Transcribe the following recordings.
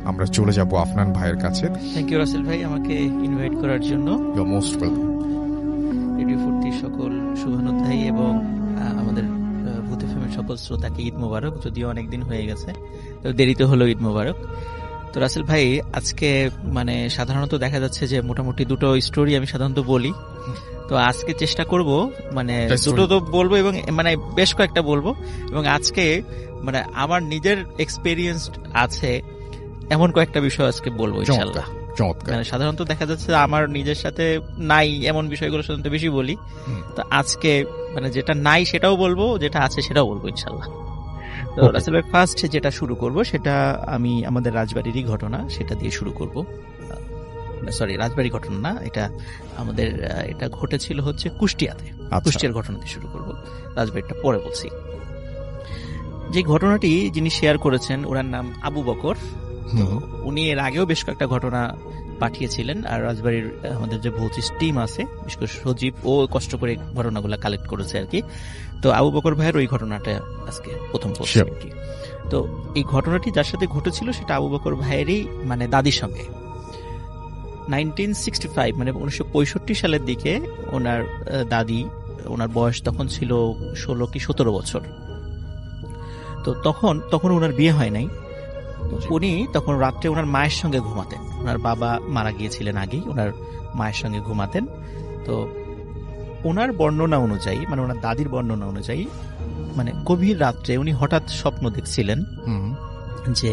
আমরা চলে যাব আফনান ভাইয়ের কাছে। থ্যাংক ইউ রাসেল ভাই আমাকে ইনভাইট করার জন্য। You are most welcome. Radio ফুর্তির সকল শুভানুধ্যায়ী এবং আমাদের ভূত এফএমের সকল শ্রোতাকে ঈদ মোবারক, যদিও অনেকদিন হয়ে গেছে, তো দেরিতে হলো ঈদ মোবারক। তো রাসেল ভাই, আজকে মানে সাধারণত দেখা যাচ্ছে যে মোটামুটি দুটো স্টোরি আমি সাধারণত বলি, তো আজকে চেষ্টা করব মানে দুটো তো বলবো এবং মানে বেশ কয়েকটা বলবো, এবং আজকে মানে আমার নিজের এক্সপেরিয়েন্স আছে এমন কয়েকটা বিষয় আজকে বলবো ইনশাআল্লাহ। মানে সাধারণত দেখা যাচ্ছে আমার নিজের সাথে নাই এমন বিষয়গুলো সাধারণত বেশি বলি, তো আজকে মানে যেটা নাই সেটাও বলবো, যেটা আছে সেটাও বলবো ইনশাআল্লাহ। তো রাসেল ভাই, ফার্স্ট যেটা শুরু করব সেটা আমি আমাদের রাজবাড়িরই ঘটনা, সেটা দিয়ে শুরু করব। সরি, রাজবাড়ি ঘটনা না, এটা আমাদের এটা ঘটেছিল হচ্ছে কুষ্টিয়াতে। কুষ্টিয়ার ঘটনা দিয়ে শুরু করব, রাজবাড়িটা পরে বলছি। যে ঘটনাটি যিনি শেয়ার করেছেন ওনার নাম আবু বকর। উনি এর আগেও বেশ কয়েকটা ঘটনা পাঠিয়েছিলেন, আর রাজবাড়ির আমাদের যে ভৌতিক টিম আছে, বিশেষ করে সজীব, ও কষ্ট করে ঘটনাগুলো কালেক্ট করেছে আর কি। তো আবু বকর ভাইয়ের ওই ঘটনাটা আজকে প্রথম বলছি আর কি। তো এই ঘটনাটি যার সাথে ঘটেছিল সেটা আবু বকর ভাইয়েরই মানে দাদির সঙ্গে। 1965 মানে 1965 সালের দিকে ওনার দাদি, ওনার বয়স তখন ছিল 16 কি 17 বছর। তো তখন ওনার বিয়ে হয় নাই। উনি তখন রাত্রে ওনার মায়ের সঙ্গে ঘুমাতেন। ওনার বাবা মারা গিয়েছিলেন আগেই, ওনার মায়ের সঙ্গে ঘুমাতেন। তো ওনার বর্ণনা অনুযায়ী, মানে ওনার দাদির বর্ণনা অনুযায়ী, মানে গভীর রাত্রে উনি হঠাৎ স্বপ্ন দেখছিলেন যে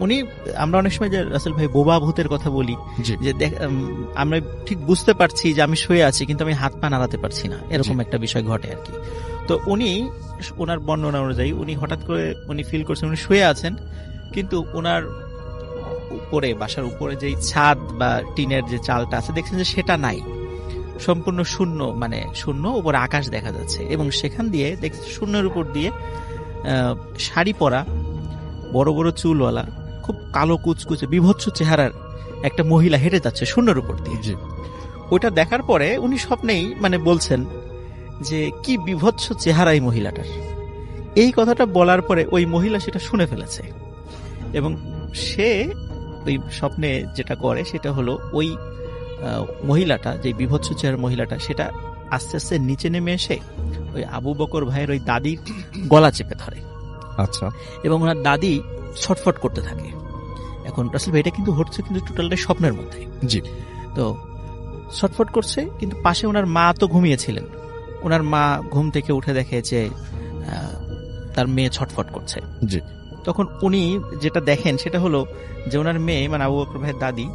উনি, আমরা অনেক সময় যে রাসেল ভাই বোবা ভূতের কথা বলি, যে আমরা ঠিক বুঝতে পারছি যে আমি শুয়ে আছি কিন্তু আমি হাত পা নাড়াতে পারছি না, এরকম একটা বিষয় ঘটে আর কি। তো উনি, ওনার বর্ণনা অনুযায়ী, উনি হঠাৎ করে উনি ফিল করছেন উনি শুয়ে আছেন, কিন্তু ওনার উপরে, বাসার উপরে যে ছাদ বা টিনের যে চালটা আছে দেখছেন যে সেটা নাই, সম্পূর্ণ শূন্য, মানে শূন্য, উপরে আকাশ দেখা যাচ্ছে, এবং সেখান দিয়ে দেখছেন শূন্যের উপর দিয়ে শাড়ি পরা, বড় বড় চুলওয়ালা, খুব কালো কুচকুচে বিভৎস চেহারার একটা মহিলা হেঁটে যাচ্ছে শূন্যের উপর দিয়ে। ওইটা দেখার পরে উনি স্বপ্নেই মানে বলছেন যে কি বিভৎস চেহারা এই মহিলাটার। এই কথাটা বলার পরে ওই মহিলা সেটা শুনে ফেলেছে, এবং সে ওই স্বপ্নে যেটা করে সেটা হলো ওই মহিলাটা, যে বিভৎস চেহারার মহিলাটা, সেটা আস্তে আস্তে নিচে নেমে এসে ওই আবু বকর ভাইয়ের ওই দাদির গলা চেপে ধরে। আচ্ছা। এবং ওনার দাদি ছটফট করতে থাকে। এখন রাসেল ভাই, এটা কিন্তু হচ্ছে কিন্তু টোটালটা স্বপ্নের মধ্যে। জি। তো ছটফট করছে, কিন্তু পাশে ওনার মা তো ঘুমিয়েছিলেন। ওনার মা ঘুম থেকে উঠে দেখে যে তার মেয়ে ছটফট করছে। জি। তখন উনি যেটা দেখেন সেটা হলো যে ওনার মেয়ে, মানে আবু বকর ভাইয়ের দাদি,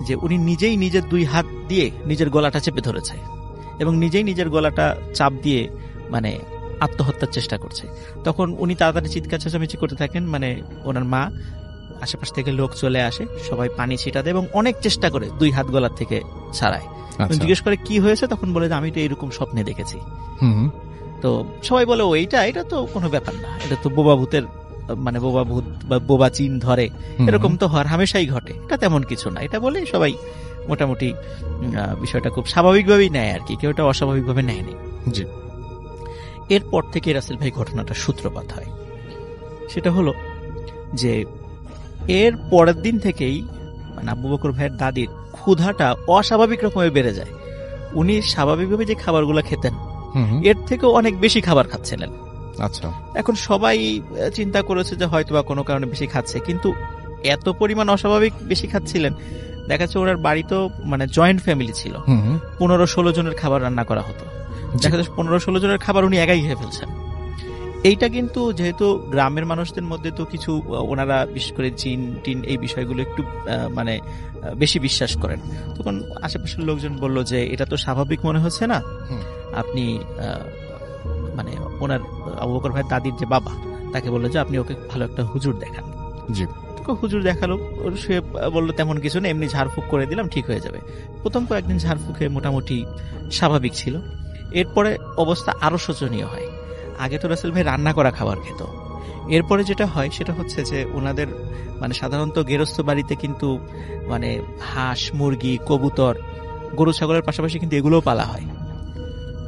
যে উনি নিজেই নিজের 2 হাত দিয়ে নিজের গলাটা চেপে ধরেছে এবং নিজেই নিজের গলাটা চাপ দিয়ে মানে আত্মহত্যার চেষ্টা করছে। তখন উনি তাড়াতাড়ি চিৎকার চেঁচামেচি করতে থাকেন, মানে ওনার মা, আশেপাশ থেকে লোক চলে আসে, সবাই পানি ছিটা দেয় এবং অনেক চেষ্টা করে 2 হাত গলার থেকে ছাড়ায়। জিজ্ঞেস করে কি হয়েছে, তখন বলে যে আমি তো এরকম স্বপ্নে দেখেছি। তো সবাই বলে এটা তো কোনো ব্যাপার না, এটা তো বোবা ভূতের, মানে বোবা ভূত বা বোবা চিন ধরে, এরকম তো হর হামেশাই ঘটে, এটা তেমন কিছু না, এটা বলে সবাই মোটামুটি বিষয়টা খুব স্বাভাবিকভাবেই নেয় আর কি, কেউ এটা অস্বাভাবিকভাবে নেয়নি। জি। এরপর থেকে রাসেল ভাই ঘটনাটা সূত্রপাত হয়। সেটা হলো যে এর পরের দিন থেকেই মানে আবু বকর ভাইয়ের দাদির ক্ষুধাটা অস্বাভাবিক রকমের বেড়ে যায়। উনি স্বাভাবিকভাবে যে খাবারগুলো খেতেন এর থেকেও অনেক বেশি খাবার খাচ্ছিলেন। আচ্ছা। এখন সবাই চিন্তা করেছে যে হয়তো বা কোনো কারণে বেশি খাচ্ছে, কিন্তু এত পরিমাণ অস্বাভাবিক বেশি খাচ্ছিলেন। দেখা যাচ্ছে ওনার বাড়ি তো মানে জয়েন্ট ফ্যামিলি ছিল, 15-16 জনের খাবার রান্না করা হতো। দেখা যাচ্ছে 15-16 জনের খাবার উনি একাই খেয়ে ফেলছেন। এইটা কিন্তু যেহেতু গ্রামের মানুষদের মধ্যে তো কিছু ওনারা বিশেষ করে জিন টিন এই বিষয়গুলো একটু মানে বেশি বিশ্বাস করেন, তখন আশেপাশের লোকজন বলল যে এটা তো স্বাভাবিক মনে হচ্ছে না, আপনি মানে ওনার আবু বকর ভাইয়ের দাদির যে বাবা, তাকে বললো যে আপনি ওকে ভালো একটা হুজুর দেখান। জি। হুজুর দেখালো, সে বললো তেমন কিছু না, এমনি ঝাড়ফুঁক করে দিলাম ঠিক হয়ে যাবে। প্রথম কয়েকদিন ঝাড়ফুঁকে মোটামুটি স্বাভাবিক ছিল, এরপরে অবস্থা আরো শোচনীয় হয়। আগে তো রাসেল ভাই রান্না করা খাবার খেত, এরপরে যেটা হয় সেটা হচ্ছে যে ওনাদের মানে সাধারণত গেরস্থ বাড়িতে কিন্তু মানে হাঁস, মুরগি, কবুতর, গরু ছাগলের পাশাপাশি কিন্তু এগুলোও পালা হয়।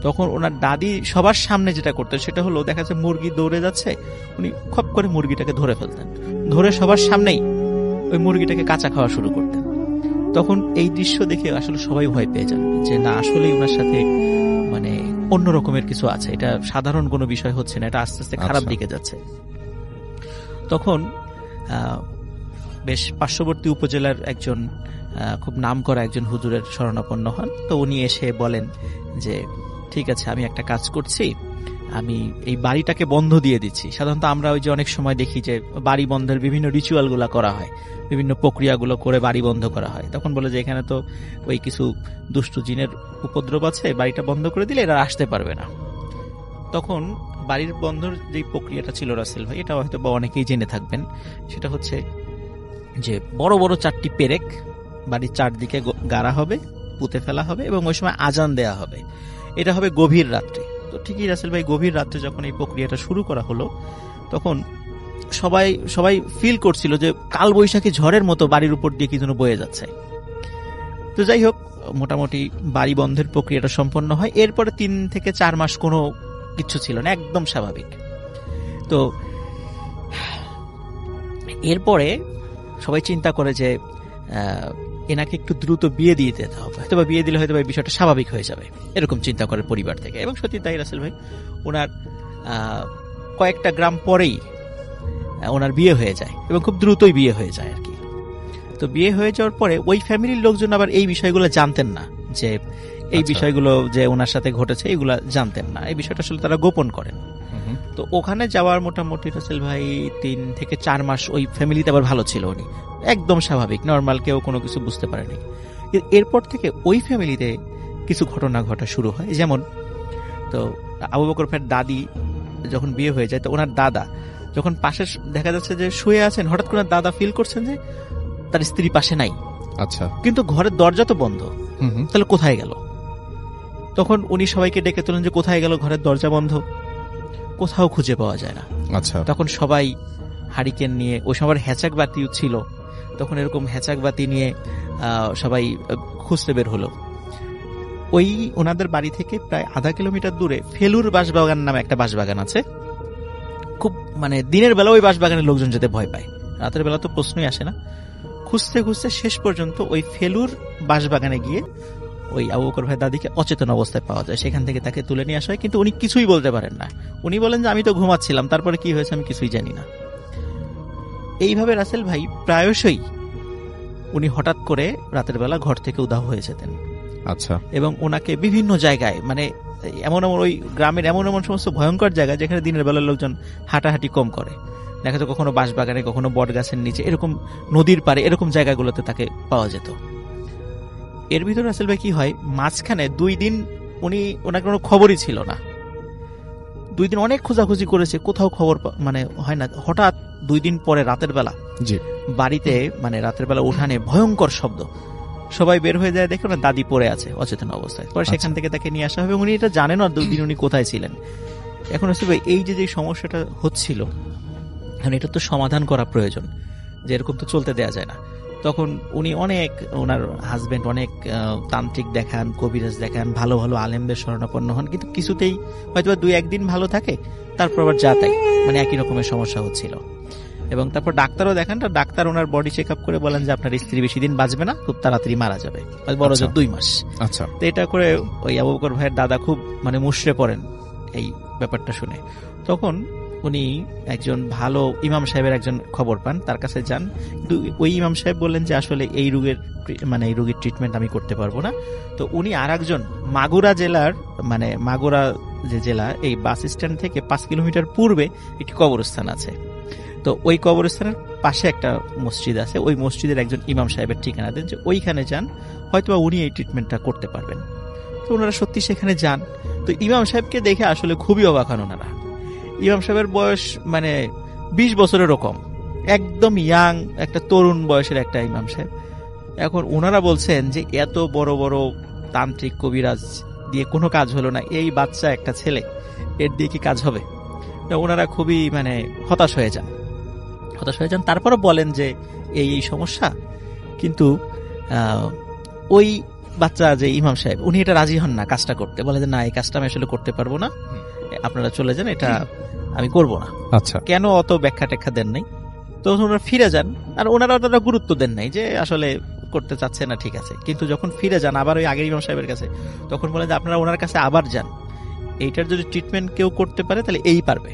তখন ওনার দাদি সবার সামনে যেটা করতেন সেটা হলো, দেখা যাচ্ছে মুরগি দৌড়ে যাচ্ছে, উনি খপ করে মুরগিটাকে ধরে ফেলতেন, ধরে সবার সামনেই ওই মুরগিটাকে কাঁচা খাওয়া শুরু করতেন। তখন এই দৃশ্য দেখে আসলে সবাই ভয় পেয়ে যান যে না, আসলেই ওনার সাথে মানে অন্য রকমের কিছু আছে, এটা সাধারণ কোনো বিষয় হচ্ছে না, এটা আস্তে আস্তে খারাপ দিকে যাচ্ছে। তখন বেশ পার্শ্ববর্তী উপজেলার একজন খুব নামকরা একজন হুজুরের শরণাপন্ন হন। তো উনি এসে বলেন যে ঠিক আছে, আমি একটা কাজ করছি, আমি এই বাড়িটাকে বন্ধ দিয়ে দিচ্ছি। সাধারণত আমরা ওই যে অনেক সময় দেখি যে বাড়ি বন্ধের বিভিন্ন রিচুয়ালগুলো করা হয়, বিভিন্ন প্রক্রিয়াগুলো করে বাড়ি বন্ধ করা হয়। তখন বলে যে এখানে তো ওই কিছু দুষ্টু জিনের উপদ্রব আছে, বাড়িটা বন্ধ করে দিলে এরা আসতে পারবে না। তখন বাড়ির বন্ধর যে প্রক্রিয়াটা ছিল রাসেল ভাই, এটা হয়তো বা অনেকেই জেনে থাকবেন, সেটা হচ্ছে যে বড় বড় 4টি পেরেক বাড়ির চারদিকে গাড়া হবে, পুঁতে ফেলা হবে এবং ওই সময় আজান দেয়া হবে। এটা হবে গভীর রাত্রে। তো ঠিকই রাসেল ভাই, গভীর রাত্রে যখন এই প্রক্রিয়াটা শুরু করা হলো, তখন সবাই ফিল করছিল যে কালবৈশাখী ঝড়ের মতো বাড়ির উপর দিয়ে কি যেন বয়ে যাচ্ছে। তো যাই হোক, মোটামুটি বাড়ি বন্ধের প্রক্রিয়াটা সম্পন্ন হয়। এরপরে 3 থেকে 4 মাস কোনো কিচ্ছু ছিল না, একদম স্বাভাবিক। তো এরপরে সবাই চিন্তা করে যে এনাকে একটু দ্রুত বিয়ে দিয়ে দিতে হবে, হয়তো বা বিয়ে দিলে হয়তো এই বিষয়টা স্বাভাবিক হয়ে যাবে, এরকম চিন্তা করে পরিবার থেকে। এবং সত্যি তাই রাসেল ভাই, ওনার কয়েকটা গ্রাম পরেই ওনার বিয়ে হয়ে যায় এবং খুব দ্রুতই বিয়ে হয়ে যায় আর কি। তো বিয়ে হয়ে যাওয়ার পরে ওই ফ্যামিলির লোকজন আবার এই বিষয়গুলো জানতেন না, যে এই বিষয়গুলো যে ওনার সাথে ঘটেছে এগুলা জানতেন না, এই বিষয়টা আসলে তারা গোপন করেন। তো ওখানে যাওয়ার মোটামুটি রাসেল ভাই 3 থেকে 4 মাস ওই ফ্যামিলিতে আবার ভালো ছিল, উনি একদম স্বাভাবিক নর্মাল, কেউ কোনো কিছু বুঝতে পারেনি। এরপর থেকে ওই ফ্যামিলিতে কিছু ঘটনা ঘটা শুরু হয়। যেমন, তো আবু বকর ভাইয়ের দাদি যখন বিয়ে হয়ে যায়, তো ওনার দাদা যখন পাশে দেখা যাচ্ছে যে শুয়ে আছেন, হঠাৎ করে দাদা ফিল করছেন যে তার স্ত্রী পাশে নাই। আচ্ছা, কিন্তু ঘরের দরজা তো বন্ধ, তাহলে কোথায় গেল? তখন উনি সবাইকে ডেকে তোলেন যে কোথায় গেল, ঘরের দরজা বন্ধ, কোথাও খুঁজে পাওয়া যায় না। আচ্ছা, তখন সবাই হারিকেন নিয়ে, ওই সময় হ্যাচাক বাতিও ছিল, তখন এরকম হ্যাচাক বাতি নিয়ে সবাই খুঁজতে বের হলো। ওই ওনাদের বাড়ি থেকে প্রায় আধা কিলোমিটার দূরে ফেলুর বাঁশবাগান নামে একটা বাঁশবাগান আছে। খুব মানে দিনের বেলা ওই বাঁশবাগানের লোকজন যেতে ভয় পায়, রাতের বেলা তো প্রশ্নই আসে না। খুঁজতে খুঁজতে শেষ পর্যন্ত ওই ফেলুর বাঁশবাগানে গিয়ে ওই আবু বকর ভাই দাদিকে অচেতন অবস্থায় পাওয়া যায়। সেখান থেকে তাকে তুলে নিয়ে আসা হয়, কিন্তু উনি কিছুই বলতে পারেন না। উনি বলেন যে আমি তো ঘুমাচ্ছিলাম, তারপরে কি হয়েছে আমি কিছুই জানি না। এইভাবে রাসেল ভাই প্রায়শই উনি হঠাৎ করে রাতের বেলা ঘর থেকে উধাও হয়ে যেতেন। আচ্ছা, এবং ওনাকে বিভিন্ন জায়গায়, মানে এমন ওই গ্রামের এমন সমস্ত ভয়ঙ্কর জায়গা যেখানে দিনের বেলার লোকজন হাঁটাহাঁটি কম করে, দেখা যেত কখনো বাঁশবাগানে, কখনো বট গাছের নিচে, এরকম নদীর পাড়ে, এরকম জায়গাগুলোতে তাকে পাওয়া যেত। এর ভিতরে রাসেল ভাই কি হয়, মাঝখানে 2 দিন ওনার কোনো খবরই ছিল না। 2 দিন অনেক খোঁজাখুঁজি করেছে, কোথাও খবর মানে হয় না। হঠাৎ 2 দিন পরে রাতের বেলা বাড়িতে, মানে রাতের বেলা উঠানে ভয়ঙ্কর শব্দ, সবাই বের হয়ে যায়, দেখে ওনার দাদি পড়ে আছে অচেতন অবস্থায়। পরে সেখান থেকে তাকে নিয়ে আসা হবে। উনি এটা জানেন না 2 দিন উনি কোথায় ছিলেন। এখন রাসেল ভাই এই যে সমস্যাটা হচ্ছিল, এখন এটা তো সমাধান করা প্রয়োজন, যে এরকম তো চলতে দেয়া যায় না। তখন উনি ওনার হাজবেন্ড অনেক তান্ত্রিক দেখান, কবিরাজ দেখান, ভালো ভালো আলেমদের শরণাপন্ন হন, কিন্তু কিছুতেই হয়তো 2-1 দিন ভালো থাকে, তারপর আবার যা তাই, মানে একই রকমের সমস্যা হচ্ছিল। এবং তারপর ডাক্তারও দেখান, ডাক্তার ওনার বডি চেক আপ করে বলেন যে আপনার স্ত্রী বেশি দিন বাঁচবে না, খুব তাড়াতাড়ি মারা যাবে, বড় জোর 2 মাস। আচ্ছা, তো এটা করে ওই আবু বকর ভাইয়ের দাদা খুব মানে মুষড়ে পড়েন এই ব্যাপারটা শুনে। তখন উনি একজন ভালো ইমাম সাহেবের একজন খবর পান, তার কাছে যান। কিন্তু ওই ইমাম সাহেব বললেন যে আসলে এই রোগের ট্রিটমেন্ট আমি করতে পারবো না। তো উনি আরেকজন মাগুরা জেলার, মানে মাগুরা যে জেলা, এই বাস স্ট্যান্ড থেকে 5 কিলোমিটার পূর্বে একটি কবরস্থান আছে। তো ওই কবরস্থানের পাশে একটা মসজিদ আছে, ওই মসজিদের একজন ইমাম সাহেবের ঠিকানা দেন, যে ওইখানে যান, হয়তোবা উনি এই ট্রিটমেন্টটা করতে পারবেন। তো ওনারা সত্যি সেখানে যান। তো ইমাম সাহেবকে দেখে আসলে খুবই অবাক হন ওনারা। ইমাম সাহেবের বয়স মানে 20 বছরের কম, একদম ইয়াং, একটা তরুণ বয়সের একটা ইমাম সাহেব। এখন ওনারা বলছেন যে এত বড় বড় তান্ত্রিক কবিরাজ দিয়ে কোনো কাজ হলো না, এই বাচ্চা একটা ছেলে, এর দিয়ে কি কাজ হবে? ওনারা খুবই মানে হতাশ হয়ে যান। তারপরও বলেন যে এই সমস্যা, কিন্তু ওই বাচ্চা যে ইমাম সাহেব, উনি এটা রাজি হন না কাজটা করতে, বলে যে না, এই কাজটা আমি আসলে করতে পারবো না, আপনারা চলে যান, এটা আমি করব না। আচ্ছা, কেন অত ব্যাখ্যা ট্যাখ্যা দেন নাই। তখন ওনারা ফিরে যান, আর ওনারা অতটা গুরুত্ব দেন নাই যে আসলে করতে চাচ্ছে না, ঠিক আছে। কিন্তু যখন ফিরে যান আবার ওই আগের ইমাম সাহেবের কাছে, তখন বলেন যে আপনারা ওনার কাছে আবার যান, এইটার যদি ট্রিটমেন্ট কেউ করতে পারে তাহলে এই পারবে,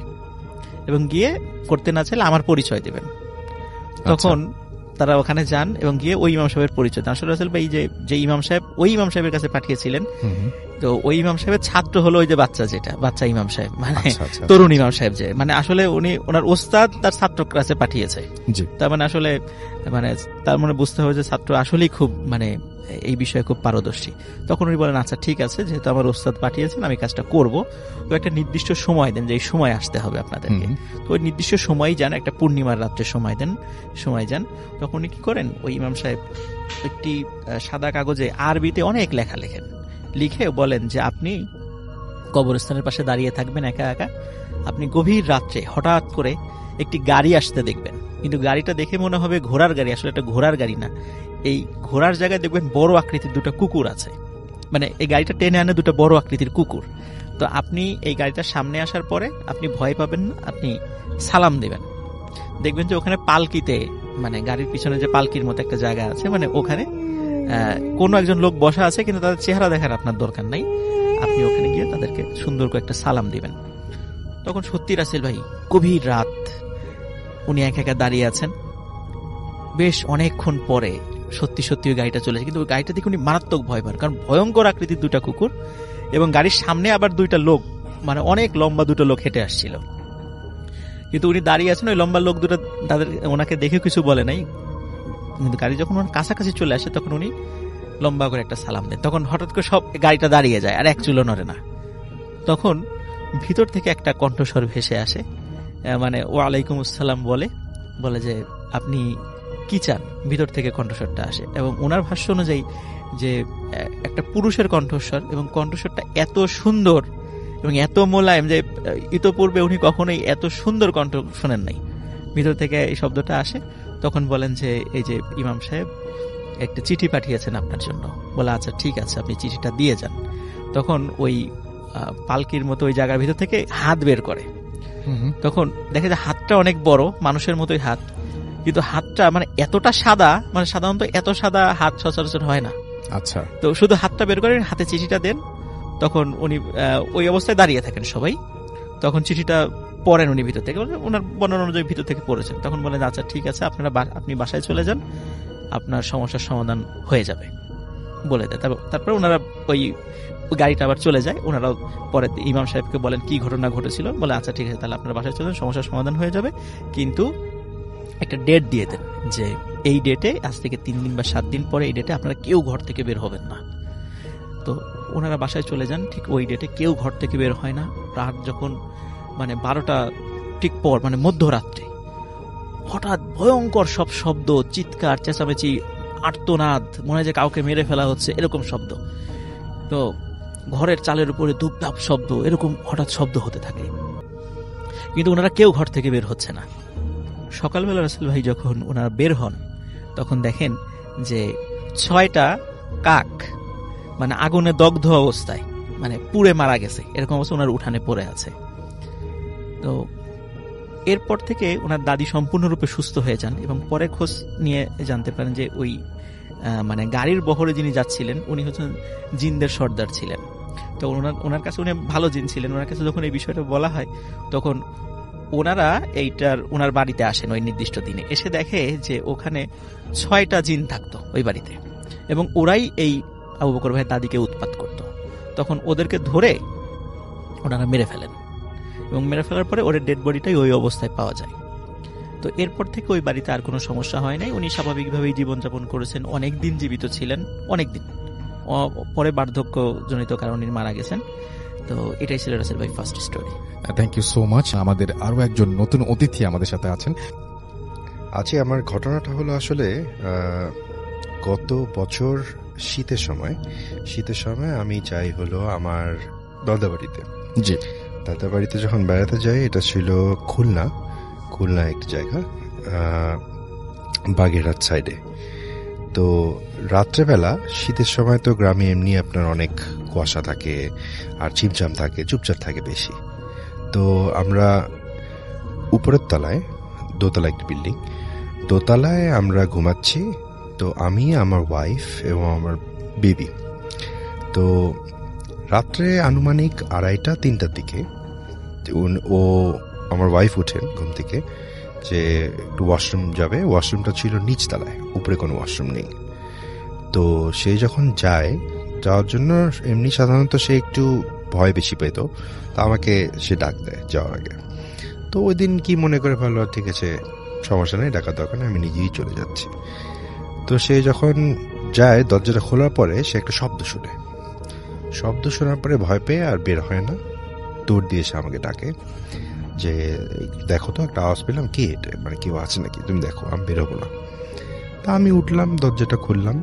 এবং গিয়ে করতে না চাইলে আমার পরিচয় দেবেন। তখন তারা ওখানে যান এবং গিয়ে ওই ইমাম সাহেবের পরিচয় দেন। আসলে রাসেল ভাই যে ইমাম সাহেব ওই ইমাম সাহেবের কাছে পাঠিয়েছিলেন, তো ওই ইমাম সাহেবের ছাত্র হলো ওই যে বাচ্চা ইমাম সাহেব, মানে তরুণ ইমাম সাহেব, যে মানে আসলে উনি ওনার ওস্তাদ তার ছাত্র কাছে পাঠিয়েছে। তার মানে আসলে মানে তার মানে বুঝতে হবে যে ছাত্র আসলেই খুব মানে এই বিষয়ে খুব পারদর্শী। তখন উনি বলেন আচ্ছা ঠিক আছে, যেহেতু আমার ওস্তাদ পাঠিয়েছেন আমি কাজটা করব, তো একটা নির্দিষ্ট সময় দেন যে এই সময় আসতে হবে আপনাদেরকে। তো ওই নির্দিষ্ট সময় যান, একটা পূর্ণিমার রাত্রে সময় যান। তখন উনি কি করেন, ওই ইমাম সাহেব একটি সাদা কাগজে আরবিতে অনেক লেখা লেখেন, লিখে বলেন যে আপনি কবরস্থানের পাশে দাঁড়িয়ে থাকবেন একা একা, আপনি গভীর রাত্রে হঠাৎ করে একটি গাড়ি আসতে দেখবেন, কিন্তু গাড়িটা দেখে মনে হবে ঘোড়ার গাড়ি, আসলে এটা ঘোড়ার গাড়ি না। এই ঘোড়ার জায়গায় দেখবেন বড় আকৃতির দুটো কুকুর আছে, মানে এই গাড়িটা টেনে আনে দুটো বড় আকৃতির কুকুর। তো আপনি এই গাড়িটার সামনে আসার পরে আপনি ভয় পাবেন না, আপনি সালাম দেবেন, দেখবেন যে ওখানে পালকিতে, মানে গাড়ির পিছনে যে পালকির মতো একটা জায়গা আছে, মানে ওখানে কোনো একজন লোক বসা আছে, কিন্তু তাদের চেহারা দেখার আপনার দরকার নাই, আপনি ওখানে গিয়ে তাদেরকে সুন্দর করে একটা সালাম দিবেন। তখন সত্যি রাসেল ভাই গভীর রাত, উনি একা একা দাঁড়িয়ে আছেন, বেশ অনেকক্ষণ পরে সত্যি সত্যি ওই গাড়িটা চলে যায়, কিন্তু ওই গাড়িটা দেখে উনি মারাত্মক ভয় পান, কারণ ভয়ঙ্কর আকৃতির দুটা কুকুর, এবং গাড়ির সামনে আবার দুইটা লোক, মানে অনেক লম্বা দুটো লোক হেঁটে আসছিল, কিন্তু উনি দাঁড়িয়ে আছেন, ওই লম্বা লোক দুটো তাদের ওনাকে দেখে কিছু বলে নাই, কিন্তু গাড়ি যখন ওনার কাছাকাছি চলে আসে তখন উনি লম্বা করে একটা সালাম দেন। তখন হঠাৎ করে সব গাড়িটা দাঁড়িয়ে যায়, আর এক চুলো নড়ে না। তখন ভিতর থেকে একটা কণ্ঠস্বর ভেসে আসে, মানে ওয়ালাইকুম আসসালাম বলে যে আপনি কি চান, ভিতর থেকে কণ্ঠস্বরটা আসে, এবং ওনার ভাষ্য অনুযায়ী যে একটা পুরুষের কণ্ঠস্বর, এবং কণ্ঠস্বরটা এত সুন্দর এবং এত মোলায়েম যে ইতোপূর্বে উনি কখনোই এত সুন্দর কণ্ঠ শোনেন নাই। ভিতর থেকে এই শব্দটা আসে, তখন বলেন যে এই যে ইমাম সাহেব একটা চিঠি পাঠিয়েছেন আপনার জন্য। বলে আচ্ছা ঠিক আছে, আপনি চিঠিটা দিয়ে যান। তখন ওই পালকির মতো ওই জায়গার ভিতর থেকে হাত বের করে, তখন দেখে যে হাতটা অনেক বড়, মানুষের মতোই হাত, কিন্তু হাতটা মানে এতটা সাদা, মানে সাধারণত এত সাদা হাত সচরাচর হয় না। আচ্ছা, তো শুধু হাতটা বের করে হাতে চিঠিটা দেন। তখন উনি ওই অবস্থায় দাঁড়িয়ে থাকেন সবাই, তখন চিঠিটা পড়েন উনি ভিতর থেকে, ওনার বর্ণনা অনুযায়ী ভিতর থেকে পড়েছেন। তখন বলেন আচ্ছা ঠিক আছে, আপনি বাসায় চলে যান, আপনার সমস্যার সমাধান হয়ে যাবে বলে দেয়। তারপর ওনারা ওই গাড়িটা আবার চলে যায়। ওনারাও পরে ইমাম সাহেবকে বলেন কি ঘটনা ঘটেছিল, বলে আচ্ছা ঠিক আছে, তাহলে আপনার বাসায় চলে যান, সমস্যার সমাধান হয়ে যাবে, কিন্তু একটা ডেট দিয়ে দেন যে এই ডেটে, আজ থেকে 3 দিন বা 7 দিন পরে এই ডেটে আপনারা কেউ ঘর থেকে বের হবেন না। তো ওনারা বাসায় চলে যান, ঠিক ওই ডেটে কেউ ঘর থেকে বের হয় না। রাত যখন মানে 12টা ঠিক পর, মানে মধ্যরাত্রে হঠাৎ ভয়ঙ্কর সব শব্দ, চিৎকার চেঁচামেচি, আর্তনাদ, মনে হয় যে কাউকে মেরে ফেলা হচ্ছে এরকম শব্দ। তো ঘরের চালের উপরে ধূপধাপ শব্দ, এরকম হঠাৎ শব্দ হতে থাকে, কিন্তু ওনারা কেউ ঘর থেকে বের হচ্ছে না। সকালবেলা রাসেল ভাই যখন ওনারা বের হন, তখন দেখেন যে 6টা কাক মানে আগুনে দগ্ধ অবস্থায়, মানে পুড়ে মারা গেছে, এরকম অবস্থা ওনার উঠানে পড়ে আছে। তো এরপর থেকে ওনার দাদি সম্পূর্ণরূপে সুস্থ হয়ে যান, এবং পরে খোঁজ নিয়ে জানতে পারেন যে ওই মানে গাড়ির বহরে যিনি যাচ্ছিলেন উনি হচ্ছেন জিনদের সর্দার ছিলেন। তো ওনার কাছে উনি ভালো জিন ছিলেন। ওনার কাছে যখন এই বিষয়টা বলা হয়, তখন ওনার বাড়িতে আসেন ওই নির্দিষ্ট দিনে, এসে দেখে যে ওখানে 6টা জিন থাকতো ওই বাড়িতে, এবং ওরাই এই আবু বকর ভাইয়ের দাদিকে উৎপাত করত। তখন ওদেরকে ধরে ওনারা মেরে ফেলেন, এবং মেরে ফেলার পরে ওর ডেড বডিটাই ওই অবস্থায় পাওয়া যায়। তো এরপর থেকে ওই বাড়িতে আর কোনো সমস্যা হয় নাই, উনি স্বাভাবিকভাবেই জীবনযাপন করেছেন, অনেক দিন জীবিত ছিলেন, অনেক দিন। পরে বার্ধক্যজনিত কারণে মারা গেছেন। তো এটাই ছিল রাসেল ভাই first story. Thank you so much. আমাদের আরো একজন নতুন অতিথি আমাদের সাথে আছেন। আজকে আমার ঘটনাটা হলো আসলে গত বছর শীতের সময় আমি যাই হলো আমার দাদাবাড়িতে। জি, দাদাবাড়িতে যখন বেড়াতে যাই, এটা ছিল খুলনা একটি জায়গা, বাগেরহাট সাইডে। তো রাত্রেবেলা শীতের সময় তো গ্রামে এমনি আপনার অনেক কুয়াশা থাকে, আর চিমচাম থাকে, চুপচাপ থাকে বেশি। তো আমরা উপরের তলায় দোতলা একটা বিল্ডিং, দোতলায় আমরা ঘুমাচ্ছি। তো আমি, আমার ওয়াইফ এবং আমার বেবি। তো রাত্রে আনুমানিক 2:30-3টার দিকে ও আমার ওয়াইফ উঠেন ঘুম থেকে যে একটু ওয়াশরুম যাবে। ওয়াশরুমটা ছিল নিচতলায়, উপরে কোনো ওয়াশরুম নেই। তো সে যখন যাওয়ার জন্য এমনি সাধারণত সে একটু ভয় বেশি পেত, তা আমাকে সে ডাক দেয় যাওয়ার আগে। তো ওই দিন কি মনে করে ভালো, ঠিক আছে সমস্যা নেই, ডাকার দরকার নেই, আমি নিজেই চলে যাচ্ছি। তো সে যখন যায়, দরজাটা খোলার পরে সে একটা শব্দ শোনার পরে ভয় পেয়ে আর বের হয় না, দৌড় দিয়ে সে আমাকে ডাকে যে দেখো তো একটা আওয়াজ পেলাম, কি এটা, মানে কেউ আছে নাকি, তুমি দেখো, আমি বেরোবো না। তা আমি উঠলাম, দরজাটা খুললাম।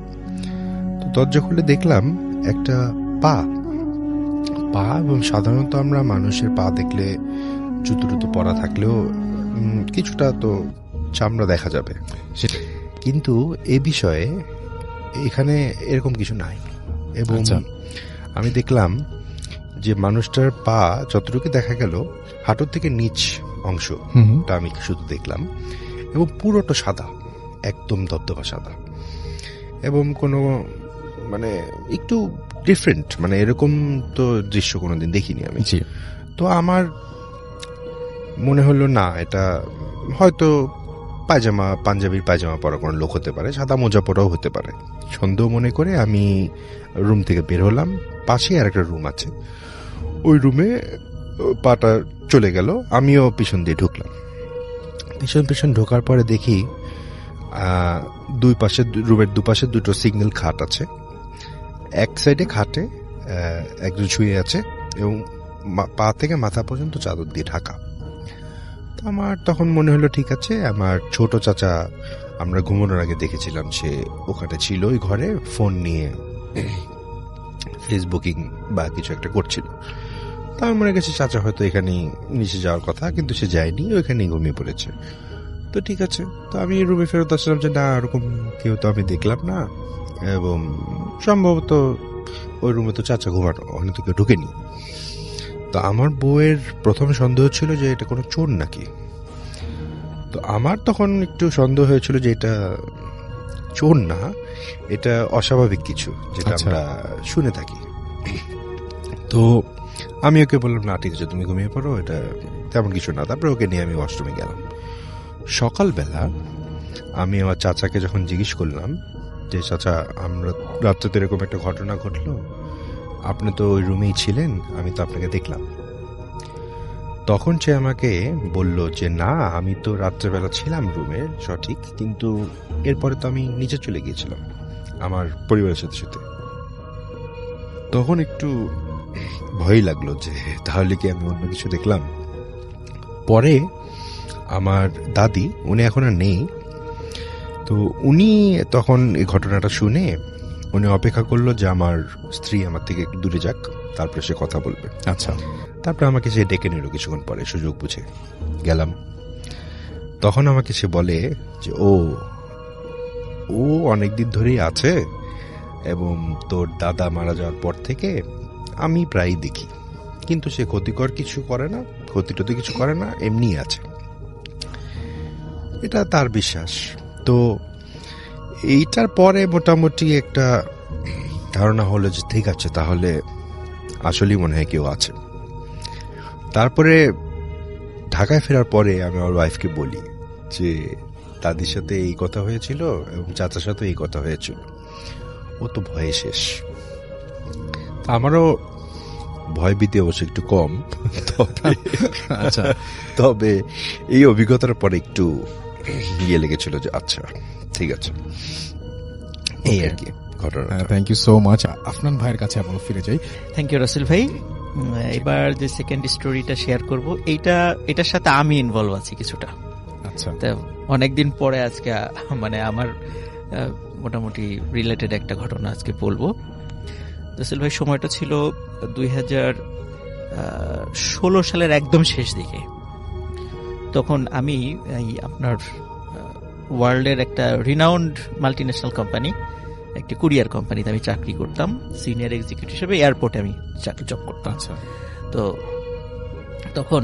তো দরজা খুলে দেখলাম একটা পা, এবং সাধারণত আমরা মানুষের পা দেখলে জুতো পরা থাকলেও কিছুটা তো চামড়া দেখা যাবে, কিন্তু এ বিষয়ে এখানে এরকম কিছু নাই। এবং আমি দেখলাম যে মানুষটার পা যতটুকু দেখা গেল, হাঁটুর থেকে নিচ অংশটা আমি শুধু দেখলাম, এবং পুরোটা সাদা, একদম দবদবা সাদা, এবং কোনো মানে একটু ডিফারেন্ট, মানে এরকম তো দৃশ্য কোনোদিন দেখিনি আমি। তো আমার মনে হলো না, এটা হয়তো পাঞ্জাবির পায়জামা পরা কোনো লোক হতে পারে, সাদা মোজা পরাও হতে পারে। সন্দেহ মনে করে আমি রুম থেকে বের হলাম। পাশে আর একটা রুম আছে, ওই রুমে পাটা চলে গেল, আমিও পিছন দিয়ে ঢুকলাম। পিছন ঢোকার পরে দেখি রুমের দুপাশে দুটো সিঙ্গেল খাট আছে। এক সাইডে খাটে একজন শুয়ে আছে এবং পা থেকে মাথা পর্যন্ত চাদর দিয়ে ঢাকা। আমার তখন মনে হলো ঠিক আছে, আমার ছোট চাচা আমরা ঘুমানোর আগে দেখেছিলাম সে ওখানে ছিল ওই ঘরে, ফোন নিয়ে ফেসবুকিং বা কিছু একটা করছিল। তা আমার মনে গেছে চাচা হয়তো এখানেই নিচে যাওয়ার কথা, কিন্তু সে যায়নি, ওইখানেই ঘুমিয়ে পড়েছে। তো ঠিক আছে, তো আমি রুমে ফেরত আসলাম যে না, ওরকম কেউ তো আমি দেখলাম না, এবং সম্ভবত ওই রুমে তো চাচা ঘুমানো, ওখানে তো কেউ ঢুকেনি। তো আমার বউয়ের প্রথম সন্দেহ ছিল যে এটা কোনো চোর নাকি। তো আমার তখন একটু সন্দেহ হয়েছিল যে এটা চোর না, এটা অস্বাভাবিক কিছু যেটা আমরা শুনে থাকি। তো আমি ওকে বললাম না ঠিক আছে তুমি ঘুমিয়ে পড়ো, এটা তেমন কিছু না। তারপরে ওকে নিয়ে আমি ওয়াশরুমে গেলাম। সকালবেলা আমি আমার চাচাকে যখন জিজ্ঞেস করলাম যে চাচা, আমরা রাত্রে তো এরকম একটা ঘটনা ঘটলো, আপনি তো ওই রুমেই ছিলেন, আমি তো আপনাকে দেখলাম। তখন সে আমাকে বলল যে না, আমি তো রাত্রেবেলা ছিলাম রুমে সঠিক, কিন্তু এরপরে তো আমি নিচে চলে গিয়েছিলাম আমার পরিবারের সাথে সাথে। তখন একটু ভয় লাগলো যে তাহলে কি আমি অন্য কিছু দেখলাম। পরে আমার দাদি, উনি এখন আর নেই, তো উনি তখন এই ঘটনাটা শুনে উনি অপেক্ষা করলো যে আমার স্ত্রী আমার থেকে একটু দূরে যাক, তারপরে সে কথা বলবে। আচ্ছা, তারপরে আমাকে সে ডেকে নিল কিছুক্ষণ পরে, সুযোগ বুঝে গেলাম। তখন আমাকে সে বলে যে ও অনেকদিন ধরেই আছে, এবং তোর দাদা মারা যাওয়ার পর থেকে আমি প্রায়ই দেখি, কিন্তু সে ক্ষতিকর কিছু করে না, ক্ষতিটতি কিছু করে না, এমনি আছে। এটা তার বিশ্বাস। তো এইটার পরে মোটামুটি একটা ধারণা হলো যে ঠিক আছে, তাহলে আসলেই মনে হয় কেউ আছে। তারপরে ঢাকায় ফেরার পরে আমি আমার ওয়াইফকে বলি যে দাদির সাথে এই কথা হয়েছিল এবং চাচার সাথে এই কথা হয়েছিল। ও তো ভয়ে শেষ। আমারও ভয় ভীতি অবশ্য একটু কম, তবে এই অভিজ্ঞতার পরে একটু ইয়ে লেগেছিল যে আচ্ছা ঠিক আছে, এই আর কি ঘটনা। Thank you so much. Afnan ভাইয়ের কাছে আবার ফিরে যাই। থ্যাংক ইউ রাসেল ভাই। এবার যে সেকেন্ড স্টোরিটা শেয়ার করব, এটার সাথে আমি ইনভলভ আছি কিছুটা। আচ্ছা, অনেকদিন পরে আজকে মানে আমার মোটামুটি রিলেটেড একটা ঘটনা আজকে বলবো। রাসেল ভাই, সময়টা ছিল 2016 সালের একদম শেষ দিকে। তখন আমি আপনার ওয়ার্ল্ডের একটা রিনাউন্ড মাল্টিন্যাশনাল কোম্পানি, একটি কুরিয়ার কোম্পানিতে আমি চাকরি করতাম, সিনিয়র এক্সিকিউটিভ হিসেবে এয়ারপোর্টে আমি চাকরি জব করতাম। আচ্ছা, তো তখন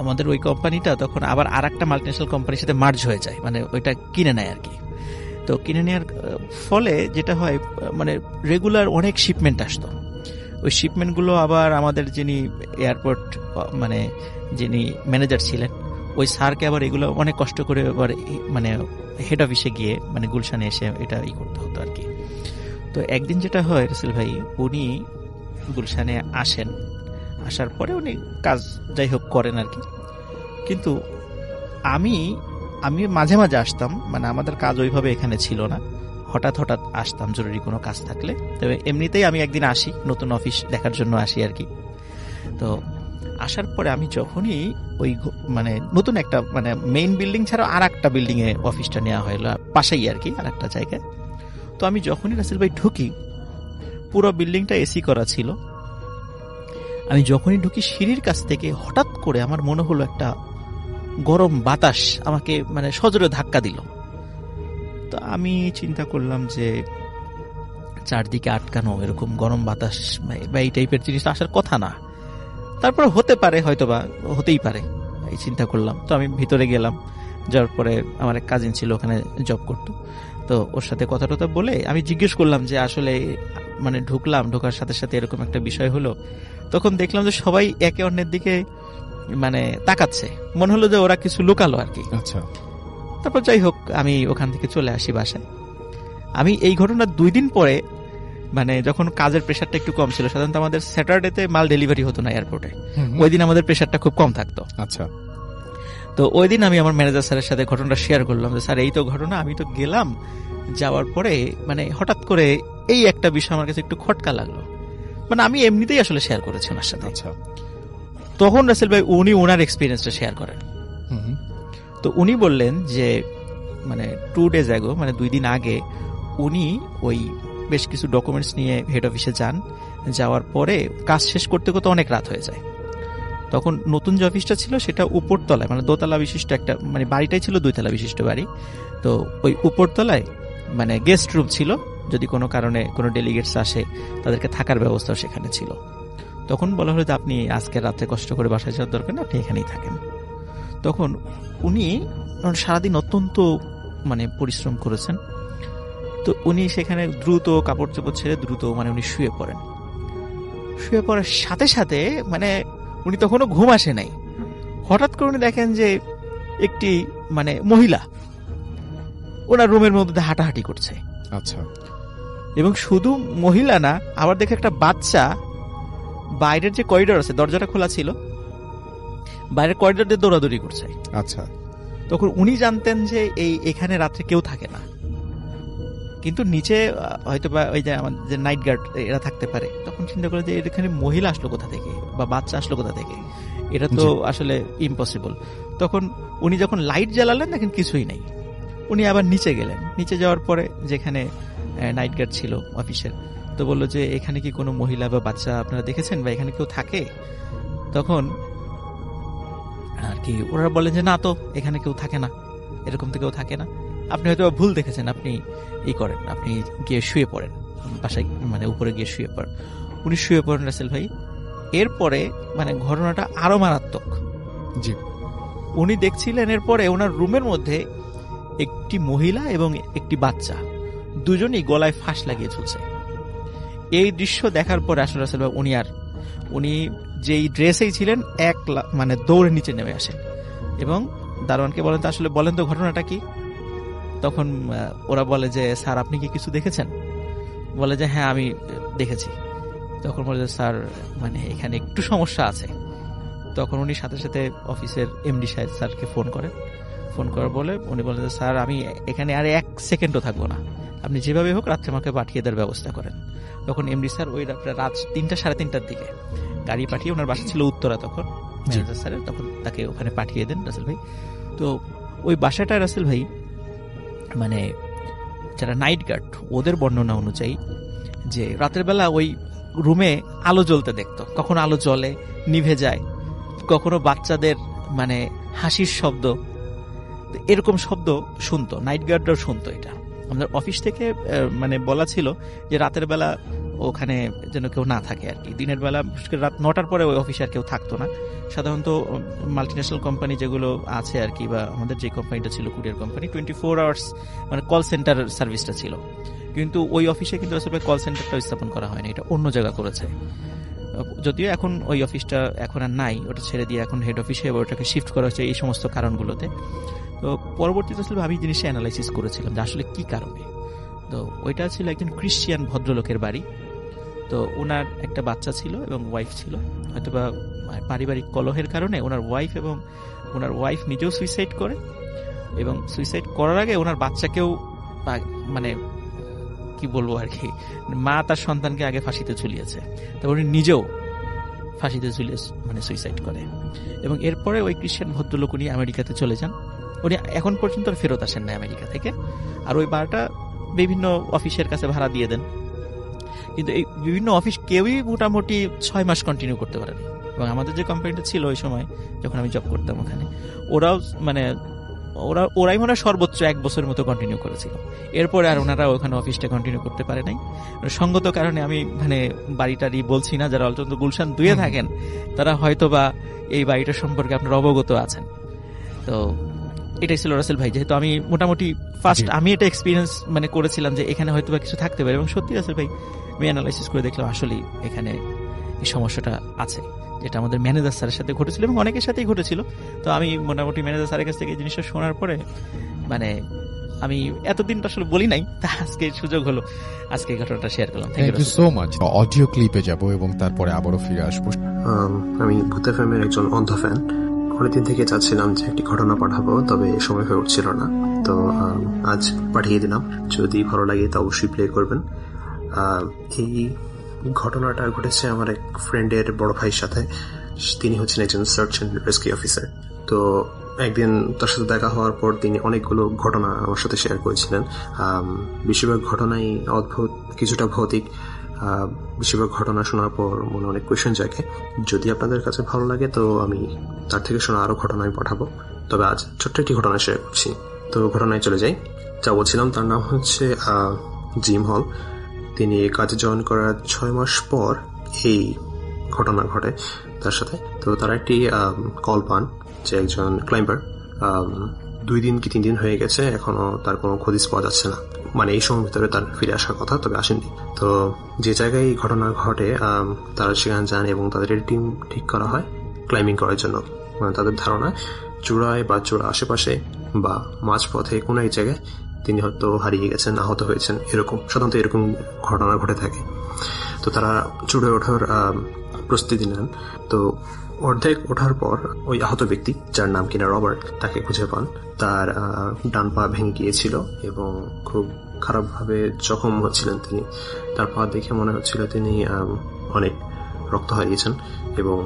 আমাদের ওই কোম্পানিটা তখন আবার আর একটা মাল্টিনেশনাল কোম্পানির সাথে মার্জ হয়ে যায়, মানে ওইটা কিনে নেয় আর কি। তো কিনে নেওয়ার ফলে যেটা হয়, মানে রেগুলার অনেক শিপমেন্ট আসতো। ওই শিপমেন্টগুলো আবার আমাদের যিনি এয়ারপোর্ট মানে যিনি ম্যানেজার ছিলেন, ওই স্যারকে আবার এগুলো অনেক কষ্ট করে আবার মানে হেড অফিসে গিয়ে মানে গুলশানে এসে এটা করতে হতো আর কি। তো একদিন যেটা হয় রাসেল ভাই, উনি গুলশানে আসেন, আসার পরে উনি কাজ যাই হোক করেন আর কি। কিন্তু আমি মাঝে মাঝে আসতাম, মানে আমাদের কাজ ওইভাবে এখানে ছিল না, হঠাৎ হঠাৎ আসতাম জরুরি কোনো কাজ থাকলে। তবে এমনিতেই আমি একদিন আসি, নতুন অফিস দেখার জন্য আসি আর কি। তো আসার পরে আমি যখনই ওই মানে নতুন একটা মানে মেইন বিল্ডিং ছাড়া আর একটা বিল্ডিং এ অফিসটা নেওয়া হলো পাশেই আর কি, আর একটা জায়গায়। তো আমি যখনই রাসেল ভাই ঢুকি, পুরো বিল্ডিংটা এসি করা ছিল। আমি যখনই ঢুকি সিঁড়ির কাছ থেকে হঠাৎ করে আমার মনে হলো একটা গরম বাতাস আমাকে মানে সজোরে ধাক্কা দিল। তো আমি চিন্তা করলাম যে চারদিকে আটকানো এরকম গরম বাতাস বা এই টাইপের জিনিস আসার কথা না, তারপর হতে পারে, হয়তো বা হতেই পারে, এই চিন্তা করলাম। তো আমি ভিতরে গেলাম, যাওয়ার পরে আমার এক কাজিন ছিল ওখানে জব করতো, তো ওর সাথে কথা টথা বলে আমি জিজ্ঞেস করলাম যে আসলে মানে ঢোকার সাথে সাথে এরকম একটা বিষয় হলো। তখন দেখলাম যে সবাই একে অন্যের দিকে মানে তাকাচ্ছে, মনে হলো যে ওরা কিছু লুকালো আর কি। আচ্ছা। তারপর যাই হোক আমি ওখান থেকে চলে আসি বাসায়। আমি এই ঘটনার 2 দিন পরে, মানে যখন কাজের প্রেশারটা একটু কম ছিল, সাধারণত আমাদের স্যাটারডেতে মাল ডেলিভারি হতো না এয়ারপোর্টে, ওই দিন আমাদের প্রেশারটা খুব কম থাকতো। আচ্ছা। তো ওই দিন আমি আমার ম্যানেজার স্যারের সাথে ঘটনাটা শেয়ার করলাম যে স্যার এই তো ঘটনা, আমি তো গেলাম, যাওয়ার পরে মানে হঠাৎ করে এই একটা বিষয় আমার কাছে একটু খটকা লাগলো। মানে আমি এমনিতেই আসলে শেয়ার করেছি ওনার সাথে। আচ্ছা। তখন রাসেল ভাই উনি ওনার এক্সপিরিয়েন্সটা শেয়ার করেন। তো উনি বললেন যে মানে 2 days ago, মানে 2 দিন আগে উনি ওই বেশ কিছু ডকুমেন্টস নিয়ে হেড অফিসে যান। যাওয়ার পরে কাজ শেষ করতে করতে অনেক রাত হয়ে যায়। তখন নতুন যে অফিসটা ছিল সেটা উপরতলায়, মানে দোতলা বিশিষ্ট একটা, মানে বাড়িটাই ছিল 2 তলা বিশিষ্ট বাড়ি। তো ওই উপরতলায় মানে গেস্ট রুম ছিল, যদি কোনো কারণে কোনো ডেলিগেটস আসে তাদেরকে থাকার ব্যবস্থাও সেখানে ছিল। তখন বলা হলো যে আপনি আজকে রাতে কষ্ট করে বাসায় যাওয়ার দরকার না, আপনি এখানেই থাকেন। তখন উনি সারাদিন অত্যন্ত মানে পরিশ্রম করেছেন। তো উনি সেখানে দ্রুত কাপড় চোপড় ছেড়ে দ্রুত মানে উনি শুয়ে পড়েন। শুয়ে পড়ার সাথে সাথে মানে উনি তখনও ঘুম আসে নাই, হঠাৎ করে উনি দেখেন যে একটি মানে মহিলা ওনার রুমের মধ্যে হাঁটাহাঁটি করছে। আচ্ছা। এবং শুধু মহিলা না, আবার দেখে একটা বাচ্চা বাইরের যে করিডোর আছে, দরজাটা খোলা ছিল, বাইরের করিডোর দিয়ে দৌড়াদৌড়ি করছে। আচ্ছা। তখন উনি জানতেন যে এখানে রাত্রে কেউ থাকে না, কিন্তু নিচে হয়তো বা ওই যে আমাদের যে নাইট গার্ড এরা থাকতে পারে। তখন চিন্তা করে যে এখানে মহিলা আসলো কোথা থেকে বা বাচ্চা আসলো কোথা থেকে, এটা তো আসলে ইম্পসিবল। তখন উনি যখন লাইট জ্বালালেন দেখেন কিছুই নেই। উনি আবার নিচে গেলেন, নিচে যাওয়ার পরে যেখানে নাইট গার্ড ছিল অফিসের, তো বললো যে এখানে কি কোনো মহিলা বা বাচ্চা আপনারা দেখেছেন বা এখানে কেউ থাকে? তখন আর কি ওরা বলেন যে না, তো এখানে কেউ থাকে না, এরকম তো কেউ থাকে না, আপনি হয়তো ভুল দেখেছেন, আপনি করেন, আপনি গিয়ে শুয়ে পড়েন বাসায়, মানে উপরে গিয়ে শুয়ে পড়েন। উনি শুয়ে পড়েন রাসেল ভাই। এরপরে মানে ঘটনাটা আরো মারাত্মক। জি। উনি দেখছিলেন এরপরে ওনার রুমের মধ্যে একটি মহিলা এবং একটি বাচ্চা দুজনই গলায় ফাঁস লাগিয়ে ঝুলছে। এই দৃশ্য দেখার পরে আসলে রাসেল ভাই উনি যেই ড্রেসেই ছিলেন মানে দৌড়ে নিচে নেমে আসেন এবং দারোয়ানকে বলেন তো আসলে বলেন তো ঘটনাটা কি। তখন ওরা বলে যে স্যার আপনি কি কিছু দেখেছেন? বলে যে হ্যাঁ আমি দেখেছি। তখন বলে যে স্যার মানে এখানে একটু সমস্যা আছে। তখন উনি সাথে সাথে অফিসের এমডি সাহেব স্যারকে ফোন করার বলে উনি বলেন যে স্যার আমি এখানে আর 1 সেকেন্ডও থাকবো না, আপনি যেভাবে হোক রাত্রে আমাকে পাঠিয়ে দেওয়ার ব্যবস্থা করেন। তখন এমডি স্যার ওই রাত 3টা সাড়ে 3টার দিকে গাড়ি পাঠিয়ে, ওনার বাসা ছিল উত্তরা তখন ম্যানেজার স্যারের, তখন তাকে ওখানে পাঠিয়ে দেন রাসেল ভাই। তো ওই বাসাটা রাসেল ভাই মানে যারা নাইট গার্ড ওদের বর্ণনা অনুযায়ী যে রাতের বেলা ওই রুমে আলো জ্বলতে দেখতো, কখনো আলো জ্বলে নিভে যায়, কখনো বাচ্চাদের মানে হাসির শব্দ, এরকম শব্দ শুনতো, নাইট গার্ডরাও শুনতো। এটা আমাদের অফিস থেকে মানে বলা ছিল যে রাতের বেলা ওখানে যেন কেউ না থাকে আর কি। দিনের বেলা রাত 9টার পরে ওই অফিসে আর কেউ থাকতো না। সাধারণত মাল্টিন্যাশনাল কোম্পানি যেগুলো আছে আর কি, বা আমাদের যে কোম্পানিটা ছিল কুরিয়ার কোম্পানি, 24 আওয়ার্স মানে কল সেন্টার সার্ভিসটা ছিল, কিন্তু ওই অফিসে কিন্তু আসলে কল সেন্টারটা স্থাপন করা হয়নি, এটা অন্য জায়গা করেছে। যদিও এখন ওই অফিসটা এখন আর নাই, ওটা ছেড়ে দিয়ে এখন হেড অফিসে ওটাকে শিফট করা হচ্ছে এই সমস্ত কারণগুলোতে। তো পরবর্তীতে আসলে আমি জিনিসটা অ্যানালাইসিস করেছিলাম যে আসলে কি কারণে। তো ওইটা ছিল একজন ক্রিশ্চিয়ান ভদ্রলোকের বাড়ি। তো ওনার একটা বাচ্চা ছিল এবং ওয়াইফ ছিল, হয়তোবা পারিবারিক কলহের কারণে ওনার ওয়াইফ নিজেও সুইসাইড করে, এবং সুইসাইড করার আগে ওনার বাচ্চাকেও মানে কি বলবো আর কি, মা তার সন্তানকে আগে ফাঁসিতে ঝুলিয়েছে, তারপর উনি নিজেও ফাঁসিতে ঝুলিয়ে মানে সুইসাইড করে। এবং এরপরে ওই ক্রিশ্চিয়ান ভদ্রলোক উনি আমেরিকাতে চলে যান। উনি এখন পর্যন্ত ফেরত আসেন না আমেরিকা থেকে, আর ওই বারটা বিভিন্ন অফিসের কাছে ভাড়া দিয়ে দেন। কিন্তু এই বিভিন্ন অফিস কেউই মোটামুটি 6 মাস কন্টিনিউ করতে পারেনি। এবং আমাদের যে কোম্পানিটা ছিল ওই সময় যখন আমি জব করতাম ওখানে, ওরাই মনে হয় সর্বোচ্চ 1 বছরের মতো কন্টিনিউ করেছিল। এরপরে আর ওনারা ওখানে অফিসটা কন্টিনিউ করতে পারে নাই সঙ্গত কারণে। আমি মানে বাড়িটারই বলছি না, যারা অলচন্দ্র গুলশান 2-এ থাকেন তারা হয়তো বা এই বাড়িটা সম্পর্কে আপনার অবগত আছেন। তো এটাই ছিল রাসেল ভাই, যেহেতু আমি মোটামুটি ফার্স্ট আমি এটা এক্সপিরিয়েন্স মানে করেছিলাম যে এখানে হয়তো বা কিছু থাকতে পারে, এবং সত্যি রাসেল ভাই আমি অ্যানালাইসিস করে দেখলাম আসলে এখানে এই সমস্যাটা আছে, যেটা আমাদের ম্যানেজার স্যারের সাথে ঘটেছিল এবং অনেকের সাথেই ঘটেছিল। তো আমি মোটামুটি ম্যানেজার স্যারের কাছ থেকে এই জিনিসটা শোনার পরে মানে আমি এতদিন তো আসলে বলি নাই, তা আজকে সুযোগ হলো, আজকে ঘটনাটা শেয়ার করলাম। Thank you so much. Audio ক্লিপে যাব এবং তারপরে আবারও ফিরে আসবো। আমি ভূত এফএম এর একজন অন্ধ ফ্যান। অনেকদিন থেকে চাচ্ছিলাম যে একটি ঘটনা পাঠাবো, তবে সময় হয়ে উঠছিল না, তো আজ পাঠিয়ে দিলাম। যদি ভালো লাগে তা অবশ্যই প্লে করবেন। এই ঘটনাটা ঘটেছে আমার এক ফ্রেন্ডের বড় ভাইয়ের সাথে। তিনি হচ্ছেন একজন সার্চ অ্যান্ড রেস্কিউ অফিসার। তো একদিন তার সাথে দেখা হওয়ার পর তিনি অনেকগুলো ঘটনা আমার সাথে শেয়ার করেছিলেন। বেশিরভাগ ঘটনাই অদ্ভুত, কিছুটা ভৌতিক। বেশিরভাগ ঘটনা শোনার পর মনে অনেক কোয়েশ্চেন জাগে। যদি আপনাদের কাছে ভালো লাগে তো আমি তার থেকে শোনা আরো ঘটনা আমি পাঠাবো, তবে আজ ছোট্ট একটি ঘটনা শেয়ার করছি। তো ঘটনায় চলে যাই। যা বলছিলাম তার নাম হচ্ছে জিম হল। তিনি কাজে জয়েন করার 6 মাস পর এই ঘটনা ঘটে তার সাথে। তো তারা একটি কল পান যে একজন ক্লাইম্বার 2 দিন কি 3 দিন হয়ে গেছে, এখনো তার কোনো খোঁজ পাওয়া যাচ্ছে না। মানে এই সময়ের ভিতরে তার ফিরে আসার কথা, তবে আসেননি। তো যে জায়গায় এই ঘটনা ঘটে তারা সেখানে যান এবং তাদের টিম ঠিক করা হয় ক্লাইম্বিং করার জন্য। মানে তাদের ধারণা চূড়ায় বা চূড়া আশেপাশে বা মাঝপথে কোনো এক জায়গায় তিনি হয়তো হারিয়ে গেছেন, আহত হয়েছেন, এরকম সাধারণত এরকম ঘটনা ঘটে থাকে। তো তারা চূড়ে ওঠার প্রস্তুতি নেন। তো অর্ধেক ওঠার পর ওই আহত ব্যক্তি, যার নাম কিনা রবার্ট, তাকে খুঁজে পান। তার ডান পা ভেঙে গিয়েছিল এবং খুব খারাপভাবে জখম হচ্ছিলেন তিনি। তার পা দেখে মনে হচ্ছিল তিনি অনেক রক্ত হারিয়েছেন এবং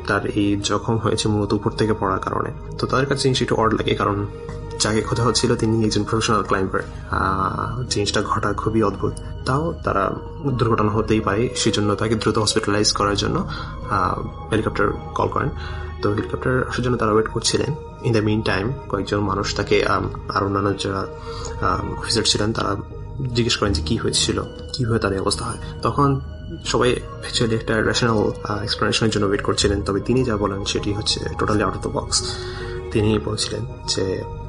তার এই জখম হয়েছে মূলত উপর থেকে পড়ার কারণে। তো তাদের কাছে জিনিসটা একটু অড লাগে, কারণ যাকে খোঁজা হচ্ছিল তিনি একজন প্রফেশনাল ক্লাইম্বার। জিনিসটা ঘটা খুবই অদ্ভুত। তাও তারা দুর্ঘটনা হতেই পারে, সেজন্য তাকে দ্রুত হসপিটালাইজ করার জন্য হেলিকপ্টার কল করেন। তো হেলিকপ্টার আসার জন্য তারা ওয়েট করছিলেন। ইন দ্য মিন টাইম কয়েকজন মানুষ তাকে আর অন্যান্য যারা অফিসার ছিলেন তারা জিজ্ঞেস করেন যে কি হয়েছিল, কিভাবে তার অবস্থা হয়। তখন সবাই অ্যাকচুয়ালি একটা রেশনাল এক্সপ্লেনেশনের জন্য ওয়েট করছিলেন, তবে তিনি যা বলেন সেটি হচ্ছে totally out of the box. তিনি বলছিলেন যে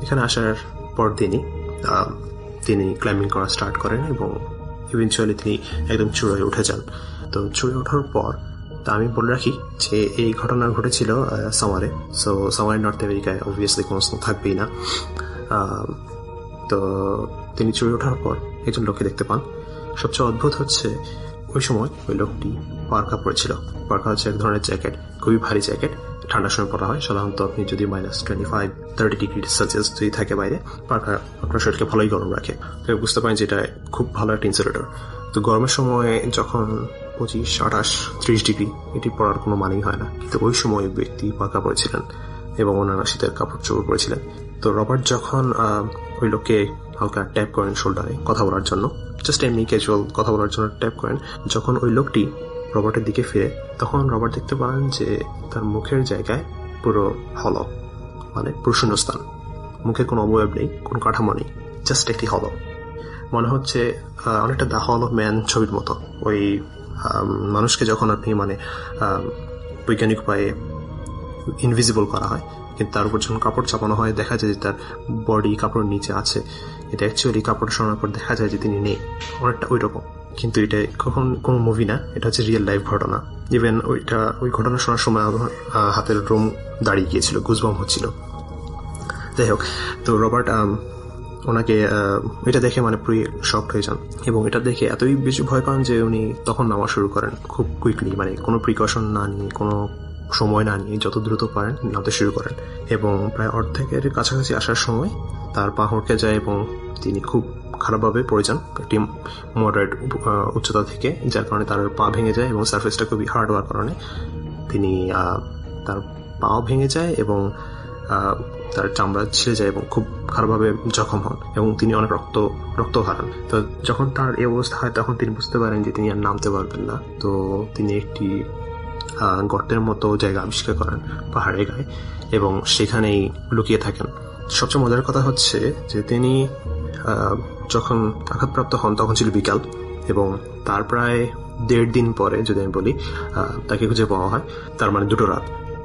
এখানে আসার পর তিনি ক্লাইম্বিং করা স্টার্ট করেন এবং ইভেনচুয়ালি তিনি একদম চূড়ায় উঠে যান। তো চূড়ায় ওঠার পর তা আমি বলে রাখি যে এই ঘটনা ঘটেছিল সামারে। সো সামারে নর্থ আমেরিকায় অবভিয়াসলি কোনো স্নো থাকবেই না। তো তিনি চূড়ায় ওঠার পর একজন লোককে দেখতে পান। সবচেয়ে অদ্ভুত হচ্ছে ওই সময় ওই লোকটি পার্কা পরেছিল। পার্কা হচ্ছে এক ধরনের জ্যাকেট, খুবই ভারী জ্যাকেট, ঠান্ডার সময় পরা হয়। সাধারণত আপনি যদি -25-30 ডিগ্রি সেলসিয়াস যদি থাকে বাইরে, পার্কা আপনার শরীরকে ভালোই গরম রাখে। তো বুঝতে পারেন যে এটা খুব ভালো একটা ইনসুলেটর। তো গরমের সময় যখন 25-28-30 ডিগ্রি এটি পরার কোনো মানেই হয় না, কিন্তু ওই সময় ব্যক্তি পার্কা পরেছিলেন এবং অন্যান্য শীতের কাপড় চোপড় পরেছিলেন। তো রবার্ট যখন ওই লোককে হালকা ট্যাপ করেন শোল্ডারে কথা বলার জন্য, জাস্ট এমনি ক্যাজুয়াল কথা বলার জন্য ট্যাপ করেন, যখন ওই লোকটি রবার্টের দিকে ফিরে তখন রবার্ট দেখতে পান যে তার মুখের জায়গায় পুরো হলো, মানে পুরো শূন্যস্থান। মুখের কোনো অবয়ব নেই, কোনো কাঠামো নেই, জাস্ট একটি হলো। মনে হচ্ছে অনেকটা দ্য হল অফ ম্যান ছবির মতো। ওই মানুষকে যখন আপনি মানে বৈজ্ঞানিক উপায়ে ইনভিজিবল করা হয়, কিন্তু তার উপর যখন কাপড় চাপানো হয় দেখা যায় যে তার বডি কাপড়ের নিচে আছে, এটা অ্যাকচুয়ালি কাপড় সরানোর পর দেখা যায় যে তিনি নেই, অনেকটা ওই রকম। কিন্তু এটা কখন কোনো মুভি না, এটা হচ্ছে রিয়েল লাইফ ঘটনা। ইভেন ওই ঘটনা শোনার সময় আমার হাতের রোম দাঁড়িয়ে গিয়েছিল, গুজবাম হচ্ছিল। যাই হোক, তো রবার্ট ওনাকে এটা দেখে মানে পুরো শকড হয়ে যান, এবং এটা দেখে এতই বেশি ভয় পান যে উনি তখন নামা শুরু করেন খুব কুইকলি, মানে কোনো প্রিকশন না নিয়ে, কোনো সময় না নিয়ে যত দ্রুত পারেন নামতে শুরু করেন। এবং প্রায় অর্ধেকের কাছাকাছি আসার সময় তার পা হড়কে যায় এবং তিনি খুব খারাপভাবে পড়ে যান একটি মডারেট উচ্চতা থেকে, যার কারণে তার পা ভেঙে যায় এবং সারফেসটা খুবই হার্ড হওয়ার কারণে তিনি তার পাও ভেঙে যায় এবং তার চামড়া ছিঁড়ে যায় এবং খুব খারাপভাবে জখম হন এবং তিনি অনেক রক্ত হারান। তো যখন তার এই অবস্থা হয় তখন তিনি বুঝতে পারেন যে তিনি আর নামতে পারবেন না। তো তিনি একটি গর্তের মতো জায়গা আবিষ্কার করেন পাহাড়ের গায়ে এবং সেখানেই লুকিয়ে থাকেন। সবচেয়ে মজার কথা হচ্ছে যে তিনি যখন আঘাতপ্রাপ্ত হন তখন ছিল বিকাল, এবং তার প্রায় 1.5 দিন পরে যদি আমি বলি তাকে খুঁজে পাওয়া হয়, তার মানে 2 রাত।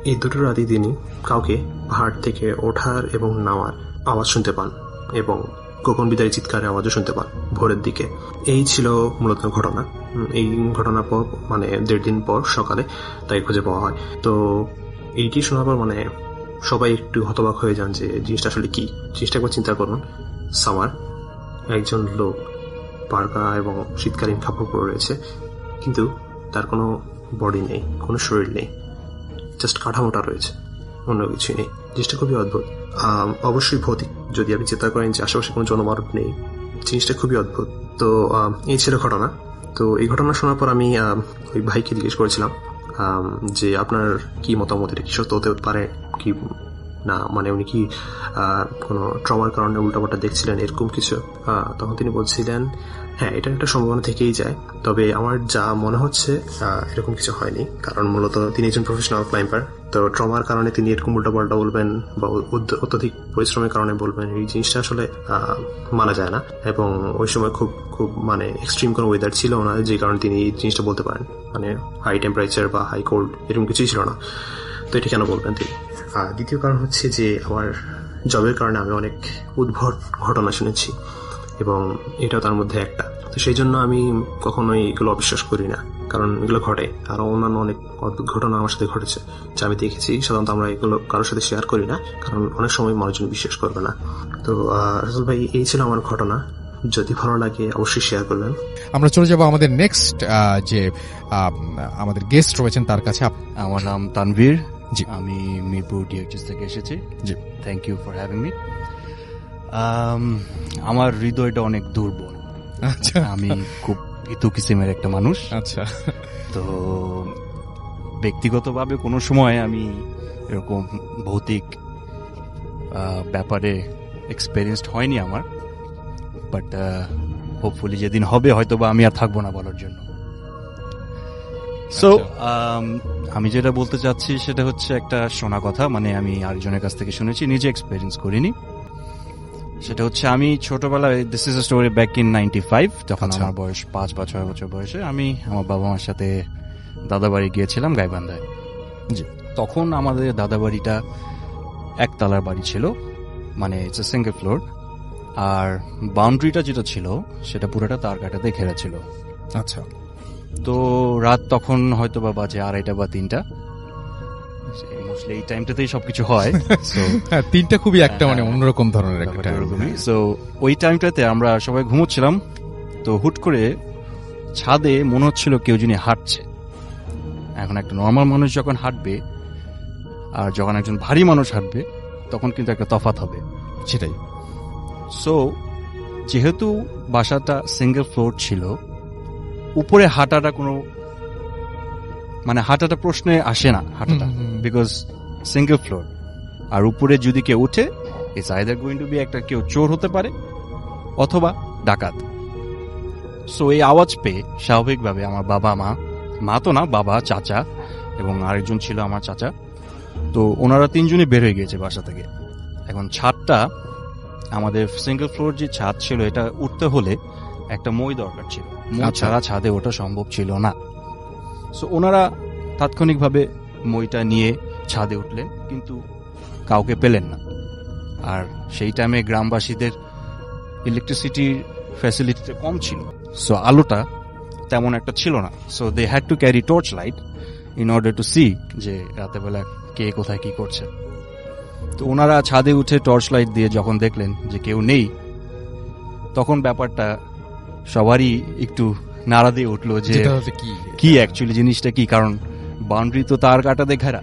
এই 2 রাতই তিনি কাউকে পাহাড় থেকে ওঠার এবং নামার আওয়াজ শুনতে পান এবং গোপন বিদায়ী চিৎকারের আওয়াজও শুনতে পান ভোরের দিকে। এই ছিল মূলত ঘটনা। এই ঘটনার পর মানে 1.5 দিন পর সকালে তাকে খুঁজে পাওয়া হয়। তো এইটি শোনার পর মানে সবাই একটু হতবাক হয়ে যান যে জিনিসটা আসলে কি। জিনিসটা একবার চিন্তা করুন, সামার, একজন লোক পার্কা এবং শীতকালীন কাপড় পরে রয়েছে, কিন্তু তার কোনো বডি নেই, কোনো শরীর নেই, জাস্ট কাঠামোটা রয়েছে, অন্য কিছুই নেই। জিনিসটা খুবই অদ্ভুত, অবশ্যই ভৌতিক যদি আপনি চিন্তা করেন যে আশেপাশে কোনো জনমানব নেই। জিনিসটা খুবই অদ্ভুত। তো এই ছিল ঘটনা। তো এই ঘটনা শোনার পর আমি ওই ভাইকে জিজ্ঞেস করেছিলাম যে আপনার কি মতামত, এটা কি সত্য হতে পারে কি না, মানে উনি কি কোনো ট্রমার কারণে উল্টাপাল্টা দেখছিলেন এরকম কিছু। তখন তিনি বলছিলেন হ্যাঁ, এটা একটা সম্ভাবনা থেকেই যায়, তবে আমার যা মনে হচ্ছে এরকম কিছু হয়নি, কারণ মূলত তিনি একজন প্রফেশনাল ক্লাইম্বার। তো ট্রমার কারণে তিনি এরকম উল্টাপাল্টা বলবেন বা অত্যধিক পরিশ্রমের কারণে বলবেন, এই জিনিসটা আসলে মানা যায় না। এবং ওই সময় খুব খুব মানে এক্সট্রিম কোনো ওয়েদার ছিল না, যে কারণে তিনি এই জিনিসটা বলতে পারেন, মানে হাই টেম্পারেচার বা হাই কোল্ড এরকম কিছুই ছিল না। তো এটা কেন বলবেন তিনি? দ্বিতীয় কারণ হচ্ছে যে আমার জবের কারণে আমি অনেক উদ্ভট ঘটনা শুনেছি এবং এটাও তার মধ্যে একটা। তো সেই জন্য আমি কখনোই এগুলো অবিশ্বাস করি না, কারণ এগুলো ঘটে। আরও অন্যান্য অনেক অদ্ভুত ঘটনা আমার সাথে ঘটেছে যা আমি দেখেছি। সাধারণত আমরা এগুলো কারোর সাথে শেয়ার করি না, কারণ অনেক সময় মানুষজন বিশ্বাস করবে না। তো রাসেল ভাই, এই ছিল আমার ঘটনা। যদি ভালো লাগে অবশ্যই শেয়ার করবেন। আমরা চলে যাব আমাদের নেক্সট যে আমাদের গেস্ট রয়েছেন তার কাছে। আমার নাম তানভীর, জি, আমি মিরপুর ডিএক্সএস থেকে এসেছি। জি, thank you for having me. আমার হৃদয়টা অনেক দুর্বল। আচ্ছা, আমি খুব ভীতু কিসিমের একটা মানুষ। আচ্ছা, তো ব্যক্তিগতভাবে কোনো সময় আমি এরকম ভৌতিক ব্যাপারে এক্সপেরিয়েন্সড হয়নি আমার, বাট হোপফুলি যেদিন হবে হয়তো বা আমি আর থাকবো না বলার জন্য। সো আমি যেটা বলতে চাচ্ছি সেটা হচ্ছে একটা শোনা কথা, মানে আমি আরেকজনের কাছ থেকে শুনেছি, নিজে এক্সপেরিয়েন্স করিনি। সেটা হচ্ছে আমি ছোটবেলায়, this is a story back in 95, যখন আমার বয়স 5 বা 6 বছর বয়সে, আমি আমার বাবা মার সাথে দাদাবাড়ি গিয়েছিলাম গাইবান্ধায়। জি, তখন আমাদের দাদাবাড়িটা একতলার বাড়ি ছিল, মানে ইটস এ সিঙ্গেল ফ্লোর, আর বাউন্ডারিটা যেটা ছিল সেটা পুরোটা তার কাটাতে ঘেরা ছিল। আচ্ছা, তো রাত তখন হয়তো বা বাজে 2:30 বা 3টা, মোস্টলি এই টাইমটাতেই সবকিছু হয়। হ্যাঁ, 3টা খুবই একটা মানে অন্যরকম ধরনের একটা টাইম। সো ওই টাইমটাতে আমরা সবাই ঘুমোচ্ছিলাম, তো হুট করে ছাদে মনে হচ্ছিল কেউ যিনি হাঁটছে। এখন একটা নর্মাল মানুষ যখন হাঁটবে আর যখন একজন ভারী মানুষ হাঁটবে তখন কিন্তু একটা তফাৎ হবে, সেটাই। সো যেহেতু বাসাটা সিঙ্গেল ফ্লোর ছিল, উপরে হাঁটাটা কোনো মানে হাঁটাটা প্রশ্নে আসে না, হাঁটাটা, বিকজ সিঙ্গেল ফ্লোর। আর উপরে যদি কেউ উঠে, it's either going to be একটা কেউ চোর হতে পারে অথবা ডাকাত। সো এই আওয়াজ পেয়ে স্বাভাবিকভাবে আমার বাবা মা তো না, বাবা, চাচা এবং আরেকজন ছিল আমার চাচা, তো ওনারা 3জনই বের হয়ে গিয়েছে বাসা থেকে। এখন ছাদটা আমাদের সিঙ্গেল ফ্লোর যে ছাদ ছিল এটা উঠতে হলে একটা মই দরকার ছিল, মই আচ্ছা। ছাড়া ছাদে ওঠা সম্ভব ছিল না। সো ওনারা তাৎক্ষণিকভাবে মইটা নিয়ে ছাদে উঠলেন, কিন্তু কাউকে পেলেন না। আর সেই টাইমে গ্রামবাসীদের ইলেকট্রিসিটির ফ্যাসিলিটিটা কম ছিল, সো আলোটা তেমন একটা ছিল না। So they had to carry torch light in order to see যে রাতেবেলা কে কোথায় কি করছে। তো ওনারা ছাদে উঠে টর্চ লাইট দিয়ে যখন দেখলেন যে কেউ নেই, তখন ব্যাপারটা সবারই একটু নাড়া দিয়ে উঠলো যে যেটা হচ্ছে কি অ্যাকচুয়ালি জিনিসটা কি, কারণ বাউন্ডারি তো তার কাটাতে ঘেরা,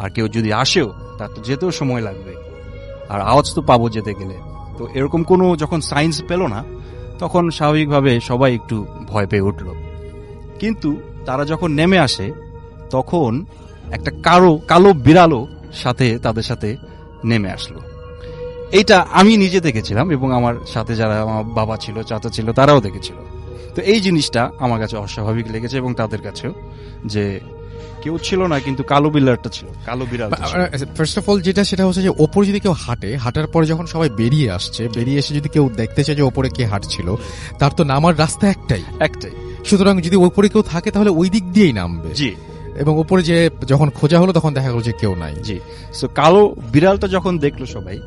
আর কেউ যদি আসেও তার তো যেতেও সময় লাগবে, আর আওয়াজ তো পাবো যেতে গেলে। তো এরকম কোনো যখন সাইন্স পেল না, তখন স্বাভাবিকভাবে সবাই একটু ভয় পেয়ে উঠল। কিন্তু তারা যখন নেমে আসে, তখন একটা কালো বিড়ালও তাদের সাথে নেমে আসলো। এইটা আমি নিজে দেখেছিলাম এবং আমার সাথে যারা আমার বাবা ছিল, চাচা ছিল, তারাও দেখেছিল। তো এই জিনিসটা আমার কাছে অস্বাভাবিক লেগেছে এবং তাদের কাছেও, যে কেউ ছিল না কিন্তু কালো বিড়ালটা ছিল, কালো বিড়াল। ফার্স্ট অফ অল সেটা হচ্ছে যে ওপরে যদি কেউ হাঁটার পরে যখন সবাই বেরিয়ে এসে যদি কেউ দেখতে চায় যে ওপরে কে হাঁটছিল, তার তো নামার রাস্তা একটাই। সুতরাং যদি ওপরে কেউ থাকে তাহলে ওই দিক দিয়েই নামবে। জি। এবং উপরে যে যখন খোঁজা হলো তখন দেখা গেল যে কেউ নাই। জি। সো কালো বিড়ালটা যখন দেখলো সবাই,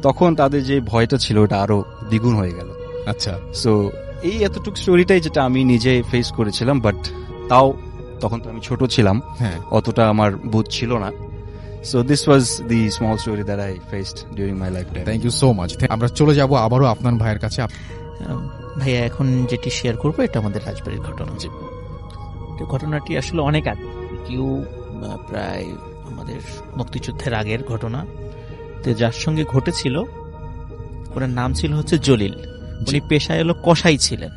তখন তাদের যে ভয়টা ছিল ওটা আরো দ্বিগুণ হয়ে গেল। আচ্ছা। সো এই এতটুকু স্টোরিটাই যেটা আমি নিজে ফেস করেছিলাম, বাট তাও তখন তো আমি ছোট ছিলাম, অতটা আমার বুঝ ছিল না। So this was the small story that I faced during my life time. Thank you so much. আমরা চলে যাব আবারও আপনার ভাইয়ের কাছে। ভাইয়া এখন যেটি শেয়ার করবো এটা আমাদের রাজবাড়ির ঘটনা। ঘটনাটি আসলে অনেক আগে, প্রায় আমাদের মুক্তিযুদ্ধের আগের ঘটনা। তো যার সঙ্গে ঘটেছিল ওনার নাম ছিল হচ্ছে জলিল। উনি পেশায় এলো কসাই ছিলেন।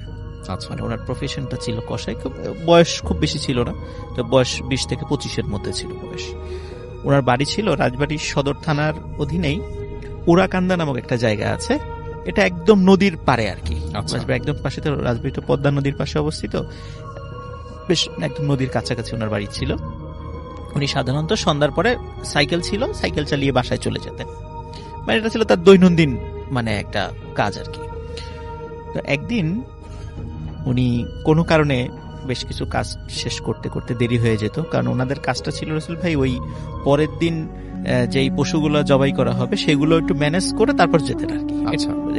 মানে ওনার প্রফেশনটা ছিল কসাই। বয়স খুব বেশি ছিল না, তো বয়স 20 থেকে 25-এর মধ্যে ছিল বয়স। ওনার বাড়ি ছিল রাজবাড়ির সদর থানার অধীনেই উড়াকান্দা নামক একটা জায়গা আছে। এটা একদম নদীর পারে আর কি, একদম পাশে। তো রাজবাড়িটা পদ্মা নদীর পাশে অবস্থিত, বেশ একদম নদীর কাছাকাছি ওনার বাড়ি ছিল। উনি সাধারণত সন্ধ্যার পরে সাইকেল চালিয়ে বাসায় চলে যেতেন। মানে এটা ছিল তার দৈনন্দিন একটা কাজ আর কি। তো একদিন উনি কোনো কারণে বেশ কিছু কাজ শেষ করতে করতে দেরি হয়ে যেত, কারণ ওনাদের কাজটা ছিল রসুল ভাই ওই পরের দিন যেই পশুগুলো জবাই করা হবে সেগুলো একটু ম্যানেজ করে তারপর যেতেন আর কি।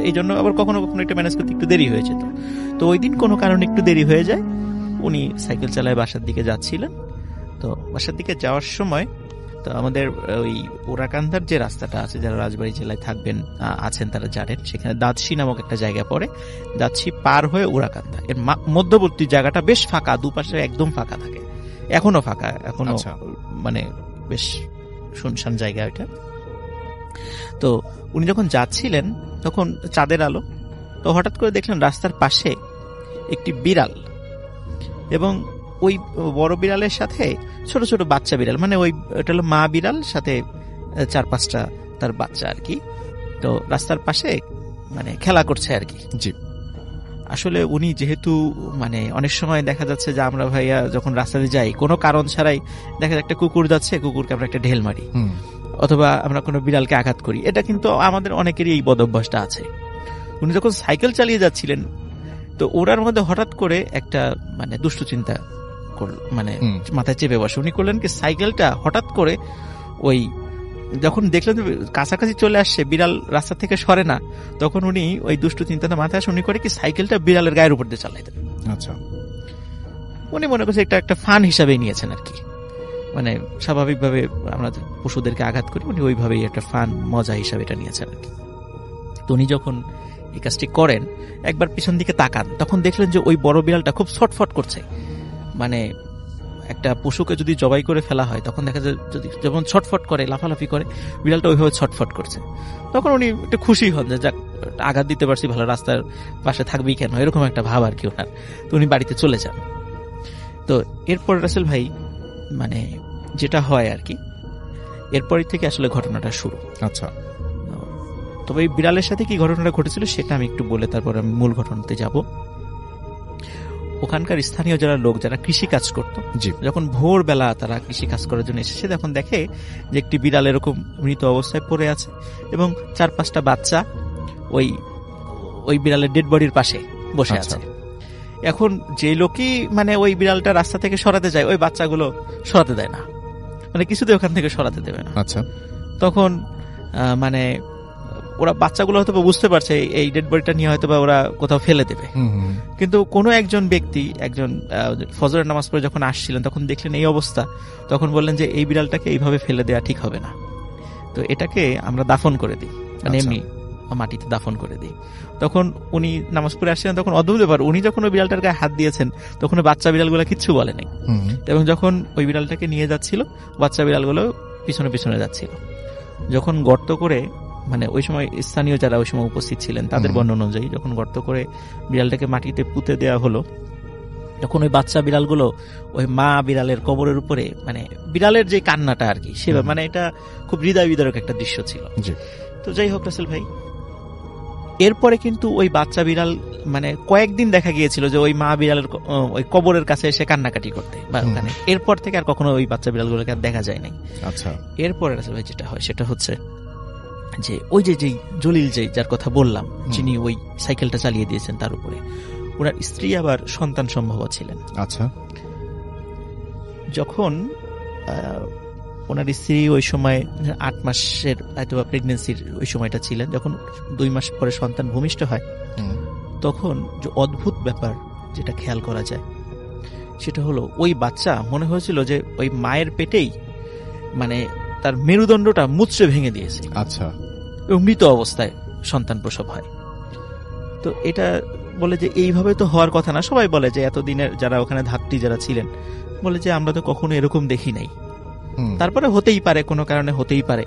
এই জন্য আবার কখনো কখনো একটু ম্যানেজ করতে একটু দেরি হয়ে যেত। তো ওই দিন কোনো কারণে একটু দেরি হয়ে যায়, উনি সাইকেল চালায় বাসার দিকে যাচ্ছিলেন। তো বাসার দিকে যাওয়ার সময় তো আমাদের ওই ওরাকান্দার যে রাস্তাটা আছে, যারা রাজবাড়ী জেলায় আছেন তারা জানেন, সেখানে দাঁতশি নামক একটা জায়গা পড়ে। দাঁতশি পার হয়ে ওরাকান্দা, এর মধ্যবর্তী জায়গাটা বেশ ফাঁকা, দুপাশে একদম ফাঁকা থাকে, এখনো ফাঁকা, এখনো বেশ শুনশান জায়গা এটা। তো উনি যখন যাচ্ছিলেন তখন চাঁদের আলো, তো হঠাৎ করে দেখলেন রাস্তার পাশে একটি বিড়াল, এবং ওই বড় বিড়ালের সাথে ছোট ছোট বাচ্চা বিড়াল, ওটা হলো মা বিড়াল, সাথে 4-5টা তার বাচ্চা আর কি। তো রাস্তার পাশে খেলা করছে আর কি। জি। আসলে উনি যেহেতু অনেক সময় দেখা যাচ্ছে যে আমরা ভাইয়া যখন রাস্তাতে যাই কোনো কারণ ছাড়াই, দেখা যায় একটা কুকুর যাচ্ছে, কুকুরকে আমরা একটা ঢেল মারি, অথবা আমরা কোনো বিড়ালকে আঘাত করি। এটা কিন্তু আমাদের অনেকেরই এই বদভ্যাসটা আছে। উনি যখন সাইকেল চালিয়ে যাচ্ছিলেন, তো ওনার মধ্যে হঠাৎ করে একটা দুষ্টু চিন্তা মাথায় চেপে বসে। উনি করলেন কি, সাইকেলটা হঠাৎ করে ওই যখন দেখলেন কাছাকাছি চলে আসছে, বিড়াল রাস্তা থেকে সরে না, তখন উনি ওই দুষ্টু চিন্তাটা মাথায় আসে, উনি করে কি সাইকেলটা বিড়ালের গায়ের উপর দিয়ে চালাই দেন। আচ্ছা। উনি মনে করছে এটা একটা ফান হিসাবে নিয়েছেন আর কি। স্বাভাবিকভাবে আমরা পশুদেরকে আঘাত করি, উনি ওইভাবেই একটা ফান মজা হিসাবে এটা নিয়েছেন আর কি। তো উনি যখন এই কাজটি করেন, একবার পিছন দিকে তাকান, তখন দেখলেন যে ওই বড় বিড়ালটা খুব ছটফট করছে। একটা পশুকে যদি জবাই করে ফেলা হয় তখন দেখা যায় যদি যেমন ছটফট করে, লাফালাফি করে, বিড়ালটা ওইভাবে ছটফট করছে। তখন উনি একটু খুশি হন যে যাক, আঘাত দিতে পারছি, ভালো, রাস্তার পাশে থাকবেই কেন, এরকম একটা ভাব আর কি ওনার। তো উনি বাড়িতে চলে যান। তো এরপর রাসেল ভাই যেটা হয় আর কি, এরপরই থেকে আসলে ঘটনাটা শুরু। আচ্ছা। তবে এই বিড়ালের সাথে কি ঘটনাটা ঘটেছিল সেটা আমি একটু বলে তারপর আমি মূল ঘটনাতে যাব। ওখানকার স্থানীয় যারা লোক, যারা কৃষি কাজ করত, যখন ভোরবেলা তারা কৃষি কাজ করার জন্য এসেছে, তখন দেখে যে একটি বিড়াল এরকম মৃত অবস্থায় পড়ে আছে, এবং 4-5টা বাচ্চা ওই ওই বিড়ালের ডেড বডির পাশে বসে আচ্ছা। আছে। এখন যে লোকই মানে ওই বিড়ালটা রাস্তা থেকে সরাতে যায়, ওই বাচ্চাগুলো সরাতে দেয় না, মানে কিছুতে ওখান থেকে সরাতে দেবে না। আচ্ছা, তখন মানে ওরা বাচ্চাগুলো হয়তো বুঝতে পারছে এই ডেড বডিটা নিয়ে হয়তো বা ওরা কোথাও ফেলে দেবে, কিন্তু কোনো একজন ব্যক্তি, একজন ফজরের নামাজ পড়ে যখন আসছিলেন তখন দেখলেন এই অবস্থা, তখন বললেন যে এই বিড়ালটাকে এইভাবে ফেলে দেওয়া ঠিক হবে না, তো এটাকে আমরা দাফন করে দিই, মানে আচ্ছা। এমনি মাটিতে দাফন করে দিই। তখন উনি নামাজ পড়ে আসছিলেন, তখন অদ্ভুত ব্যাপার, উনি যখন ওই বিড়ালটার গায়ে হাত দিয়েছেন তখন ওই বাচ্চা বিড়ালগুলো কিচ্ছু বলে নাই, এবং যখন ওই বিড়ালটাকে নিয়ে যাচ্ছিল বাচ্চা বিড়ালগুলো পিছনে পিছনে যাচ্ছিল। যখন গর্ত করে, মানে ওই সময় স্থানীয় যারা ওই সময় উপস্থিত ছিলেন তাদের বর্ণনা অনুযায়ী যখন গর্ত করে বিড়ালটাকে মাটিতে পুঁতে দেওয়া হলো, তখন ওই বাচ্চা বিড়ালগুলো ওই মা বিড়ালের কবরের উপরে, মানে বিড়ালের যে কান্নাটা আর কি, সে মানে এটা খুব হৃদয় বিদারক একটা দৃশ্য ছিল। তো যাই হোক রাসেল ভাই, এরপরে কিন্তু ওই বাচ্চা বিড়াল মানে কয়েকদিন দেখা গিয়েছিল যে ওই মা বিড়ালের ওই কবরের কাছে এসে কান্নাকাটি করতে বা ওখানে, এরপর থেকে আর কখনো ওই বাচ্চা বিড়ালগুলোকে আর দেখা যায় নাই। আচ্ছা, এরপরে রাসেল ভাই যেটা হয় সেটা হচ্ছে যে ওই যে যেই জলিল যার কথা বললাম, যিনি ওই সাইকেলটা চালিয়ে দিয়েছেন, তার উপরে ওনার স্ত্রী আবার সন্তান সম্ভব ছিলেন। আচ্ছা, যখন ওনার স্ত্রী ওই সময় 8 মাসের হয়তো প্রেগনেন্সির ওই সময়টা ছিলেন, যখন 2 মাস পরে সন্তান ভূমিষ্ঠ হয়, তখন যে অদ্ভুত ব্যাপার যেটা খেয়াল করা যায় সেটা হলো ওই বাচ্চা মনে হয়েছিল যে ওই মায়ের পেটেই মানে তার মেরুদণ্ডটা মুচড়ে ভেঙে দিয়েছে। আচ্ছা, এবং মৃত অবস্থায় সন্তান প্রসব হয়। তো এটা বলে যে এইভাবে তো হওয়ার কথা না, সবাই বলে যে এতদিনের যারা ওখানে ধাত্রী যারা ছিলেন বলে যে আমরা তো কখনো এরকম দেখি নাই, তারপরে হতেই পারে, কোনো কারণে হতেই পারে,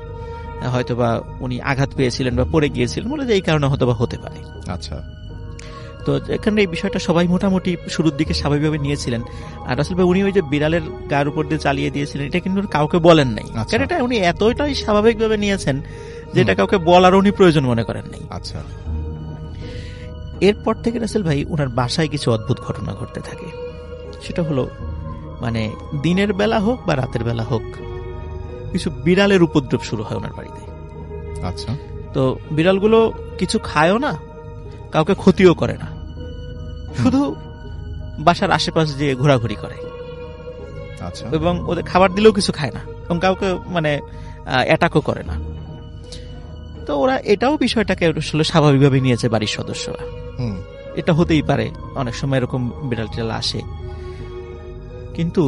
হয়তোবা উনি আঘাত পেয়েছিলেন বা পড়ে গিয়েছিলেন, বলে যে এই কারণে হয়তোবা হতে পারে। আচ্ছা, তো এখানে এই বিষয়টা সবাই মোটামুটি শুরুর দিকে স্বাভাবিকভাবে নিয়েছিলেন। আর আসলে উনি ওই যে বিড়ালের গায়ের উপর দিয়ে চালিয়ে দিয়েছিলেন এটা কিন্তু কাউকে বলেন নাই, কারণ এটা উনি এতটাই স্বাভাবিকভাবে নিয়েছেন যে এটা কাউকে বলার উনি প্রয়োজন মনে করেন নাই। আচ্ছা, এরপর থেকে রাসেল ভাই ওনার বাসায় কিছু অদ্ভুত ঘটনা ঘটতে থাকে। সেটা হলো মানে দিনের বেলা হোক বা রাতের বেলা হোক কিছু বিড়ালের উপদ্রব শুরু হয় ওনার বাড়িতে। আচ্ছা, তো বিড়ালগুলো কিছু খায়ও না, কাউকে ক্ষতিও করে না, শুধু বাসার আশেপাশে যে ঘোরাঘুরি করে। আচ্ছা, এবং ওদের খাবার দিলেও কিছু খায় না এবং কাউকে মানে অ্যাটাকও করে না। তো ওরা এটাও বিষয়টাকে আসলে স্বাভাবিকভাবে নিয়েছে বাড়ির সদস্যরা, এটা হতেই পারে, অনেক সময় এরকম বিড়াল টিড়াল আসে। কিন্তু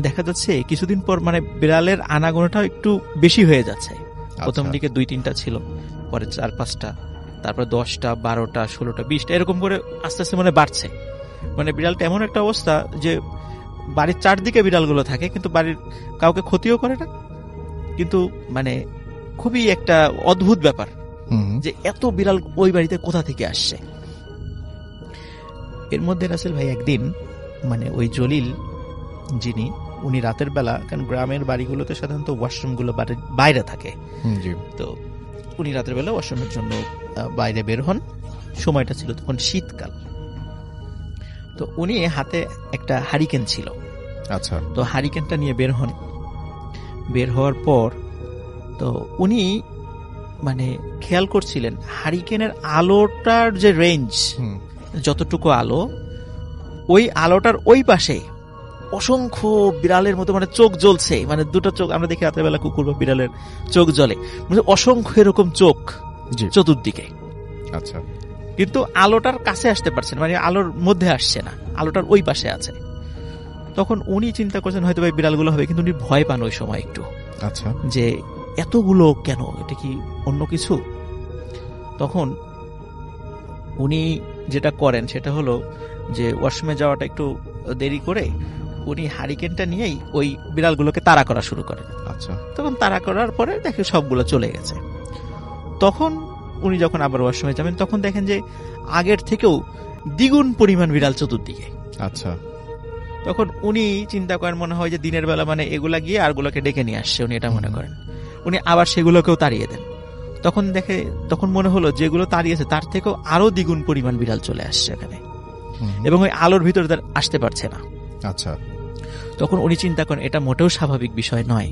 দেখা যাচ্ছে কিছুদিন পর মানে বিড়ালের আনাগোনাটাও একটু বেশি হয়ে যাচ্ছে। প্রথম দিকে 2-3টা ছিল, পরে 4-5টা, তারপর 10টা, 12টা, 16টা, 20টা, এরকম করে আস্তে আস্তে মানে বাড়ছে। মানে বিড়ালটা এমন একটা অবস্থা যে বাড়ির চারদিকে বিড়ালগুলো থাকে, কিন্তু বাড়ির কাউকে ক্ষতিও করে না, কিন্তু মানে খুবই একটা অদ্ভুত ব্যাপার যে এত বিড়াল ওই বাড়িতে কোথা থেকে আসছে। এর মধ্যে রাসেল ভাই একদিন মানে ওই জলিল যিনি, উনি রাতের বেলা, কারণ গ্রামের বাড়িগুলোতে সাধারণত ওয়াশরুমগুলো বাইরে থাকে, তো উনি রাতের বেলা ওয়াশরুমের জন্য বাইরে বের হন। সময়টা ছিল তখন শীতকাল। তো উনি হাতে একটা হারিকেন ছিল। আচ্ছা, তো হারিকেনটা নিয়ে বের হন। বের হওয়ার পর তো উনি মানে খেয়াল করছিলেন হারিকেনের আলোটার যে রেঞ্জ, যতটুকু আলো, ওই আলোটার ওই পাশে অসংখ্য বিড়ালের মতো মানে চোখ জ্বলছে, মানে দুটো চোখ, আমরা দেখি রাতের বেলা কুকুর বা বিড়ালের চোখ জ্বলে, মানে অসংখ্য এরকম চোখ চতুর্দিকে। আচ্ছা, কিন্তু আলোটার কাছে আসতে পারছে না, মানে আলোর মধ্যে আসছে না, আলোটার ওই পাশে আছে। তখন উনি চিন্তা করছেন হয়তো ভাই বিড়ালগুলো হবে, কিন্তু উনি ভয় পান ওই সময় একটু। আচ্ছা, যে এতগুলো কেন, এটা কি অন্য কিছু? তখন উনি যেটা করেন সেটা হলো যে ওয়াশরুমে যাওয়াটা একটু দেরি করে উনি হারিকেনটা নিয়েই ওই বিড়ালগুলোকে তাড়া করা শুরু করেন। আচ্ছা, তখন তাড়া করার পরে দেখে সবগুলো চলে গেছে। তখন উনি যখন আবার ওয়াশরুমে যাবেন তখন দেখেন যে আগের থেকেও দ্বিগুণ পরিমাণ বিড়াল চতুর্দিকে। আচ্ছা, তখন উনি চিন্তা করেন মনে হয় যে দিনের বেলা মানে এগুলা গিয়ে আরগুলোকে ডেকে নিয়ে আসছে, উনি এটা মনে করেন। উনি আবার সেগুলোকেও তাড়িয়ে দেন। তখন মনে হলো যেগুলো তাড়িয়েছে তার থেকেও আরো দ্বিগুণ পরিমাণ বিড়াল চলে আসছে এখানে, এবং ওই আলোর ভিতরে তার আসতে পারছে না। আচ্ছা, তখন উনি চিন্তা করেন এটা মোটেও স্বাভাবিক বিষয় নয়।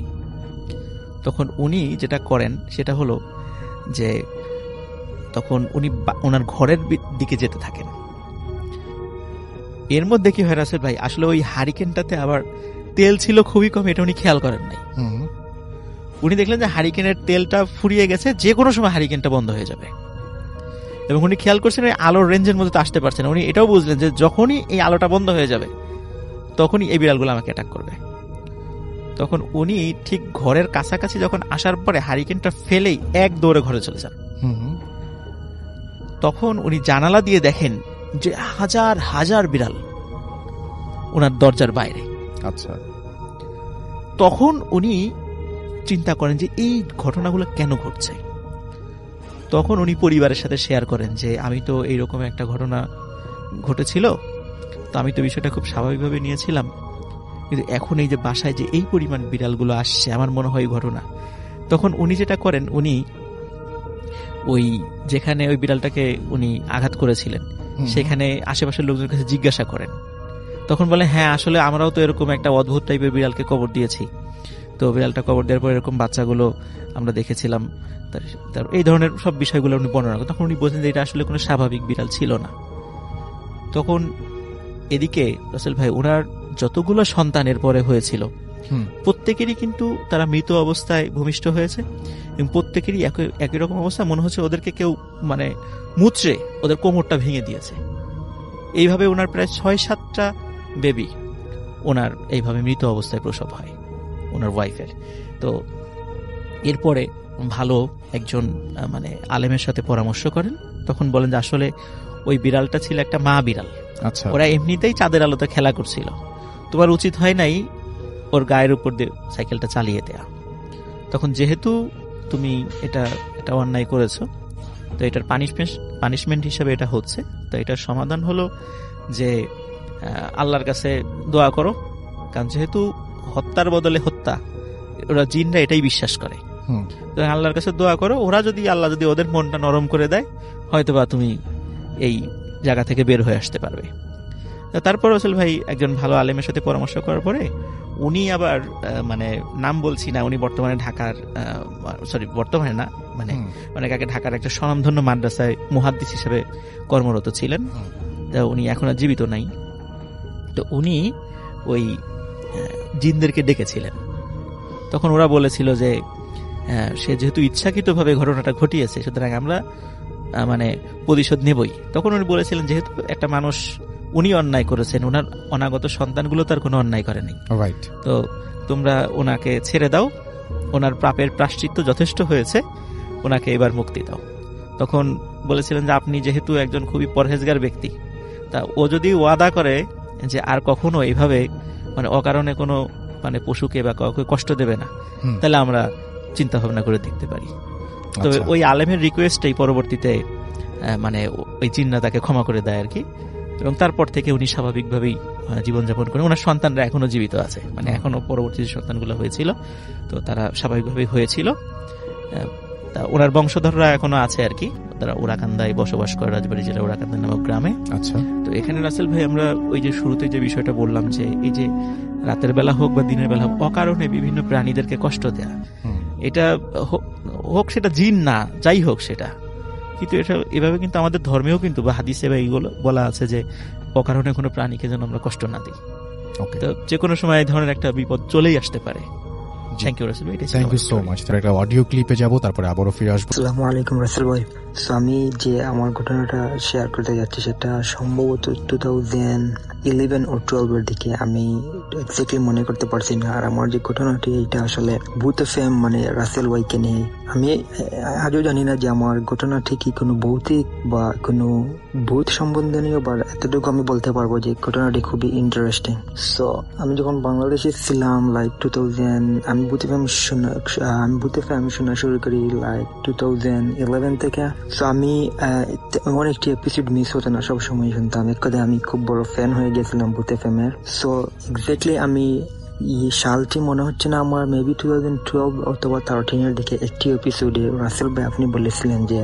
তখন উনি যেটা করেন সেটা হলো যে তখন উনি ওনার ঘরের দিকে যেতে থাকেন। এর মধ্যে কি হয় রাসেল ভাই, আসলে ওই হারিকেনটাতে আবার তেল ছিল খুবই কম, এটা উনি খেয়াল করেন নাই। উনি দেখলেন যে হারিকেনের তেলটা ফুরিয়ে গেছে, যে কোনো সময় হারিকেনটা বন্ধ হয়ে যাবে, এবং উনি খেয়াল করছেন এই আলোর রেঞ্জের মধ্যে তো আসতে পারছেন। উনি এটাও বুঝলেন যে যখনই এই আলোটা বন্ধ হয়ে যাবে তখনই এই বিড়ালগুলো আমাকে অ্যাটাক করবে। তখন উনি ঠিক ঘরের কাছাকাছি যখন আসার পরে হারিকেনটা ফেলেই এক দৌড়ে ঘরে চলে যান। তখন উনি জানালা দিয়ে দেখেন যে হাজার হাজার বিড়াল ওনার দরজার বাইরে। আচ্ছা, তখন উনি চিন্তা করেন যে এই ঘটনাগুলো কেন ঘটছে। তখন উনি পরিবারের সাথে শেয়ার করেন যে আমি তো এইরকম একটা ঘটনা ঘটেছিল, তো আমি তো বিষয়টা খুব স্বাভাবিকভাবে নিয়েছিলাম, কিন্তু এখন এই যে বাসায় যে এই পরিমাণ বিড়ালগুলো আসছে, আমার মনে হয় ঘটনা। তখন উনি যেটা করেন, উনি ওই যেখানে ওই বিড়ালটাকে উনি আঘাত করেছিলেন সেখানে আশেপাশের লোকজনের কাছে জিজ্ঞাসা করেন। তখন বলে হ্যাঁ, আসলে আমরাও তো এরকম একটা অদ্ভুত টাইপের বিড়ালকে কবর দিয়েছি, তো বিড়ালটা কবর দেওয়ার পর এরকম বাচ্চাগুলো আমরা দেখেছিলাম, এই ধরনের সব বিষয়গুলো উনি বর্ণনা করেন। তখন উনি বলছেন যে এটা আসলে কোনো স্বাভাবিক বিড়াল ছিল না। তখন এদিকে রাসেল ভাই ওনার যতগুলো সন্তানের পরে হয়েছিল প্রত্যেকেরই কিন্তু তারা মৃত অবস্থায় ভূমিষ্ঠ হয়েছে, এবং প্রত্যেকেরই একই রকম অবস্থা, মনে হচ্ছে ওদেরকে কেউ মানে মুচড়ে ওদের কোমরটা ভেঙে দিয়েছে। এইভাবে ওনার প্রায় 6-7টা বেবি ওনার এইভাবে মৃত অবস্থায় প্রসব হয় ওনার ওয়াইফের। তো এরপরে ভালো একজন মানে আলেমের সাথে পরামর্শ করেন। তখন বলেন যে আসলে ওই বিড়ালটা ছিল একটা মা বিড়াল। আচ্ছা, ওরা এমনিতেই চাঁদের আলোতে খেলা করছিল, তোমার উচিত হয় নাই ওর গায়ের উপর দিয়ে সাইকেলটা চালিয়ে দেয়া। তখন যেহেতু তুমি এটা অন্যায় করেছো, তো এটার পানিশমেন্ট হিসেবে এটা হচ্ছে, তো এটার সমাধান হলো যে আল্লাহর কাছে দোয়া করো, কারণ যেহেতু হত্যার বদলে হত্যা, ওরা জিনরা এটাই বিশ্বাস করে। তো আল্লাহর কাছে দোয়া করো, আল্লাহ যদি ওদের মনটা নরম করে দেয়, হয়তোবা তুমি এই জায়গা থেকে বের হয়ে আসতে পারবে। তারপর রাসেল ভাই একজন ভালো আলেমের সাথে পরামর্শ করার পরে উনি আবার মানে নাম বলছি না, উনি বর্তমানে ঢাকার বর্তমানে না মানে অনেক আগে ঢাকার একটা স্বনামধন্য মাদ্রাসায় মুহাদ্দিস হিসেবে কর্মরত ছিলেন, উনি এখন আর জীবিত নাই। তো উনি ওই জিনদেরকে ডেকেছিলেন। তখন ওরা বলেছিল যে সে যেহেতু ইচ্ছাকৃতভাবে ঘটনাটা ঘটিয়েছে, সুতরাং আমরা মানে প্রতিশোধ নেবই। তখন উনি বলেছিলেন যেহেতু একটা মানুষ উনি অন্যায় করেছেন, ওনার অনাগত সন্তানগুলো তার কোনো অন্যায় করেনি, তো তোমরা ওনাকে ছেড়ে দাও, ওনার পাপের প্রায়শ্চিত্ত যথেষ্ট হয়েছে, ওনাকে এবার মুক্তি দাও। তখন বলেছিলেন যে আপনি যেহেতু একজন খুবই পরহেজগার ব্যক্তি, তা ও যদি ওয়াদা করে যে আর কখনো এইভাবে মানে অকারণে কোনো মানে পশুকে বা কাউকে কষ্ট দেবে না, তাহলে আমরা চিন্তা ভাবনা করে দেখতে পারি। তবে ওই আলেমের রিকোয়েস্টেই পরবর্তীতে মানে ওই জিন্না তাকে ক্ষমা করে দেয় আর কি, এবং তারপর থেকে উনি স্বাভাবিকভাবেই জীবনযাপন করেন। ওনার সন্তানরা এখনো জীবিত আছে, মানে এখনো পরবর্তী যে সন্তানগুলো হয়েছিল তো তারা স্বাভাবিকভাবেই হয়েছিল। তা ওনার বংশধররা এখনো আছে আর কি, তারা ওরাকান্দায় বসবাস করে, রাজবাড়ী জেলা ওরাকান্দা নামক গ্রামে। আচ্ছা, তো এখানে রাসেল ভাই আমরা ওই যে শুরুতে যে বিষয়টা বললাম যে এই যে রাতের বেলা হোক বা দিনের বেলা হোক অকারণে বিভিন্ন প্রাণীদেরকে কষ্ট দেয়া, এটা হোক সেটা জিন না যাই হোক সেটা, কিন্তু এটা এভাবে কিন্তু আমাদের ধর্মেও কিন্তু বা হাদিসে বা এইগুলো বলা আছে যে অকারণে কোনো প্রাণীকে যেন আমরা কষ্ট না দিই। তো যে কোনো সময় এই ধরনের একটা বিপদ চলেই আসতে পারে। থ্যাংক ইউ রাসেল ভাই, থ্যাংক ইউ সো মাচ। একটা অডিও ক্লিপে যাব, তারপরে আবারও ফিরে আসবো। আসসালামু আলাইকুম রাসেল ভাই। সো আমি যে আমার ঘটনাটা শেয়ার করতে যাচ্ছি সেটা সম্ভবত 2011 or 12 এর দিকে, আমি এক্স্যাক্টলি মনে করতে পারছি না। আর আমার যে ঘটনাটি এটা আসলে ভূত এফএম মানে রাসেল ভাইকে নিয়ে। আমি আজও জানি না যে আমার ঘটনাটি কি কোনো ভৌতিক বা কোনো ভূত সম্বন্ধনীয়, বা এতটুকু আমি বলতে পারবো যে ঘটনাটি খুবই ইন্টারেস্টিং। সো আমি যখন বাংলাদেশে ছিলাম লাইক 2000, আমি ভূত এফএম শোনা শুরু করি লাইক 2011 থেকে। সো আমি অনেকটি এপিসোড মিস হতো না, সবসময় শুনতাম। এক কথায় আমি খুব বড় ফ্যান হয়ে গেছিলাম ভূত এফএম এর। সো এক্স্যাক্টলি আমি সালটি মনে হচ্ছে না আমার, মেবি 2012 অথবা 13 এর দিকে একটি এপিসোডে রাসেল ভাই আপনি বলেছিলেন যে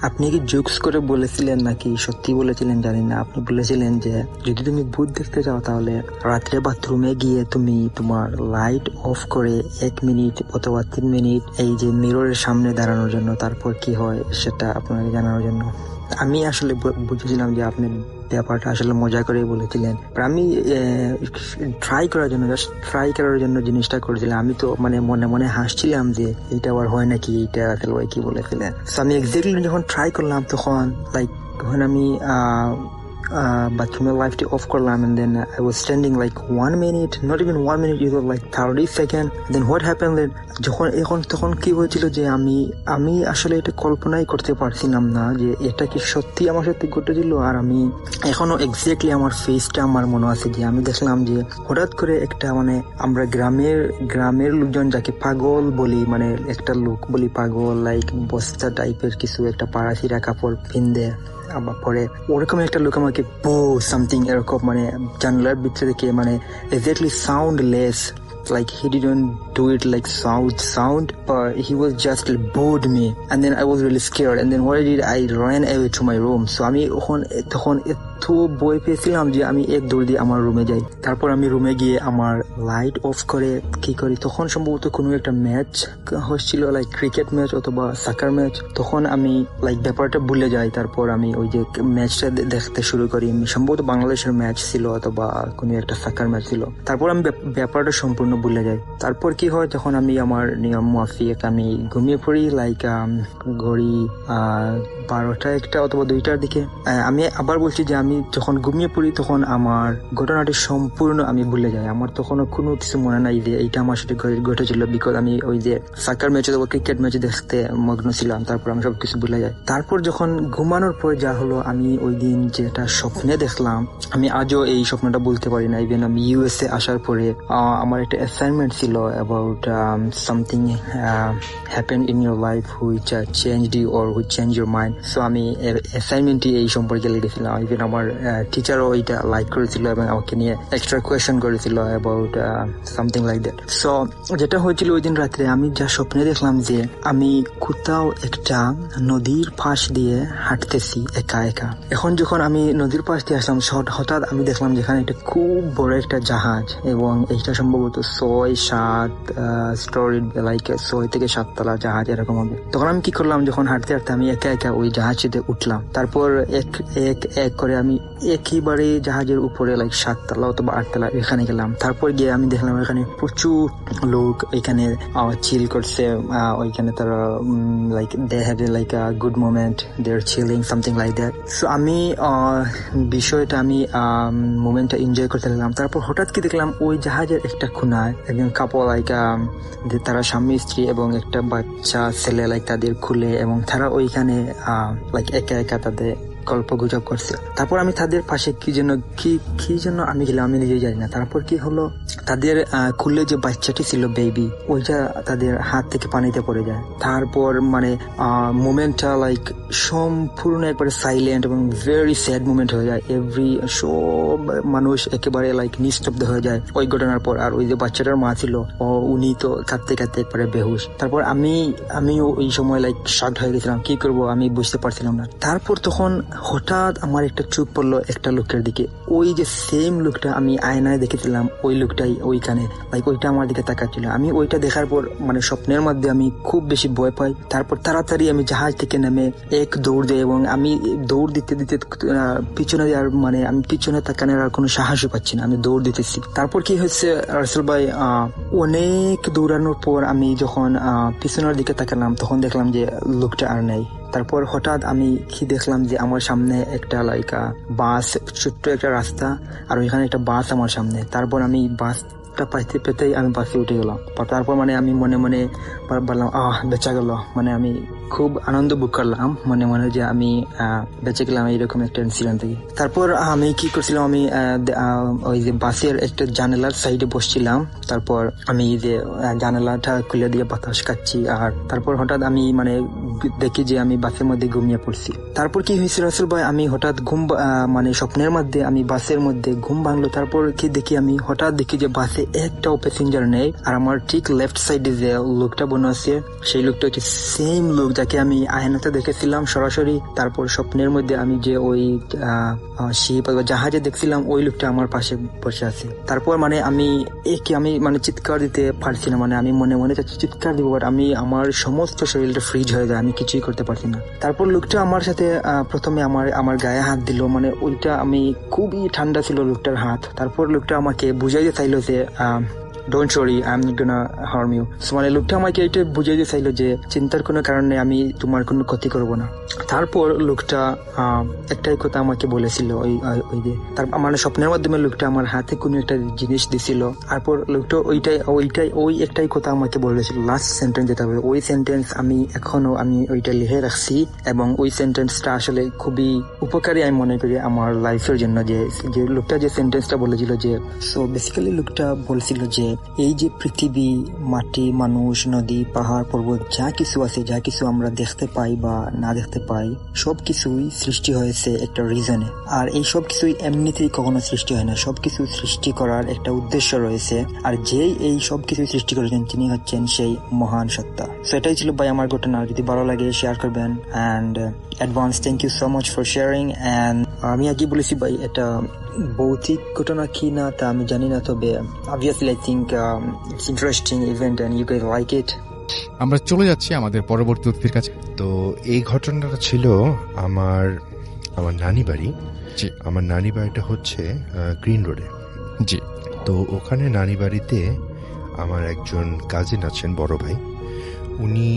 আপনি কি জোকস করে বলেছিলেন নাকি সত্যি বলেছিলেন জানি না, আপনি বলেছিলেন যে যদি তুমি ভূত দেখতে চাও তাহলে রাত্রে বাথরুমে গিয়ে তুমি তোমার লাইট অফ করে 1 মিনিট অথবা 3 মিনিট এই যে মিররের সামনে দাঁড়ানোর জন্য, তারপর কি হয় সেটা আপনাকে জানানোর জন্য। আমি আসলে বুঝেছিলাম যে আপনি ব্যাপারটা আসলে মজা করে বলেছিলেন, আমি ট্রাই করার জন্য জিনিসটা করেছিলাম। আমি তো মানে মনে মনে হাসছিলাম যে এটা আবার হয় নাকি, এইটা আসলে ভাই কি বলেছিলেন। আমি এক্স্যাক্টলি যখন ট্রাই করলাম তখন যখন আমি বাথরুমের লাইটটি অফ করলাম, and then I was standing like 1 minute, not even 1 minute, it was like 30 seconds. Then what happened that তখন কি হয়েছিল যে আমি আসলে এটা কল্পনাই করতে পারছিলাম না যে এটা কি সত্যি আমার সাথে ঘটেছিল। আর আমি এখনো এক্স্যাক্টলি আমার ফেসটা আমার মনে আছে যে আমি দেখলাম যে হঠাৎ করে একটা মানে আমরা গ্রামের লোকজন যাকে পাগল বলি, মানে একটা লোক বলি পাগল, লাইক বস্তা টাইপের কিছু একটা পাড়াছিরা কাপড় পিন্দে আবার পরে ওরকম একটা লোক আমাকে সামথিং এরকম মানে জানলার ভিতরে থেকে মানে exactly soundless, like he didn't do it like sound, but he was just booed me, and then I was really scared, and then what I did, I ran away to my room. So আমি তখন এত ভয় পেয়েছিলাম যে আমি এক দৌড় দিয়ে আমার রুমে যাই। তারপর আমি রুমে গিয়ে আমার লাইট অফ করে কি করি, তখন সম্ভবত কোনো একটা ম্যাচ হচ্ছিল, লাইক ক্রিকেট ম্যাচ অথবা সাকার ম্যাচ। তখন আমি লাইক ব্যাপারটা ভুলে যাই। তারপর আমি ওই যে ম্যাচটা দেখতে শুরু করি, সম্ভবত বাংলাদেশের ম্যাচ ছিল অথবা কোনো একটা সাকার ম্যাচ ছিল। তারপর আমি ব্যাপারটা সম্পূর্ণ ভুলে যাই। তারপর কি হয়, যখন আমি আমার নিয়ম মাফিক আমি ঘুমিয়ে পড়ি, লাইক ঘড়ি 12টা 1টা অথবা 2টার দিকে। আমি আবার বলছি যে আমি যখন ঘুমিয়ে পড়ি তখন আমার ঘটনাটি সম্পূর্ণ আমি ভুলে যাই। আমার তখনও কোনো কিছু মনে নাই যে এইটা আমার সাথে ঘটেছিল, বিকজ আমি ওই যে সাকার ম্যাচ অথবা ক্রিকেট ম্যাচ দেখতে মগ্ন ছিলাম। তারপর আমি সবকিছু ভুলে যাই। তারপর যখন ঘুমানোর পর যা হলো, আমি ওই দিন যেটা স্বপ্নে দেখলাম, আমি আজও এই স্বপ্নটা বলতে পারি না। ইভেন আমি ইউএসএ আসার পরে আমার একটা অ্যাসাইনমেন্ট ছিল about something happened in your life which changed you or which change your mind. So আমি অ্যাসাইনমেন্টটি এই সম্পর্কে লিখেছিলাম। ইভেন আমার টিচারও এটা লাইক করেছিল এবং আমাকে নিয়ে এক্সট্রা কোয়েশ্চেন করেছিল about something like that. So যেটা হয়েছিল ওই দিন রাত্রে, আমি যা স্বপ্নে দেখলাম যে আমি কোথাও একটা নদীর পাশ দিয়ে হাঁটতেছি একা একা। এখন যখন আমি নদীর পাশ দিয়ে আসলাম, হঠাৎ আমি দেখলাম যেখানে একটা খুব বড় একটা জাহাজ, এবং এইটা সম্ভবত 6-7 স্টোরি, লাইক 6 থেকে 7 তলা জাহাজ এরকম হবে। তখন আমি কি করলাম, যখন হাঁটতে হাঁটতে আমি একা একা ওই জাহাজটিতে উঠলাম। তারপর এক করে আমি একেবারে জাহাজের উপরে লাইক 7 তলা অথবা 8 তলা এখানে গেলাম। তারপর গিয়ে আমি দেখলাম এখানে প্রচুর লোক এখানে চিল করছে। ওইখানে তারা like they have like a good moment, they are chilling something like that. So আমি বিষয়টা আমি মোমেন্টটা এনজয় করতে লাগলাম। তারপর হঠাৎ কি দেখলাম, ওই জাহাজের একটা খুনায় একজন কাপল, লাইক তারা স্বামী স্ত্রী এবং একটা বাচ্চা ছেলে, লাইক তাদের খুলে, এবং তারা ওইখানে লাইক একা একা তাদের গল্প গুজব করছে। তারপর আমি তাদের পাশে কি জন্য আমি গেলাম, আমি নিজে জানি না। তারপর কি হলো, তাদের খুলে যে বাচ্চাটি ছিল বেবি, ওইটা তাদের হাত থেকে পানিতে পড়ে যায়। তারপর মানে মোমেন্টটা লাইক সম্পূর্ণ একবারে সাইলেন্ট এবং ভেরি স্যাড মোমেন্ট হয়ে যায়। সব মানুষ একেবারে লাইক নিস্তব্ধ হয়ে যায় ওই ঘটনার পর। আর ওই যে বাচ্চাটার মা ছিল, উনি তো কাঁদতে কাঁদতে একবারে বেহুশ। তারপর আমি ওই সময় লাইক শকড হয়ে গেছিলাম, কি করব আমি বুঝতে পারছিলাম না। তারপর তখন হঠাৎ আমার একটা চোখ পড়লো একটা লোকের দিকে, ওই যে সেম লোকটা আমি আয়নায় দেখেছিলাম, ওই লোকটাই ওইখানে, লাইক ওইটা আমার দিকে তাকাচ্ছিল। আমি ওইটা দেখার পর মানে স্বপ্নের মধ্যে আমি খুব বেশি ভয় পাই। তারপর তাড়াতাড়ি আমি জাহাজ থেকে নেমে এক দৌড় দেয়, এবং আমি দৌড় দিতে দিতে পিছনে আর মানে আমি পিছনে তাকানোর আর কোনো সাহসই পাচ্ছি না, আমি দৌড় দিতেছি। তারপর কি হয়েছে রাসেল ভাই, অনেক দৌড়ানোর পর আমি যখন পিছনের দিকে তাকালাম, তখন দেখলাম যে লোকটা আর নেই। তারপর হঠাৎ আমি কি দেখলাম যে আমার সামনে একটা লাইক বাস, ছোট্ট একটা রাস্তা, আর ওইখানে একটা বাস আমার সামনে। তারপর আমি বাসটা পাইতে পেতেই আমি বাসে উঠে গেলাম। তারপর মানে আমি মনে মনে বললাম বেঁচে গেল, মানে আমি খুব আনন্দ বুক করলাম মনে মনে যে আমি বেঁচে গেলাম এইরকম একটা ইনসিডেন্ট থেকে। তারপর আমি কি করছিলাম, আমি ওই যে বাসের একটা জানালার সাইডে বসছিলাম। তারপর আমি যে জানালাটা খুলে দিয়ে বাতাস খাচ্ছি, আর তারপর হঠাৎ আমি মানে দেখি যে আমি বাসের মধ্যে ঘুমিয়ে পড়ছি। তারপর কি হয়েছে রাসেল ভাই, আমি হঠাৎ মানে স্বপ্নের মধ্যে আমি বাসের মধ্যে ঘুম ভাঙলো। তারপর কি দেখি, আমি হঠাৎ দেখি যে বাসে একটাও প্যাসেঞ্জার নেই, আর আমার ঠিক লেফট সাইডে যে লোকটা বনে আছে সেই লোকটা হচ্ছে সেম লোক যাকে আমি আয়নাতে দেখেছিলাম সরাসরি। তারপর স্বপ্নের মধ্যে আমি যে ওই শিপ বা জাহাজে দেখছিলাম ওই লোকটা আমার পাশে বসে আছে। তারপর মানে আমি মানে চিৎকার দিতে পারছি না, মানে আমি মনে মনে চিৎকার দিব, বাট আমি আমার সমস্ত শরীরটা ফ্রিজ হয়ে যায়, আমি কিছুই করতে পারছি না। তারপর লোকটা আমার সাথে প্রথমে আমার গায়ে হাত দিল, মানে ওইটা আমি খুবই ঠান্ডা ছিল লোকটার হাত। তারপর লোকটা আমাকে বুঝাইতে চাইলো যে don't worry, I am not gonna harm you. মানে লোকটা আমাকে এটা বুঝাইতে চাইলো যে চিন্তার কোনো কারণে আমি তোমার কোনো ক্ষতি করব না। তারপর লোকটা একটাই কথা আমাকে বলেছিল, ওই যে তার মানে স্বপ্নের মাধ্যমে লোকটা আমার হাতে কোনো একটা জিনিস দিছিল। তারপর লোকটা ওই একটাই কথা আমাকে বলেছিল, লাস্ট সেন্টেন্স যেটা হবে, ওই সেন্টেন্স আমি এখনো ওইটা লিখে রাখছি, এবং ওই সেন্টেন্সটা আসলে খুবই উপকারী আমি মনে করি আমার লাইফের জন্য। যে লোকটা যে সেন্টেন্সটা বলেছিল যে, সো বেসিক্যালি লোকটা বলছিল যে এই যে পৃথিবী, মাটি, মানুষ, নদী, পাহাড়, পর্বত, যা কিছু আছে, যা কিছু আমরা দেখতে পাই বা না দেখতে পাই, সবকিছুই সৃষ্টি হয়েছে একটা রিজনে। আর এই সব কিছুই এমনিতেই কখনো সৃষ্টি হয় না, সবকিছু সৃষ্টি করার একটা উদ্দেশ্য রয়েছে, আর যেই এই সবকিছু সৃষ্টি করেছেন তিনি হচ্ছেন সেই মহান সত্তা। সো এটাই ছিল ভাই আমার ঘটনা। যদি ভালো লাগে শেয়ার করবেন, and advance thank you so much for sharing. And আমি আগে বলেছি ভাই এটা ভৌতিক ঘটনা কি না তা আমি জানি না, তবে obviously I think it's interesting event and you guys like it. আমরা চলে যাচ্ছি আমাদের পরবর্তী অতিথির কাছে। তো এই ঘটনাটা ছিল আমার নানি বাড়ি। আমার নানি বাড়িটা হচ্ছে গ্রিন রোডে। জি। তো ওখানে নানি বাড়িতে আমার একজন কাজিন আছেন, বড় ভাই। উনি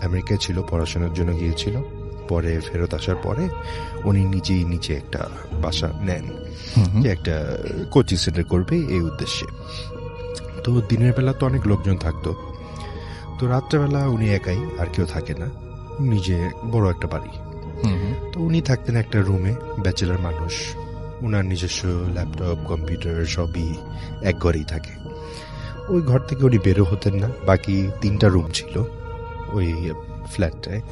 আমেরিকায় ছিল, পড়াশোনার জন্য গিয়েছিল। পরে ফেরত আসার পরে উনি নিজে একটা বাসা নেন, যে একটা কোচিং সেন্টার করবে এই উদ্দেশ্যে। তো দিনের বেলা তো অনেক লোকজন থাকতো, তো রাত্রেবেলা উনি একাই, আর কেউ থাকে না, নিজে বড় একটা বাড়ি। তো উনি থাকতেন একটা রুমে, ব্যাচেলার মানুষ, উনার নিজস্ব ল্যাপটপ, কম্পিউটার সবই এক ঘরেই থাকে। ওই ঘর থেকে উনি বেরো হতেন না। বাকি 3টা রুম ছিল ওই ফ্ল্যাটটায়,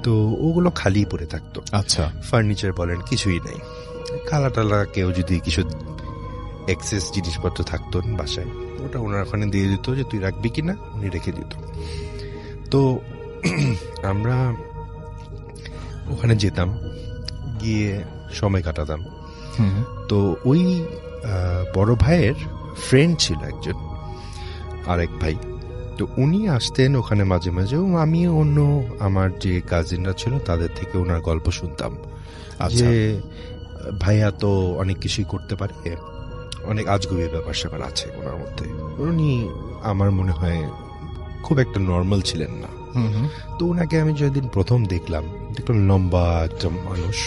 তো ওগুলো খালি পড়ে থাকতো। আচ্ছা। ফার্নিচার বলেন কিছুই নাই। খালা টালা কেউ যদি কিছু এক্সেস জিনিসপত্র থাকতো বাসায়, ওটা ওনার ওখানে দিয়ে দিত যে তুই রাখবি কিনা, উনি রেখে দিত। তো আমরা ওখানে যেতাম, গিয়ে সময় কাটাতাম। তো ওই বড় ভাইয়ের ফ্রেন্ড ছিল একজন, আরেক ভাই। তো উনি আসতেন ওখানে মাঝে মাঝে। আমি অন্য আমার যে কাজিনরা ছিল তাদের থেকে ওনার গল্প শুনতাম, যে ভাইয়া তো অনেক কিছুই করতে পারে, অনেক আজগুবি ব্যাপার স্যাপার আছে ওনার মধ্যে। উনি আমার মনে হয় খুব একটা নর্মাল ছিলেন না। তো ওনাকে আমি যেদিন প্রথম দেখলাম লম্বা একটা মানুষ,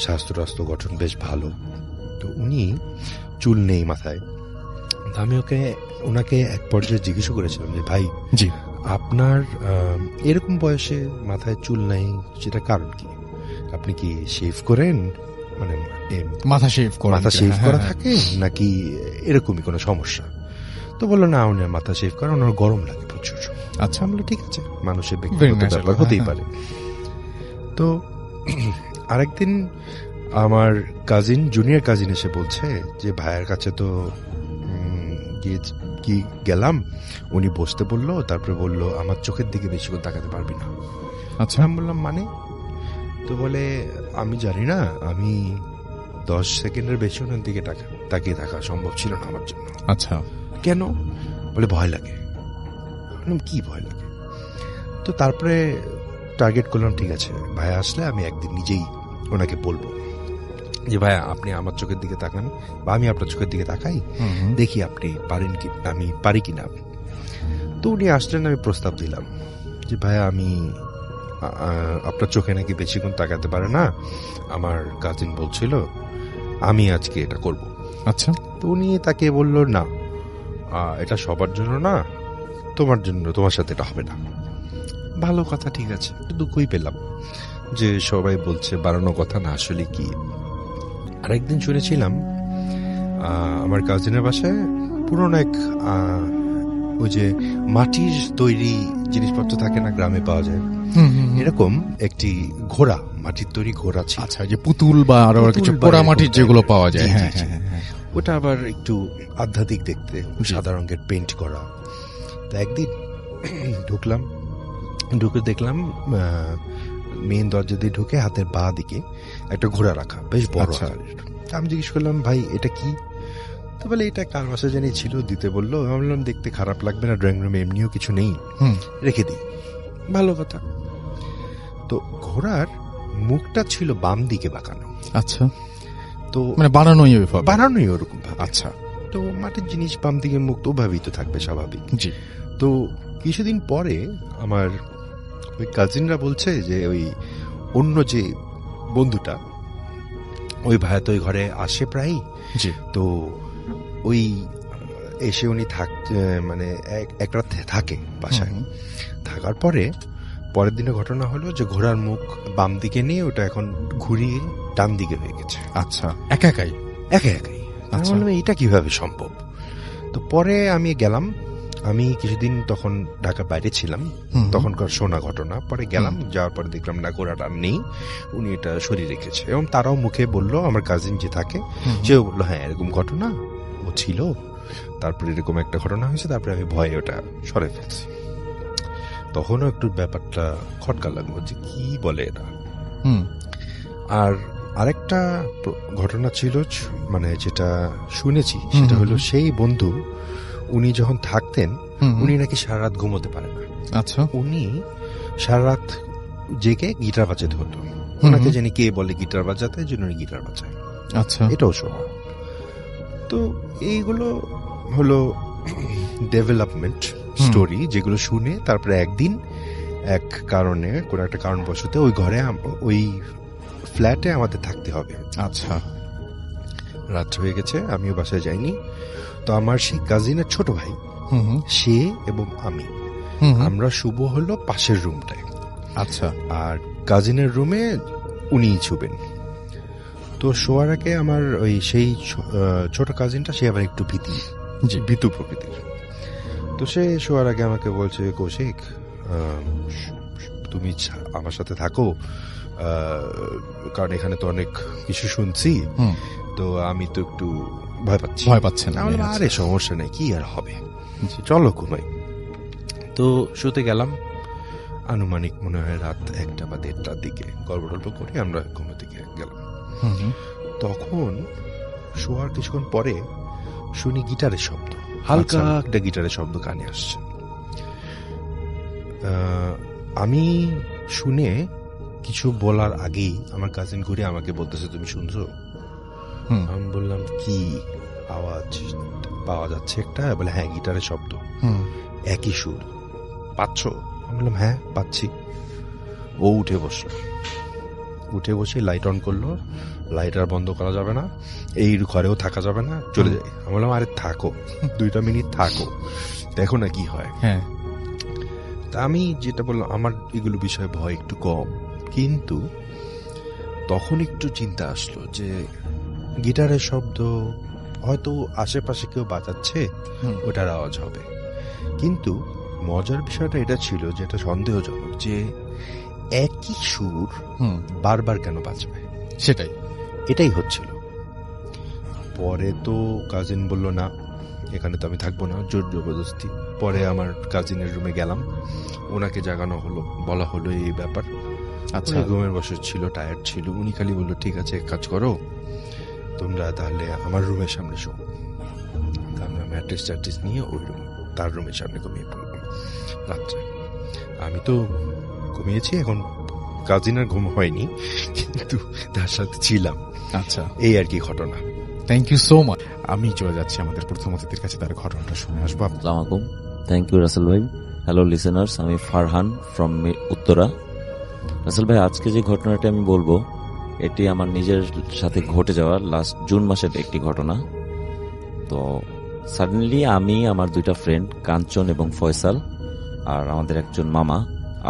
স্বাস্থ্য গঠন বেশ ভালো। তো উনি চুল নেই মাথায়। আমি ওনাকে এক পর্যায়ে জিজ্ঞেস করেছিলাম যে ভাই, জি, আপনার এরকম বয়সে মাথায় চুল নাই, সেটা কারণ কি? আপনি কি শেভ করেন, মানে মাথা শেভ করা থাকে, নাকি এরকমই কোনো সমস্যা? তো বললো না, ওনার মাথা শেভ করা, ওনার গরম লাগে প্রচুর। আচ্ছা, আমরা ঠিক আছে, মানুষের ব্যক্তিগত ব্যাপার হতেই পারে। তো আরেকদিন আমার জুনিয়র কাজিন এসে বলছে যে ভাইয়ের কাছে তো গেলাম, উনি বসতে বললো, তারপরে বললো আমার চোখের দিকে বেশিক্ষণ তাকাতে পারবি না। আচ্ছা, আমি বললাম মানে? তো বলে আমি জানি না, আমি 10 সেকেন্ডের বেশি ওনার দিকে তাকিয়ে থাকা সম্ভব ছিল না আমার জন্য। আচ্ছা, কেন? বলে ভয় লাগে। কি ভয় লাগে? তো তারপরে টার্গেট করলাম, ঠিক আছে ভাইয়া আসলে আমি একদিন নিজেই ওনাকে বলবো যে ভাইয়া আপনি আমার চোখের দিকে তাকান, বা আমি আপনার চোখের দিকে তাকাই, দেখি আপনি পারেন কি, আমি পারি কিনা। তো উনি আসলেন, আমি প্রস্তাব দিলাম যে ভাইয়া আমি আপনার চোখে নাকি বেশিক্ষণ তাকাতে পারে না, আমার কাজিন বলছিল, আমি আজকে এটা করব। আচ্ছা। তো উনি তাকে বলল, না এটা সবার জন্য না, তোমার জন্য, তোমার সাথে এটা হবে না। ভালো কথা, ঠিক আছে। দুঃখই পেলাম যে সবাই বলছে বাড়ানো কথা না, আসলে কি। আরেকদিন শুনেছিলাম আমার কাজিনের বাসায় পুরনো এক ওই যে মাটির তৈরি জিনিসপত্র থাকে না, গ্রামে পাওয়া যায়, এরকম একটি ঘোড়া, মাটির তৈরি ঘোড়া ছিল। আচ্ছা, যে পুতুল বা আরো কিছু পোড়ামাটির যেগুলো পাওয়া যায়। হ্যাঁ, ওটা আবার একটু আধ্যাত্মিক দেখতে, সাদা রঙের পেইন্ট করা। তো একদিন ঢুকে দেখলাম মেইন দরজা দিয়ে ঢুকে হাতের বাঁ দিকে একটা ঘোড়া রাখা, বেশ বড় আকারের। আমি জিজ্ঞেস করলাম, ভাই এটা কি? তো বলে এটা কার বাসা জানি ছিল, দিতে বললো। আমি বললাম দেখতে খারাপ লাগবে না, ড্রয়িং রুমে এমনিও কিছু নেই, রেখে দিই। ভালো কথা। তো ঘোড়ার মুখটা ছিল বাম দিকে বাঁকানো। আচ্ছা, তো মানে বানানোই ওরকম। আচ্ছা, তো মাটির জিনিস বাম দিকে মুখ তো ওভাবেই তো থাকবে, স্বাভাবিক। জি। তো কিছুদিন পরে আমার ওই কাজিনরা বলছে যে ওই অন্য যে বন্ধুটা, ওই ভাইয়া তো ওই ঘরে আসে প্রায়। জি। তো ওই এসে উনি মানে এক রাত থাকে বাসায়। থাকার পরের দিনে ঘটনা হলো যে ঘোড়ার মুখ বাম দিকে নিয়ে ওটা এখন ঘুরিয়ে ডান দিকে হয়ে গেছে। আচ্ছা, একাই। আমি বললাম এটা কিভাবে সম্ভব? তো পরে আমি গেলাম, আমি কিছুদিন তখন ঢাকার বাইরে ছিলাম, তখনকার শোনা ঘটনা। পরে গেলাম, যাওয়ার পরে দেখলাম না, ঘোড়াটা নেই, উনি এটা সরিয়ে রেখেছে। এবং তারাও মুখে বললো, আমার কাজিন যে থাকে সেও বললো হ্যাঁ এরকম ঘটনা ও ছিল, তারপরে এরকম একটা ঘটনা হয়েছে, তারপরে আমি ভয়ে ওটা সরে ফেলছি। তখনও একটু ব্যাপারটা খটকা লাগলো যে কি বলে এরা। আর আরেকটা ঘটনা ছিল, মানে যেটা শুনেছি সেটা হলো সেই বন্ধু, উনি যখন থাকতেন উনি নাকি সারা রাত ঘুমোতে পারে না। আচ্ছা, উনি সারা রাত জেগে গিটার বাজাতে হতো। ওনাকে জানি কে বলে গিটার বাজাতে, জন্য উনি গিটার বাজায়। আচ্ছা, এটাও শোনা। তো এইগুলো হলো ডেভেলপমেন্ট স্টোরি, যেগুলো শুনে তারপরে একদিন এক কারণে, কোন একটা কারণবশত ওই ঘরে, ওই ফ্ল্যাটে আমাদের থাকতে হবে। আচ্ছা, রাত হয়ে গেছে, আমিও বাসায় যাইনি। তো আমার সেই কাজিনের ছোট ভাই, সে এবং আমরা শুভ হলো পাশের রুমটায়। আচ্ছা, আর কাজিনের রুমে উনিই ছুবেন। তো শোয়ার আগে আমার ওই সেই ছোট কাজিনটা, সে আবার একটু ভীতু প্রকৃতির। তো সে শোয়ার আগে আমাকে বলছে, কৌশিক তুমি আমার সাথে থাকো, কারণ এখানে তো অনেক কিছু শুনছি, তো আমি তো একটু ভয় পাচ্ছি না। আরে সমস্যা নেই, কি আর হবে, চলো ঘুমাই। তো শুতে গেলাম, আনুমানিক মনে হয় রাত 1টা বা 1:30টার দিকে গল্প টল্প করে আমরা ঘুমাতে গেলাম। তখন শোয়ার কিছুক্ষণ পরে শুনি গিটারের শব্দ, হালকা একটা গিটারের শব্দ কানে আসছে। আমি শুনে কিছু বলার আগেই আমার কাজিন ঘুরে আমাকে বলতেছে, তুমি শুনছো? আমি বললাম কি আওয়াজ পাওয়া যাচ্ছে একটা? বলে হ্যাঁ, গিটারের শব্দ, একই সুর, পাচ্ছ? আমি বললাম হ্যাঁ পাচ্ছি। ও উঠে বসে লাইট অন করলো। লাইট আর বন্ধ করা যাবে না, এই ঘরেও থাকা যাবে না, চলে যাই। আমি বললাম আরে থাকো, 2টা মিনিট থাকো, দেখো না কি হয়। হ্যাঁ, তা আমি যেটা বললাম, আমার এগুলো বিষয়ে ভয় একটু কম, কিন্তু তখন একটু চিন্তা আসলো যে গিটারের শব্দ হয়তো আশেপাশে কেউ বাজাচ্ছে, ওটার আওয়াজ হবে। কিন্তু মজার বিষয়টা এটা ছিল, যেটা সন্দেহজনক, যে একই সুর বারবার কেন বাজবে, এটাই হচ্ছিল। পরে তো কাজিন বলল না, এখানে তো আমি থাকবো না, জোর জবরদস্তি। পরে আমার কাজিনের রুমে গেলাম, ওনাকে জাগানো হলো, বলা হলো এই ব্যাপার। আচ্ছা, ঘুমের বসে ছিল, টায়ার্ড ছিল। উনি খালি বললো ঠিক আছে, এক কাজ করো, তোমরা তাহলে আমার রুমের সামনে শো। আমরা ম্যাট্রেস নিয়ে ওই রুম, তার রুমের সামনে ঘুমিয়ে পড়লাম রাত্রে। আমি তো ঘুমিয়েছি, এখন কাজিনের ঘুম হয়নি, কিন্তু তার সাথে ছিলাম। আচ্ছা, এই আর কি ঘটনা। Thank you so much. আমি চলে যাচ্ছি আমাদের প্রথম অতিথির কাছে, তার ঘটনাটা শুনে আসবো। আসসালামু আলাইকুম, থ্যাংক ইউ রাসেল ভাই। হ্যালো লিসেনার্স, আমি ফারহান ফ্রম উত্তরা। রাসেল ভাই, আজকে যে ঘটনাটি আমি বলবো, এটি আমার নিজের সাথে ঘটে যাওয়া লাস্ট জুন মাসের একটি ঘটনা। তো সাডেনলি আমি, আমার 2টা ফ্রেন্ড কাঞ্চন এবং ফয়সাল, আর আমাদের একজন মামা,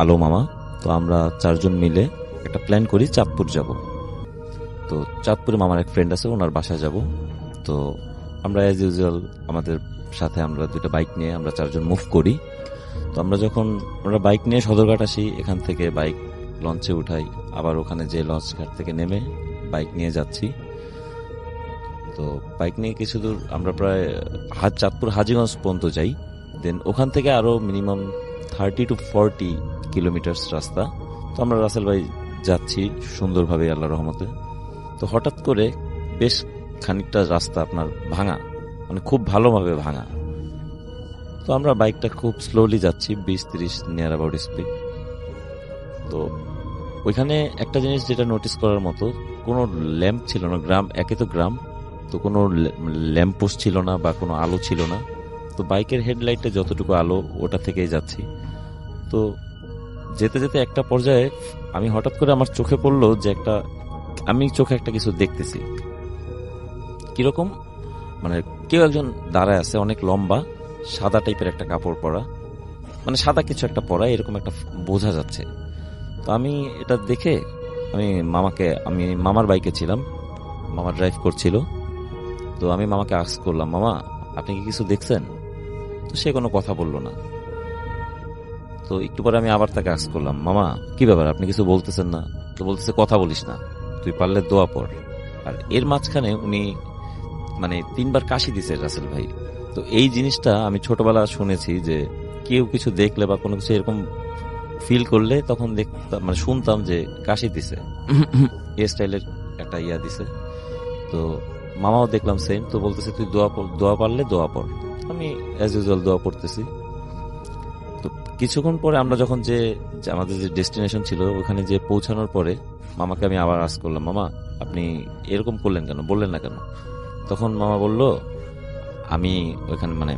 আলো মামা, তো আমরা 4 জন মিলে একটা প্ল্যান করি চাঁদপুর যাব। তো চাঁদপুরে মামার এক ফ্রেন্ড আছে, ওনার বাসায় যাব। তো আমরা অ্যাজ ইউজুয়াল আমাদের সাথে আমরা 2টা বাইক নিয়ে আমরা 4 জন মুভ করি। তো আমরা বাইক নিয়ে সদরঘাট আসি, এখান থেকে বাইক লঞ্চে উঠাই, আবার ওখানে যে লঞ্চ ঘাট থেকে নেমে বাইক নিয়ে যাচ্ছি। তো বাইক নিয়ে কিছু দূর আমরা প্রায় চাঁদপুর হাজীগঞ্জ পর্যন্ত যাই। দেন ওখান থেকে আরো মিনিমাম 30 to 40 কিলোমিটার রাস্তা। তো আমরা রাসেল ভাই যাচ্ছি সুন্দরভাবে আল্লাহর রহমতে। তো হঠাৎ করে বেশ খানিকটা রাস্তা আপনার ভাঙা, মানে খুব ভালোভাবে ভাঙা। তো আমরা বাইকটা খুব স্লোলি যাচ্ছি, 20-30 নিয়ার অ্যাবাউট স্পিড। তো ওইখানে একটা জিনিস যেটা নোটিস করার মতো, কোনো ল্যাম্প ছিল না। একে তো গ্রাম, তো কোনো ল্যাম্প পোস্ট ছিল না বা কোনো আলো ছিল না। তো বাইকের হেডলাইটে যতটুকু আলো ওটা থেকেই যাচ্ছি। তো যেতে যেতে একটা পর্যায়ে আমি হঠাৎ করে আমার চোখে পড়লো যে আমি চোখে একটা কিছু দেখতেছি। কিরকম, মানে কেউ একজন দাঁড়ায় আছে, অনেক লম্বা, সাদা টাইপের একটা কাপড় পরা, মানে সাদা কিছু একটা পরা, এরকম একটা বোঝা যাচ্ছে। তো আমি এটা দেখে আমি মামার বাইকে ছিলাম, মামা ড্রাইভ করছিল। তো আমি মামাকে আস্ক করলাম, মামা আপনি কি কিছু দেখছেন? তো সে কোনো কথা বললো না। তো একটু পরে আমি আবার তাকে আস্ক করলাম, মামা কি ব্যাপার, আপনি কিছু বলতেছেন না? তো বলতেছে, কথা বলিস না, তুই পারলে দোয়া পড়। আর এর মাঝখানে উনি মানে 3 বার কাশি দিছে রাসেল ভাই। তো এই জিনিসটা আমি ছোটবেলা শুনেছি যে কেউ কিছু দেখলে বা কোনো কিছু এরকম ফিল করলে তখন দেখতাম, মানে শুনতাম যে কাশি দিছে, এই স্টাইলের একটা ইয়া দিছে। তো মামাও দেখলাম সেম। তো বলতেছে, তুই দোয়া পারলে দোয়া পড়। আমি অ্যাজ ইউজুয়াল দোয়া পড়তেছি। তো কিছুক্ষণ পরে আমরা যখন যে আমাদের যে ডেস্টিনেশন ছিল ওখানে যে পৌঁছানোর পরে মামাকে আমি আবার আস্ক করলাম, মামা আপনি এরকম করলেন কেন, বললেন না কেন? তখন মামা বলল, আমি ওইখানে মানে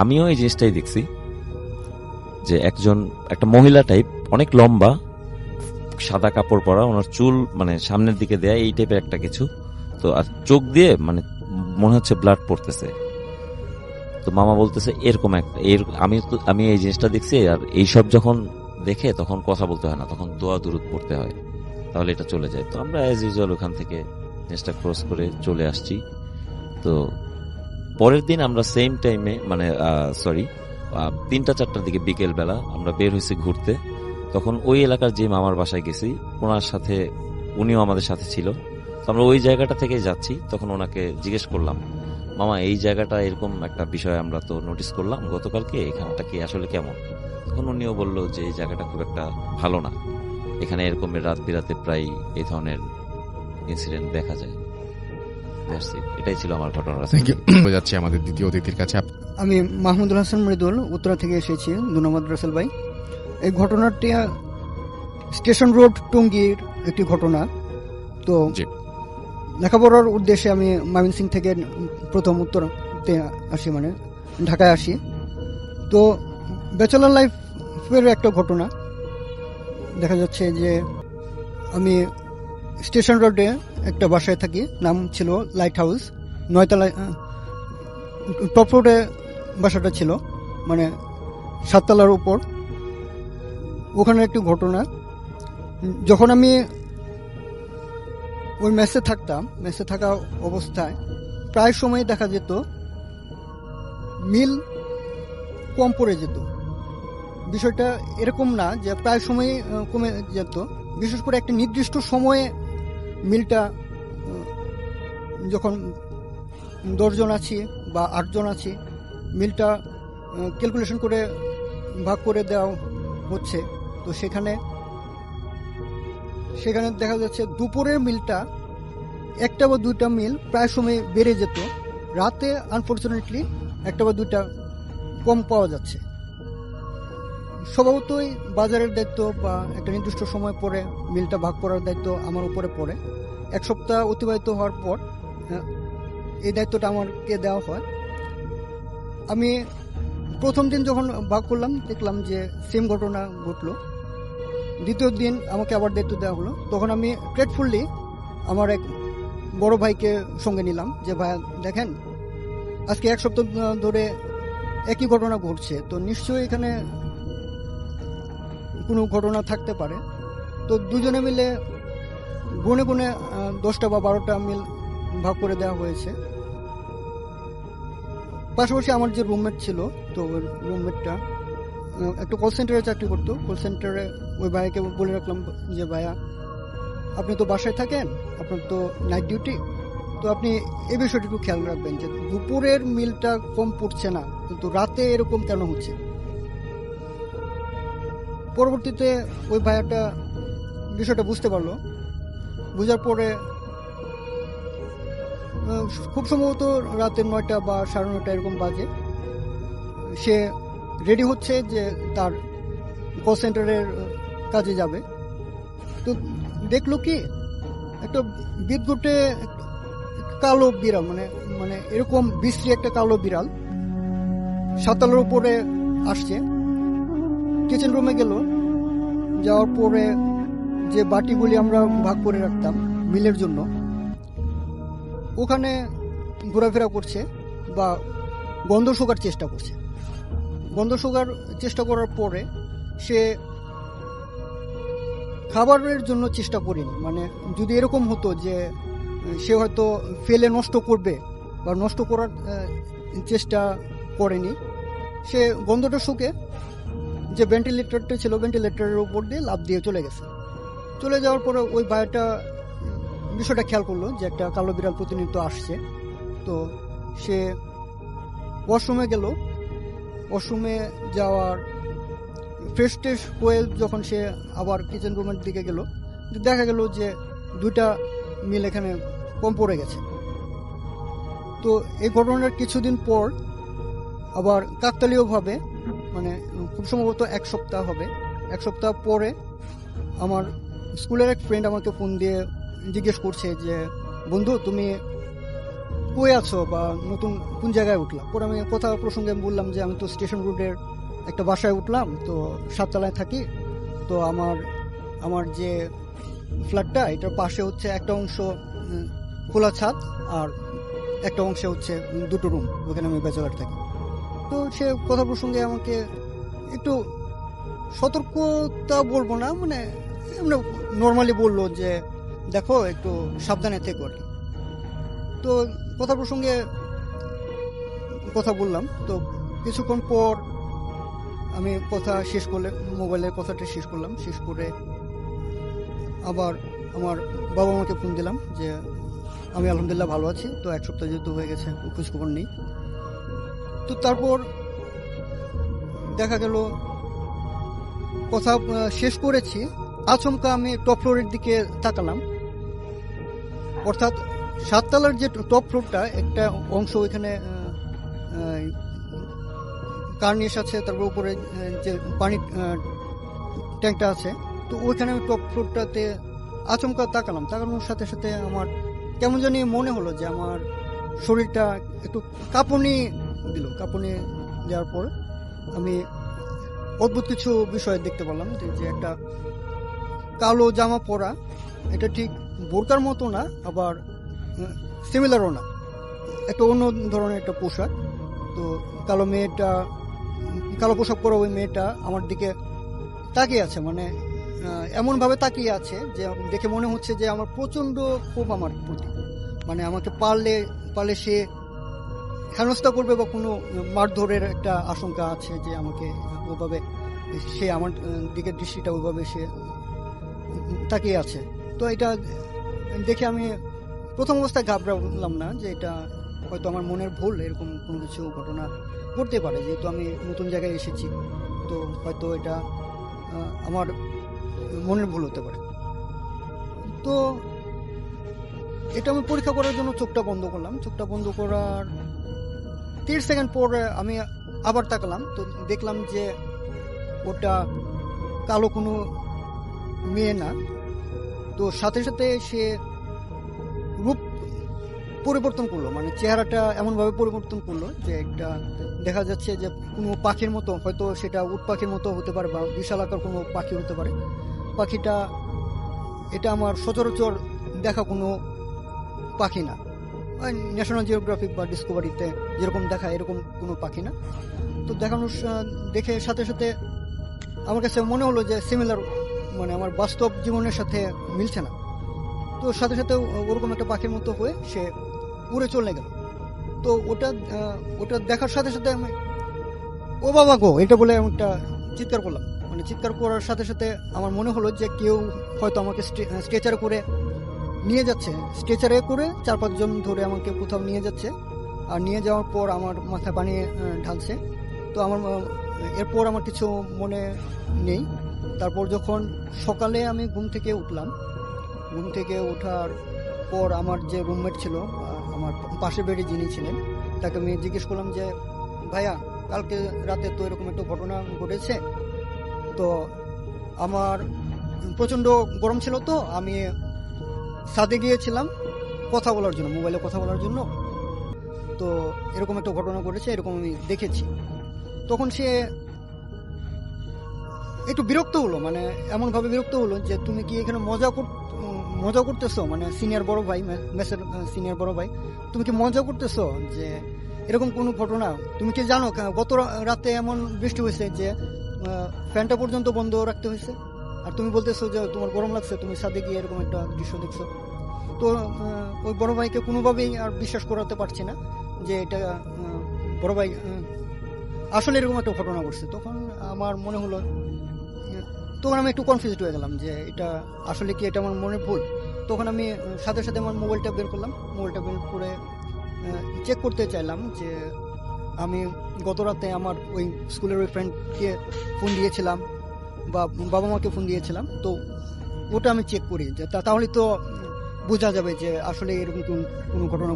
আমিও এই জিনিসটাই দেখছি যে একটা মহিলা টাইপ, অনেক লম্বা, সাদা কাপড় পরা, ওনার চুল মানে সামনের দিকে দেয়া, এই টাইপের একটা কিছু। তো আর চোখ দিয়ে মানে মনে হচ্ছে ব্লাড পড়তেছে। তো মামা বলতেছে এরকম একটা আমি এই জিনিসটা দেখছি। আর এইসব যখন দেখে তখন কথা বলতে হয় না, তখন দোয়া দুরুদ পড়তে হয়, তাহলে এটা চলে যায়। তো আমরা অ্যাজ ইউজুয়াল ওখান থেকে জিনিসটা ক্রস করে চলে আসছি। তো পরের দিন আমরা সেম টাইমে মানে 3টা-4টার দিকে বিকেল বেলা আমরা বের হয়েছি ঘুরতে। তখন ওই এলাকার যে মামার বাসায় গেছি, ওনার সাথে উনিও আমাদের সাথে ছিল। তো আমরা ওই জায়গাটা থেকে যাচ্ছি। তখন ওনাকে জিজ্ঞেস করলাম, মামা এই জায়গাটা এরকম একটা বিষয় আমরা তো নোটিস করলাম গতকালকে, এখানটা কি আসলে কেমন? তখন উনিও বললো যে এই জায়গাটা খুব একটা ভালো না, এখানে এরকম রাত বিরাতে প্রায় এই ধরনের ইনসিডেন্ট দেখা যায়। এটাই ছিল আমার ঘটনা। যাচ্ছি আমাদের দ্বিতীয় অতিথির কাছে। আমি মাহমুদুল হাসান মৃদুল, উত্তরা থেকে এসেছি। ধন্যবাদ রাসেল ভাই। এই ঘটনাটি স্টেশন রোড টঙ্গীর একটি ঘটনা। তো লেখাপড়ার উদ্দেশ্যে আমি ময়মনসিংহ থেকে প্রথম উত্তরাতে আসি, মানে ঢাকায় আসি। তো ব্যাচেলার লাইফের একটা ঘটনা দেখা যাচ্ছে যে আমি স্টেশন রোডে একটা বাসায় থাকি, নাম ছিল লাইট হাউস, 9তলায়, টপ রোডে বাসাটা ছিল, মানে 7 তলার উপর। ওখানে একটি ঘটনা, যখন আমি ওই মেসে থাকতাম, মেসে থাকা অবস্থায় প্রায় সময় দেখা যেত মিল কম পড়ে যেত। বিষয়টা এরকম না যে প্রায় সময় কমে যেত, বিশেষ করে একটা নির্দিষ্ট সময়ে মিলটা, যখন 10 জন আছি বা 8 জন আছি, মিলটা ক্যালকুলেশন করে ভাগ করে দেওয়া হচ্ছে। তো সেখানে দেখা যাচ্ছে দুপুরের মিলটা 1টা বা 2টা মিল প্রায় সময় বেড়ে যেত, রাতে আনফর্চুনেটলি 1টা বা 2টা কম পাওয়া যাচ্ছে। স্বভাবতই বাজারের দায়িত্ব বা একটা নির্দিষ্ট সময় পরে মিলটা ভাগ করার দায়িত্ব আমার উপরে পড়ে। 1 সপ্তাহ অতিবাহিত হওয়ার পর এই দায়িত্বটা আমাকে দেওয়া হয়। আমি প্রথম দিন যখন ভাগ করলাম দেখলাম যে সেম ঘটনা ঘটলো। দ্বিতীয় দিন আমাকে আবার দায়িত্ব দেওয়া হলো। তখন আমি গ্রেটফুলি আমার এক বড় ভাইকে সঙ্গে নিলাম যে ভাই দেখেন, আজকে 1 সপ্তাহ ধরে একই ঘটনা ঘটছে, তো নিশ্চয়ই এখানে কোনো ঘটনা থাকতে পারে। তো দুজনে মিলে গুনে গুনে 10টা বা 12টা মিল ভাগ করে দেওয়া হয়েছে। পাশাপাশি আমার যে রুমমেট ছিল, তো ওই রুমমেটটা একটা কল সেন্টারে চাকরি করতো। কল সেন্টারে ওই ভাইয়াকে বলে রাখলাম যে ভাইয়া, আপনি তো বাসায় থাকেন, আপনার তো নাইট ডিউটি, তো আপনি এই বিষয়টা একটু খেয়াল রাখবেন যে দুপুরের মিলটা কম পড়ছে না, কিন্তু রাতে এরকম কেন হচ্ছে। পরবর্তীতে ওই ভাইয়াটা বিষয়টা বুঝতে পারলো। বুঝার পরে খুব সম্ভবত রাতে 9টা বা 9:30 এরকম বাজে, সে রেডি হচ্ছে যে তার কল সেন্টারের কাজে যাবে। তো দেখলো কি, একটা বিদ্যুটে কালো বিড়াল, মানে এরকম বিশ্রী একটা কালো বিড়াল 7 তলার উপরে আসছে। কিচেন রুমে গেল, যাওয়ার পরে যে বাটিগুলি আমরা ভাগ করে রাখতাম মিলের জন্য, ওখানে ঘোরাফেরা করছে বা গন্ধ শোকার চেষ্টা করছে। গন্ধ শোকার চেষ্টা করার পরে সে খাবারের জন্য চেষ্টা করেনি। মানে যদি এরকম হতো যে সে হয়তো ফেলে নষ্ট করবে বা নষ্ট করার চেষ্টা করেনি, সে গন্ধটা শুকে যে ভেন্টিলেটরটা ছিল ভেন্টিলেটরের উপর দিয়ে লাফ দিয়ে চলে গেছে। চলে যাওয়ার পরে ওই ভাইয়াটা বিষয়টা খেয়াল করলো যে একটা কালো বিড়াল প্রতিনিয়ত আসছে। তো সে ওয়াশরুমে গেল। ওয়াশরুমে যাওয়ার ফ্রেশ ট্রেশ হয়ে যখন সে আবার কিচেন রুমের দিকে গেল, দেখা গেল যে 2টা মিল এখানে কম পড়ে গেছে। তো এই ঘটনার কিছুদিন পর আবার কাকতালীয়ভাবে, মানে খুব সম্ভবত 1 সপ্তাহ হবে, 1 সপ্তাহ পরে আমার স্কুলের এক ফ্রেন্ড আমাকে ফোন দিয়ে জিজ্ঞেস করছে যে, বন্ধু তুমি কই আছো বা নতুন কোন জায়গায় উঠলাম। পরে আমি কথা প্রসঙ্গে বললাম যে আমি তো স্টেশন রোডের একটা বাসায় উঠলাম, তো 7 তলায় থাকি। তো আমার যে ফ্ল্যাটটা, এটার পাশে হচ্ছে একটা অংশ খোলা ছাদ আর একটা অংশে হচ্ছে 2টো রুম, ওখানে আমি ব্যাচেলার থাকি। তো সে কথা প্রসঙ্গে আমাকে একটু সতর্কতা বলবো না, মানে নর্মালি বললো যে দেখো একটু সাবধানে থেকো আর কি। তো কথা প্রসঙ্গে কথা বললাম। তো কিছুক্ষণ পর আমি কথা শেষ করলে, মোবাইলের কথাটা শেষ করলাম, শেষ করে আবার আমার বাবা মাকে ফোন দিলাম যে আমি আলহামদুলিল্লাহ ভালো আছি। তো 1 সপ্তাহ যেহেতু হয়ে গেছে, খোঁজখবর নেই। তো তারপর দেখা গেল কথা শেষ করেছি, আচমকা আমি টপ ফ্লোরের দিকে তাকালাম। অর্থাৎ 7 তলার যে টপ ফ্লোরটা, একটা অংশ ওইখানে কার্নিশ আছে, তারপর উপরে যে পানির ট্যাঙ্কটা আছে, তো ওইখানে আমি টপ ফ্লোরটাতে আচমকা তাকালাম। তাকানোর সাথে সাথে আমার কেমন জানি মনে হলো যে আমার শরীরটা একটু কাঁপুনি দিল। কাঁপুনি দেওয়ার পর আমি অদ্ভুত কিছু বিষয় দেখতে পেলাম, যে একটা কালো জামা পরা, এটা ঠিক বোরকার মতো না, আবার সিমিলারও না, একটা অন্য ধরনের একটা পোশাক। তো কালো পোশাক পরা ওই মেয়েটা আমার দিকে তাকিয়ে আছে, মানে এমনভাবে তাকিয়ে আছে যে দেখে মনে হচ্ছে যে আমার প্রচন্ড ক্ষোভ আমার প্রতি। মানে আমাকে পারলে সে হেনস্থা করবে বা কোনো মারধরের একটা আশঙ্কা আছে, যে আমাকে ওইভাবে সে আমার দিকে দৃষ্টিটা ওইভাবে সে তাকিয়ে আছে। তো এটা দেখে আমি প্রথম অবস্থায় ঘাবড়ালাম না, যে এটা হয়তো আমার মনের ভুল, এরকম কোনো কিছু ঘটনা ঘটতে পারে, যেহেতু আমি নতুন জায়গায় এসেছি, তো হয়তো এটা আমার মনের ভুল হতে পারে। তো এটা আমি পরীক্ষা করার জন্য চোখটা বন্ধ করলাম। চোখটা বন্ধ করার 30 সেকেন্ড পরে আমি আবার তাকালাম, তো দেখলাম যে ওটা কালো কোনো মেয়ে না। তো সাথে সাথে সে রূপ পরিবর্তন করলো, মানে চেহারাটা এমনভাবে পরিবর্তন করলো যে একটা দেখা যাচ্ছে যে কোনো পাখির মতো, হয়তো সেটা উট পাখির মতো হতে পারে বা বিশাল আকার কোনো পাখি হতে পারে। পাখিটা এটা আমার সচরাচর দেখা কোনো পাখি না, ন্যাশনাল জিওগ্রাফিক বা ডিসকভারিতে যেরকম দেখা এরকম কোনো পাখি না। তো দেখে সাথে সাথে আমার কাছে মনে হলো যে সিমিলার, মানে আমার বাস্তব জীবনের সাথে মিলছে না। তো সাথে সাথে ওরকম একটা পাখির মতো হয়ে সে উড়ে চলে গেল। তো ওটা দেখার সাথে সাথে আমি ও বাবা গো এটা বলে আমি একটা চিৎকার করলাম। মানে চিৎকার করার সাথে সাথে আমার মনে হলো যে কেউ হয়তো আমাকে স্ট্রেচারে করে নিয়ে যাচ্ছে, স্ট্রেচারে করে 4-5 জন ধরে আমাকে কোথাও নিয়ে যাচ্ছে। আর নিয়ে যাওয়ার পর আমার মাথায় পানি ঢালছে। তো আমার এরপর আমার কিছু মনে নেই। তারপর যখন সকালে আমি ঘুম থেকে উঠলাম, ঘুম থেকে ওঠার পর আমার যে রুমমেট ছিল, আমার পাশের বেডে যিনি ছিলেন, তাকে আমি জিজ্ঞেস করলাম যে ভাইয়া কালকে রাতে তো এরকম একটা ঘটনা ঘটেছে। তো আমার প্রচণ্ড গরম ছিল, তো আমি ছাদে গিয়েছিলাম কথা বলার জন্য, মোবাইলে কথা বলার জন্য। তো এরকম একটা ঘটনা ঘটেছে, এরকম আমি দেখেছি। তখন সে একটু বিরক্ত হলো, মানে এমনভাবে বিরক্ত হলো যে তুমি কি এখানে মজা করতেছো? মানে সিনিয়র বড় ভাই, মেসের সিনিয়র বড় ভাই, তুমি কি মজা করতেছো যে এরকম কোনো ঘটনা? তুমি কি জানো গত রাতে এমন বৃষ্টি হয়েছে যে ফ্যানটা পর্যন্ত বন্ধ রাখতে হয়েছে, আর তুমি বলতেছো যে তোমার গরম লাগছে, তুমি ছাদে গিয়ে এরকম একটা দৃশ্য দেখছো। তো ওই বড় ভাইকে কোনোভাবেই আর বিশ্বাস করাতে পারছি না যে এটা বড় ভাই আসলে এরকম একটা ঘটনা ঘটছে। তখন আমার মনে হলো, তখন আমি একটু কনফিউজড হয়ে গেলাম যে এটা আসলে কি এটা আমার মনে ভুল। তখন আমি সাথে সাথে আমার মোবাইলটা বের করলাম, মোবাইলটা বের করে চেক করতে চাইলাম যে আমি গত রাতে আমার ওই স্কুলের ওই ফ্রেন্ডকে ফোন দিয়েছিলাম বা বাবা মাকে ফোন দিয়েছিলাম। তো ওটা আমি চেক করি যে তাহলে তো বোঝা যাবে যে আসলে এরকম কোনো ঘটনা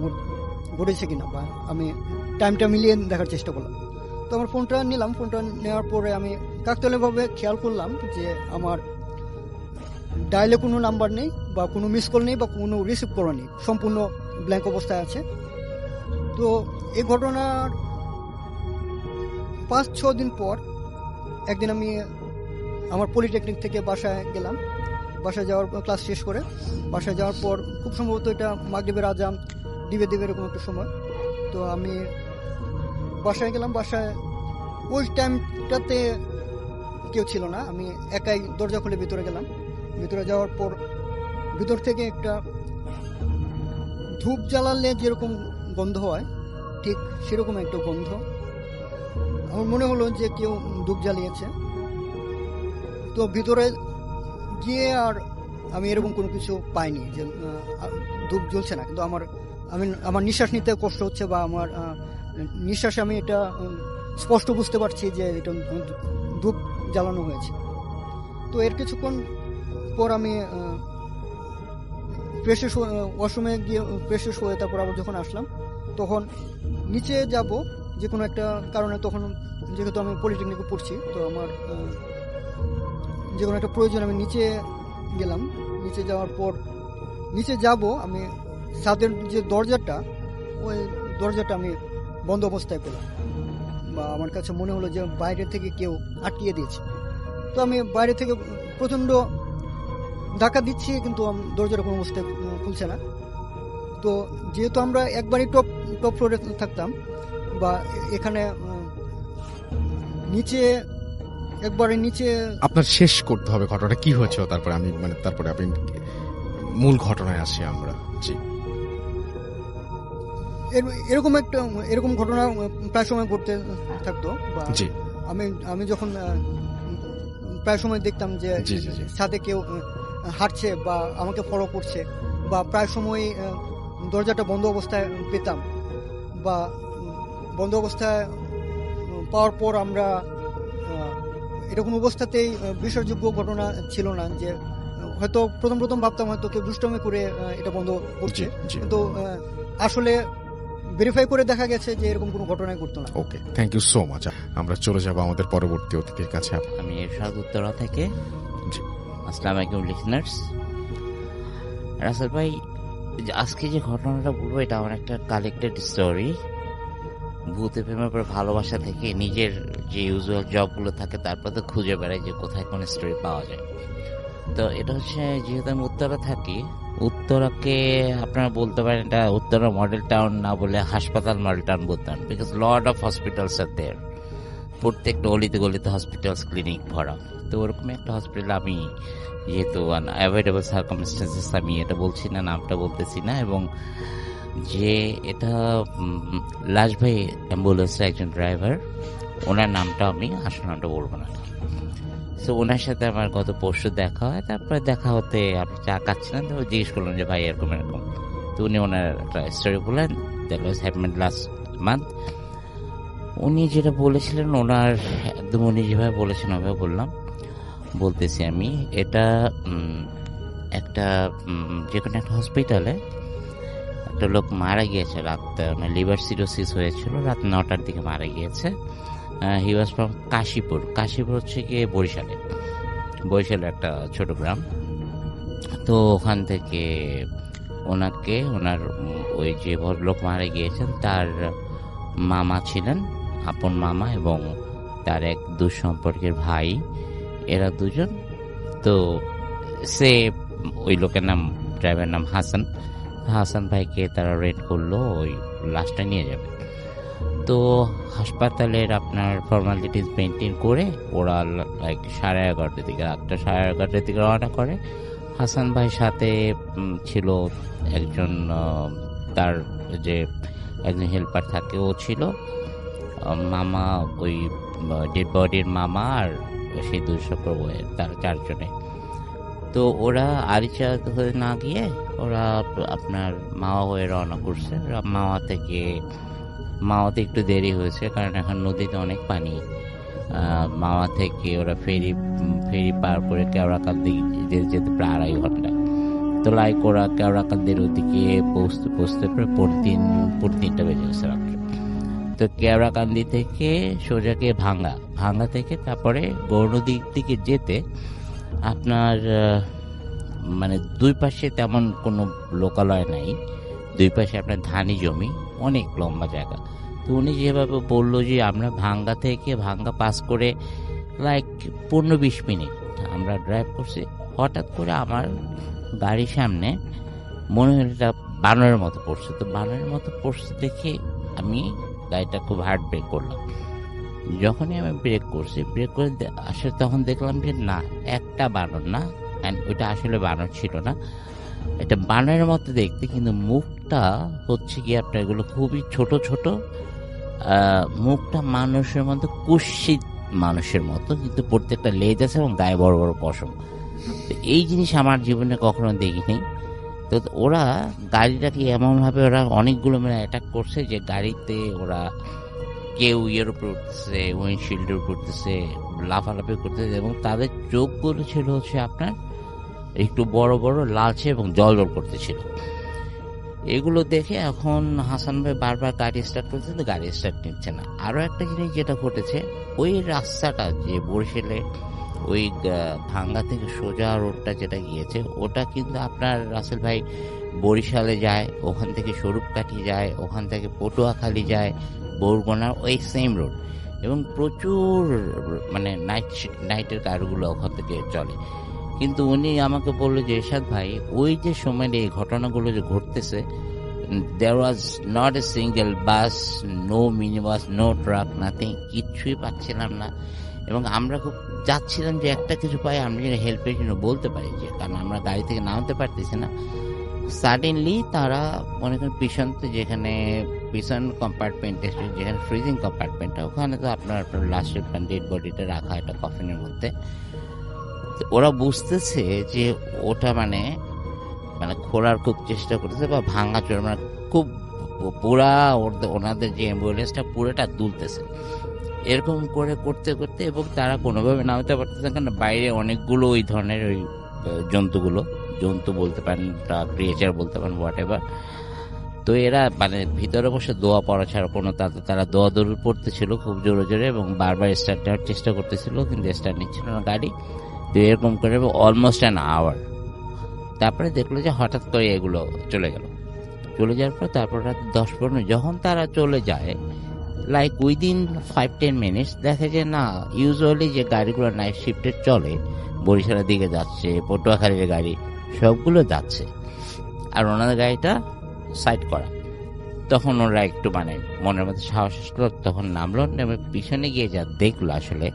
ঘটেছে কিনা, বা আমি টাইমটা মিলিয়ে দেখার চেষ্টা করলাম। তো আমার ফোনটা নিলাম, ফোনটা নেওয়ার পরে আমি কাকতালীয়ভাবে খেয়াল করলাম যে আমার ডায়ালে কোনো নাম্বার নেই বা কোনো মিস কল নেই বা কোনো রিসিভ করা নেই, সম্পূর্ণ ব্ল্যাঙ্ক অবস্থায় আছে। তো এই ঘটনার 5-6 দিন পর একদিন আমি আমার পলিটেকনিক থেকে বাসায় গেলাম। বাসায় যাওয়ার ক্লাস শেষ করে বাসায় যাওয়ার পর খুব সম্ভবত এটা মাগরিবের আজান দিবে এরকম একটা সময়। তো আমি বাসায় গেলাম। বাসায় ওই টাইমটাতে কেউ ছিল না, আমি একাই দরজা খুলে ভিতরে গেলাম। ভিতরে যাওয়ার পর ভিতর থেকে একটা ধূপ জ্বালালে যেরকম গন্ধ হয় ঠিক সেরকম একটা গন্ধ। আমার মনে হলো যে কেউ ধূপ জ্বালিয়েছে। তো ভিতরে গিয়ে আর আমি এরকম কোনো কিছু পাইনি যে ধূপ জ্বলছে না, কিন্তু আমার নিঃশ্বাস নিতে কষ্ট হচ্ছে বা আমার নিঃশ্বাসে আমি এটা স্পষ্ট বুঝতে পারছি যে এটা ধূপ জ্বালানো হয়েছে। তো এর কিছুক্ষণ পর আমি ওয়াশরুমে গিয়ে ফ্রেশ হয়ে তারপর আবার যখন আসলাম, তখন নিচে যাব যে কোনো একটা কারণে, তখন যেহেতু আমি পলিটেকনিকে পড়ছি, তো আমার যে কোনো একটা প্রয়োজন, আমি নিচে গেলাম। নিচে যাওয়ার পর নিচে যাব আমি, ছাদের যে দরজাটা, ওই দরজাটা আমি বন্ধ অবস্থায় পেলাম, বা আমার কাছে মনে হলো যে বাইরে থেকে কেউ আটকিয়ে দিয়েছে। তো আমি বাইরে থেকে প্রচণ্ড ধাক্কা দিচ্ছি, কিন্তু দরজাটা কোনো অবস্থায় খুলছে না। তো যেহেতু আমরা একবারই টপ ফ্লোরে থাকতাম, বা এখানে নিচে একবারে নিচে, আপনার শেষ করতে হবে ঘটনাটা কি হয়েছে, তারপরে আমি তারপরে আপনি মূল ঘটনায় আসি আমরা। জি, এরকম ঘটনা প্রায় সময় ঘটতে থাকতো। জি, আমি যখন প্রায় সময় দেখতাম যে সাথে কেউ হাঁটছে বা আমাকে ফলো করছে, বা প্রায় সময় দরজাটা বন্ধ অবস্থায় পেতাম, বা বন্ধ অবস্থায় পাওয়ার পর আমরা এরকম অবস্থাতেই বিশ্বাসযোগ্য ঘটনা ছিল না, যে হয়তো প্রথম ভাবতাম হয়তো কেউ দুষ্টমি করে এটা বন্ধ করছে, কিন্তু আসলে ভেরিফাই করে দেখা গেছে যে এরকম কোনো ঘটনাই ঘটতো না। ওকে, থ্যাংক ইউ সো মাচ। আমরা চলে যাব আমাদের পরবর্তী অতিথির কাছে। আমি এরশাদ উত্তরা থেকে। আসসালামু আলাইকুম লিসনার্স। রাসেল ভাই, আজকে যে ঘটনাটা বলবো এটা আমার একটা কালেক্টেড স্টোরি। ভূত প্রেমের পর ভালোবাসা থেকে নিজের যে ইউজুয়াল জবগুলো থাকে তারপর তো খুঁজে বেড়াই যে কোথায় কোন স্টোরি পাওয়া যায়। তো এটা হচ্ছে, যেহেতু আমি উত্তরা থাকি, উত্তরাকে আপনারা বলতে পারেন এটা উত্তরা মডেল টাউন না বলে হাসপাতাল মডেল টাউন বলতেন, বিকজ লট অফ হসপিটালস আর দেয়ার। প্রত্যেকটা অলিতে গলিতে হসপিটালস, ক্লিনিক ভরা। তো ওরকম একটা হসপিটাল আমি, যেহেতু অ্যাভয়েডেবল সার্কামস্টেন্সেস, আমি এটা বলছি না, নামটা বলতেছি না, এবং যে এটা লাশ ভাই অ্যাম্বুলেন্সের একজন ড্রাইভার, ওনার নামটা আমি আসল নামটা বলবো না। তো ওনার সাথে আমার গত পরশু দেখা হয়, তারপরে দেখা হতে আমি চা খাচ্ছিলাম, তো জিজ্ঞেস করলাম যে ভাই এরকম এরকম, তো উনি ওনার একটা স্টোরি বললেন, that was happened last month. উনি যেটা বলেছিলেন ওনার একদম উনি যেভাবে বলেছেন ওভাবে বলতেছি আমি। এটা একটা যে কোনো একটা হসপিটালে একটা লোক মারা গিয়েছে রাত, লিভার সিরোসিস হয়েছিল, রাত 9টার দিকে মারা গিয়েছে। হি ওয়াজ ফ্রম কাশীপুর। কাশীপুর হচ্ছে গিয়ে বরিশালের একটা ছোট গ্রাম। তো ওখান থেকে ওনাকে ওনার ওই যে ভদ্রলোক মারা গিয়েছেন তার মামা ছিলেন, আপন মামা, এবং তার এক দুঃসম্পর্কের ভাই, এরা দুজন। তো সে ওই লোকের নাম, ড্রাইভারের নাম হাসান ভাইকে তারা রেন্ট করলো ওই লাশটা নিয়ে যাবে। তো হাসপাতালের আপনার ফর্মালিটিস মেনটেন করে ওরা লাইক 11:30 দিকে, রাতটা 11:30 দিকে রওনা করে। হাসান ভাই সাথে ছিল একজন, তার যে একজন হেল্পার থাকে ও ছিল, মামা ওই ডেড বডির মামা আর সেই দুঃসম্পর্ক, তার 4 জনে। তো ওরা আরিচা হয়ে না গিয়ে ওরা আপনার মাওয়া হয়ে রওনা করছে। মাওয়াতে একটু দেরি হয়েছে কারণ এখন নদীতে অনেক পানি। মাওয়া থেকে ওরা ফেরি পার করে কেওড়াকান্দি যেতে প্রায় 2.5 ঘন্টা। তো লাইক ওরা কেওড়াকান্দির ওদিকে পৌঁছতে প্রায় পৌনে 3টা বেজে গেছে রাত্রে। তো কেওড়াকান্দি থেকে সোজা গিয়ে ভাঙ্গা থেকে তারপরে গৌরনদীর দিকে যেতে আপনার মানে দুই পাশে তেমন কোনো লোকালয় নাই, দুই পাশে আপনার ধানি জমি, অনেক লম্বা জায়গা। তো উনি যেভাবে বললো যে আমরা ভাঙ্গা পাস করে লাইক 15-20 মিনিট আমরা ড্রাইভ করছি, হঠাৎ করে আমার গাড়ির সামনে মনে হলো এটা বানরের মতো পড়ছে। তো বানরের মতো পড়ছে দেখে আমি গাড়িটা খুব হার্ড ব্রেক করলাম। যখনই আমি ব্রেক করে আসলে তখন দেখলাম যে না, একটা বানর না, ওইটা আসলে বানর ছিল না, এটা বানরের মতো দেখতে, কিন্তু মুখটা হচ্ছে কি আপনার এগুলো খুবই ছোট ছোট, মুখটা মানুষের মতো, কুৎসিত মানুষের মতো, কিন্তু প্রত্যেকটা লেজ আছে এবং গায়ে বড় বড় পশম। তো এই জিনিস আমার জীবনে কখনো দেখিনি। তো ওরা গাড়িটাকে এমনভাবে ওরা অনেকগুলো মানে অ্যাটাক করছে যে গাড়িতে ওরা কেউ ইয়ের উপর উঠতেছে, উইন্ডশিল্ডের উপর উঠতেছে, লাফালাফি করতেছে, এবং তাদের চোখগুলো ছিল হচ্ছে আপনার একটু বড় বড়, লালচে এবং জল করতেছিল। এগুলো দেখে এখন হাসান ভাই বারবার গাড়ি স্টার্ট করছে, কিন্তু গাড়ি স্টার্ট নিচ্ছে না। আরো একটা জিনিস যেটা ঘটেছে, ওই রাস্তাটা যে বরিশালে ওই ভাঙ্গা থেকে সোজা রোডটা যেটা গিয়েছে, ওটা কিন্তু আপনার রাসেল ভাই বরিশালে যায়, ওখান থেকে স্বরূপকাঠি যায়, ওখান থেকে পটুয়াখালী যায়, বরগুনার ওই সেম রোড, এবং প্রচুর মানে নাইটের কারগুলো ওখান থেকে চলে। কিন্তু উনি আমাকে বললো যে এরশাদ ভাই, ওই যে সময় এই ঘটনাগুলো যে ঘটতেছে, there was not a single bus, no mini bus, no truck, nothing, কিচ্ছুই পাচ্ছিলাম না। এবং আমরা খুব যাচ্ছিলাম যে একটা কিছু পাই আমরা যেন হেল্পের জন্য বলতে পারি, যে কারণ আমরা গাড়ি থেকে নামতে পারতেছি না। সাডেনলি তারা মনে করেন যেখানে পিছন কম্পার্টমেন্টে, যেখানে ফ্রিজিং কম্পার্টমেন্টটা, ওখানে তো আপনার লাস্টের ডেড বডিটা রাখা একটা কফিনের মধ্যে। ওরা বুঝতেছে যে ওটা মানে খোলার খুব চেষ্টা করতেছে বা ভাঙা চোর, মানে খুব পুরা ওনাদের যে অ্যাম্বুলেন্সটা পুরোটা তুলতেছে, এরকম করে করতে করতে, এবং তারা কোনোভাবে নামতে পারতেছে কারণ বাইরে অনেকগুলো ওই ধরনের ওই জন্তু বলতে পারেন, ক্রিয়েচার বলতে পারেন, হোয়াট এভার। তো এরা মানে ভিতরে বসে দোয়া পড়া ছাড়া কোনো, তারা দোয়া দৌড় পড়তেছিল খুব জোরে জোরে, এবং বারবার স্টার্ট নেওয়ার চেষ্টা করতেছিল, কিন্তু স্টার্ট নিচ্ছিল না গাড়ি। তো এরকম করে অলমোস্ট অ্যান আওয়ার, তারপরে দেখলো যে হঠাৎ করে এগুলো চলে যাওয়ার পর তারপর রাত 10-15 যখন তারা চলে যায়, লাইক উইদিন 5-10 মিনিটস দেখে যে না, ইউজুয়ালি যে গাড়িগুলো নাইট শিফটে চলে, বরিশালের দিকে যাচ্ছে, পটুয়াখালীর গাড়ি সবগুলো যাচ্ছে, আর ওনাদের গাড়িটা সাইড করা। তখন ওরা একটু মানে মনের মধ্যে সাহস আসলো, তখন নামলো, নেমে পিছনে গিয়ে যা দেখলো আসলে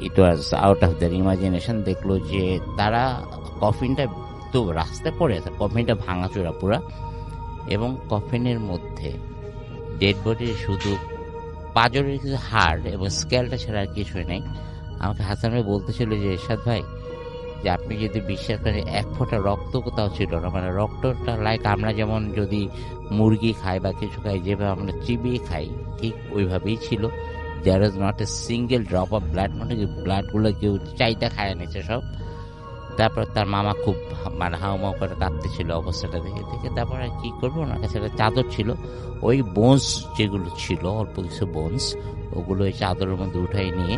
it was out of their imagination. দেখলো যে তারা কফিনটা তো রাস্তায় পড়ে আছে, কফিনটা ভাঙাচোরা পুরা, এবং কফিনের মধ্যে ডেড বডির শুধু পাঁজরের কিছু হাড় এবং স্কেলটা ছাড়া আর কিছুই নেই। আমাকে হাসান ভাই বলতেছিল যে এরশাদ ভাই, যে আপনি যদি বিশ্বাস করেন এক ফোঁটা রক্ত কোথাও ছিল না, মানে রক্তটা লাইক আমরা যেমন যদি মুরগি খাই বা কিছু খাই যেভাবে আমরা চিবিয়ে খাই ঠিক ওইভাবেই ছিল। There is not a single drop of blood, মানে ব্লাডগুলো কেউ চাইটা খায় নিচ্ছে সব। তারপর তার মামা খুব মানে হাউমাউ করে কাঁদতেছিল অবস্থাটা দেখে দেখে। তারপর আর কি করবো, ওনার কাছে একটা চাদর ছিল, ওই বোনস যেগুলো ছিল অল্প কিছু বোনস, ওগুলো ওই চাদরের মধ্যে উঠাই নিয়ে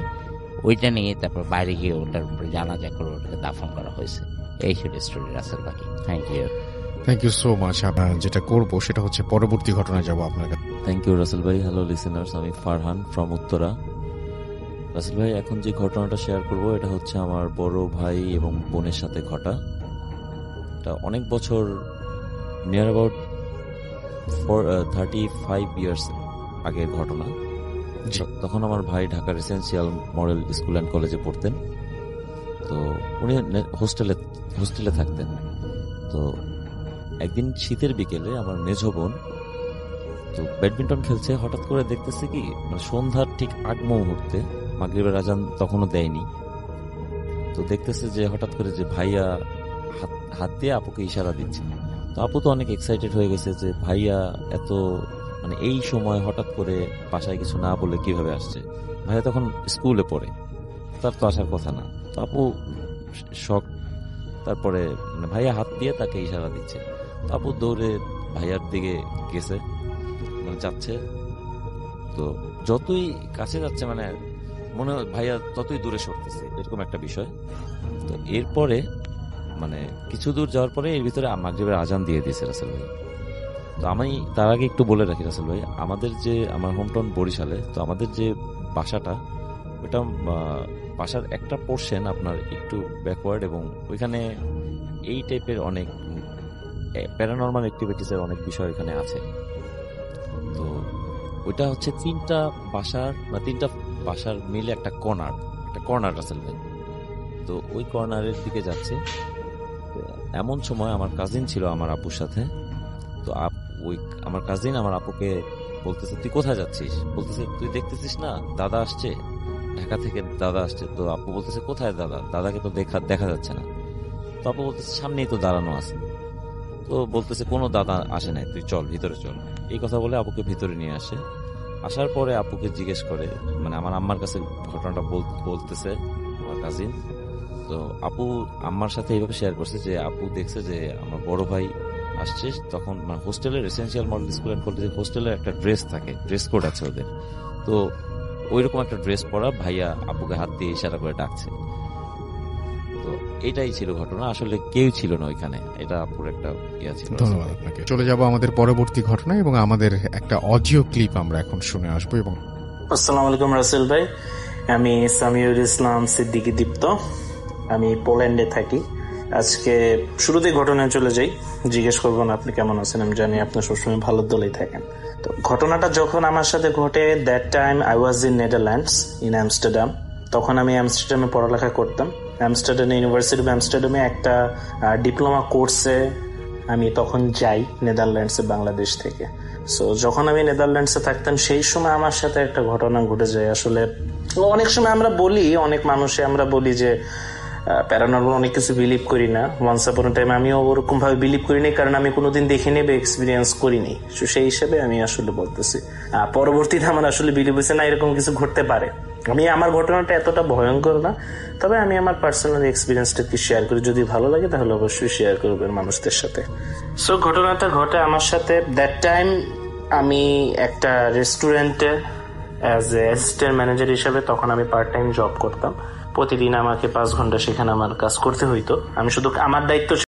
ওইটা নিয়ে তারপর বাইরে গিয়ে ওটার উপরে জানাজা করে ওটাকে দাফন করা হয়েছে। এই ছিল স্টোরি রাসেল ভাই। Thank you so much. যেটা করবো সেটা হচ্ছে পরবর্তী ঘটনা যাবো আপনার কাছে। থ্যাংক ইউ রাসেল ভাই। হ্যালো লিসেনার্স, আমি ফারহান ফ্রম উত্তরা। রাসেল ভাই, এখন যে ঘটনাটা শেয়ার করব এটা হচ্ছে আমার বড় ভাই এবং বোনের সাথে ঘটা। এটা অনেক বছর, নিয়ার অ্যাবাউট 35 ইয়ার্স আগের ঘটনা। তখন আমার ভাই Dhaka residential model school and কলেজে পড়তেন। তো উনি হোস্টেলে থাকতেন। তো একদিন শীতের বিকেলে আমার মেঝো বোন তো ব্যাডমিন্টন খেলছে, হঠাৎ করে দেখতেছে কি মানে সন্ধ্যার ঠিক আগ মুহূর্তে, মাগরিবের আজান তখনও দেয়নি, তো দেখতেছে যে হঠাৎ করে যে ভাইয়া হাত দিয়ে আপুকে ইশারা দিচ্ছে। তো আপু তো অনেক এক্সাইটেড হয়ে গেছে যে ভাইয়া এত মানে এই সময় হঠাৎ করে বাসায় কিছু না বলে কিভাবে আসছে। ভাইয়া তখন স্কুলে পড়ে, তার তো আসার কথা না। তো আপু শক, তারপরে মানে ভাইয়া হাত দিয়ে তাকে ইশারা দিচ্ছে। তো আপু দৌড়ে ভাইয়ার দিকে গেছে, মানে যাচ্ছে। তো যতই কাছে যাচ্ছে মানে মনে হয় ভাইয়া ততই দূরে সরতেছে, এরকম একটা বিষয়। তো এরপরে মানে কিছু দূর যাওয়ার পরে এর ভিতরে মাগরিবের আজান দিয়ে দিয়েছে রাসেল ভাই। তো আমি তার আগে একটু বলে রাখি রাসেল ভাই, আমার হোমটাউন বরিশালে, তো আমাদের যে বাসাটা ওইটা বাসার একটা পোর্শন আপনার একটু ব্যাকওয়ার্ড, এবং ওইখানে এই টাইপের অনেক প্যারানরমাল অ্যাক্টিভিটিসের অনেক বিষয় এখানে আছে। তো ওইটা হচ্ছে তিনটা বাসার মিলে একটা কর্নার রাসেল ভাই। তো ওই কর্নারের দিকে যাচ্ছে। এমন সময় আমার কাজিন ছিল আমার আপুর সাথে। তো আমার কাজিন আমার আপুকে বলতেছে, তুই কোথায় যাচ্ছিস? বলতেছে, তুই দেখতেছিস না দাদা আসছে, ঢাকা থেকে দাদা আসছে। তো আপু বলতেছে, কোথায় দাদা? দাদাকে তো দেখা যাচ্ছে না। তো আপু বলতেছে, সামনেই তো দাঁড়ানো আছে। তো বলতেছে, কোনো দাদা আসে নাই, তুই চল ভিতরে চল। এই কথা বলে আপুকে ভিতরে নিয়ে আসে। আসার পরে আপুকে জিজ্ঞেস করে, মানে আমার আম্মার কাছে ঘটনাটা বলতেছে আমার কাজিন। তো আপু আম্মার সাথে এইভাবে শেয়ার করছে যে আপু দেখছে যে আমার বড় ভাই আসছে। তখন মানে হোস্টেলের রেসিডেন্সিয়াল মডেল স্কুল অ্যান্ড কলেজে হোস্টেলের একটা ড্রেস কোড আছে ওদের। তো ওইরকম একটা ড্রেস পরা ভাইয়া আপুকে হাত দিয়ে ইশারা করে ডাকছে। তো এটাই ছিল ঘটনা, আসলে কেউ ছিল না ওইখানে। এটা আপুর একটা ইয়া ছিল। ধন্যবাদ আপনাকে। চলে যাব আমাদের পরবর্তী ঘটনা, এবং আমাদের একটা অডিও ক্লিপ আমরা এখন শুনে আসবো। এবং আসসালামু আলাইকুম রাসেল ভাই, আমি সামিউল ইসলাম সিদ্দিকী দীপ্ত, আমি পোল্যান্ডে থাকি। আজকে শুরুতেই ঘটনায় চলে যাই। জিজ্ঞেস করবো না আপনি কেমন আছেন, আমি জানি আপনি সবসময় ভালো দলেই থাকেন। তো ঘটনাটা যখন আমার সাথে ঘটে, that time I was in Netherlands, in Amsterdam. তখন আমি আমস্টারডামে পড়ালেখা করতাম। আমস্টারডাম ইউনিভার্সিটি অফ আমস্টারডামে একটা ডিপ্লোমা কোর্সে আমি তখন যাই নেদারল্যান্ডসে, বাংলাদেশ থেকে। সো যখন আমি নেদারল্যান্ডসে থাকতাম সেই সময় আমার সাথে একটা ঘটনা ঘটে যায়। আসলে অনেক সময় আমরা বলি, অনেক মানুষে আমরা বলি যে প্যারানরমাল অনেক কিছু বিলিভ করি না। ওয়ান্স আপন আ টাইম আমিও ওরকম ভাবে বিলিভ করিনি, কারণ আমি কোনোদিন দেখিনি বা এক্সপিরিয়েন্স করিনি। সেই হিসেবে আমি আসলে বলতেছি। পরবর্তীতে আমার আসলে বিলিভ হয়েছে না এরকম কিছু ঘটতে পারে। আমার ঘটনাটা এতটা ভয়ঙ্কর না, তবে আমি আমার পার্সোনাল এক্সপিরিয়েন্সটা কি শেয়ার করি, যদি ভালো লাগে তাহলে অবশ্যই শেয়ার করবেন মানুষদের সাথে। সো ঘটনাটা ঘটে আমার সাথে দ্যাট টাইম আমি একটা রেস্টুরেন্টে অ্যাজ এ অ্যাসিস্ট্যান্ট ম্যানেজার হিসেবে তখন আমি পার্ট টাইম জব করতাম। প্রতিদিন আমাকে 5 ঘন্টা সেখানে আমার কাজ করতে হইতো। আমি শুধু আমার দায়িত্ব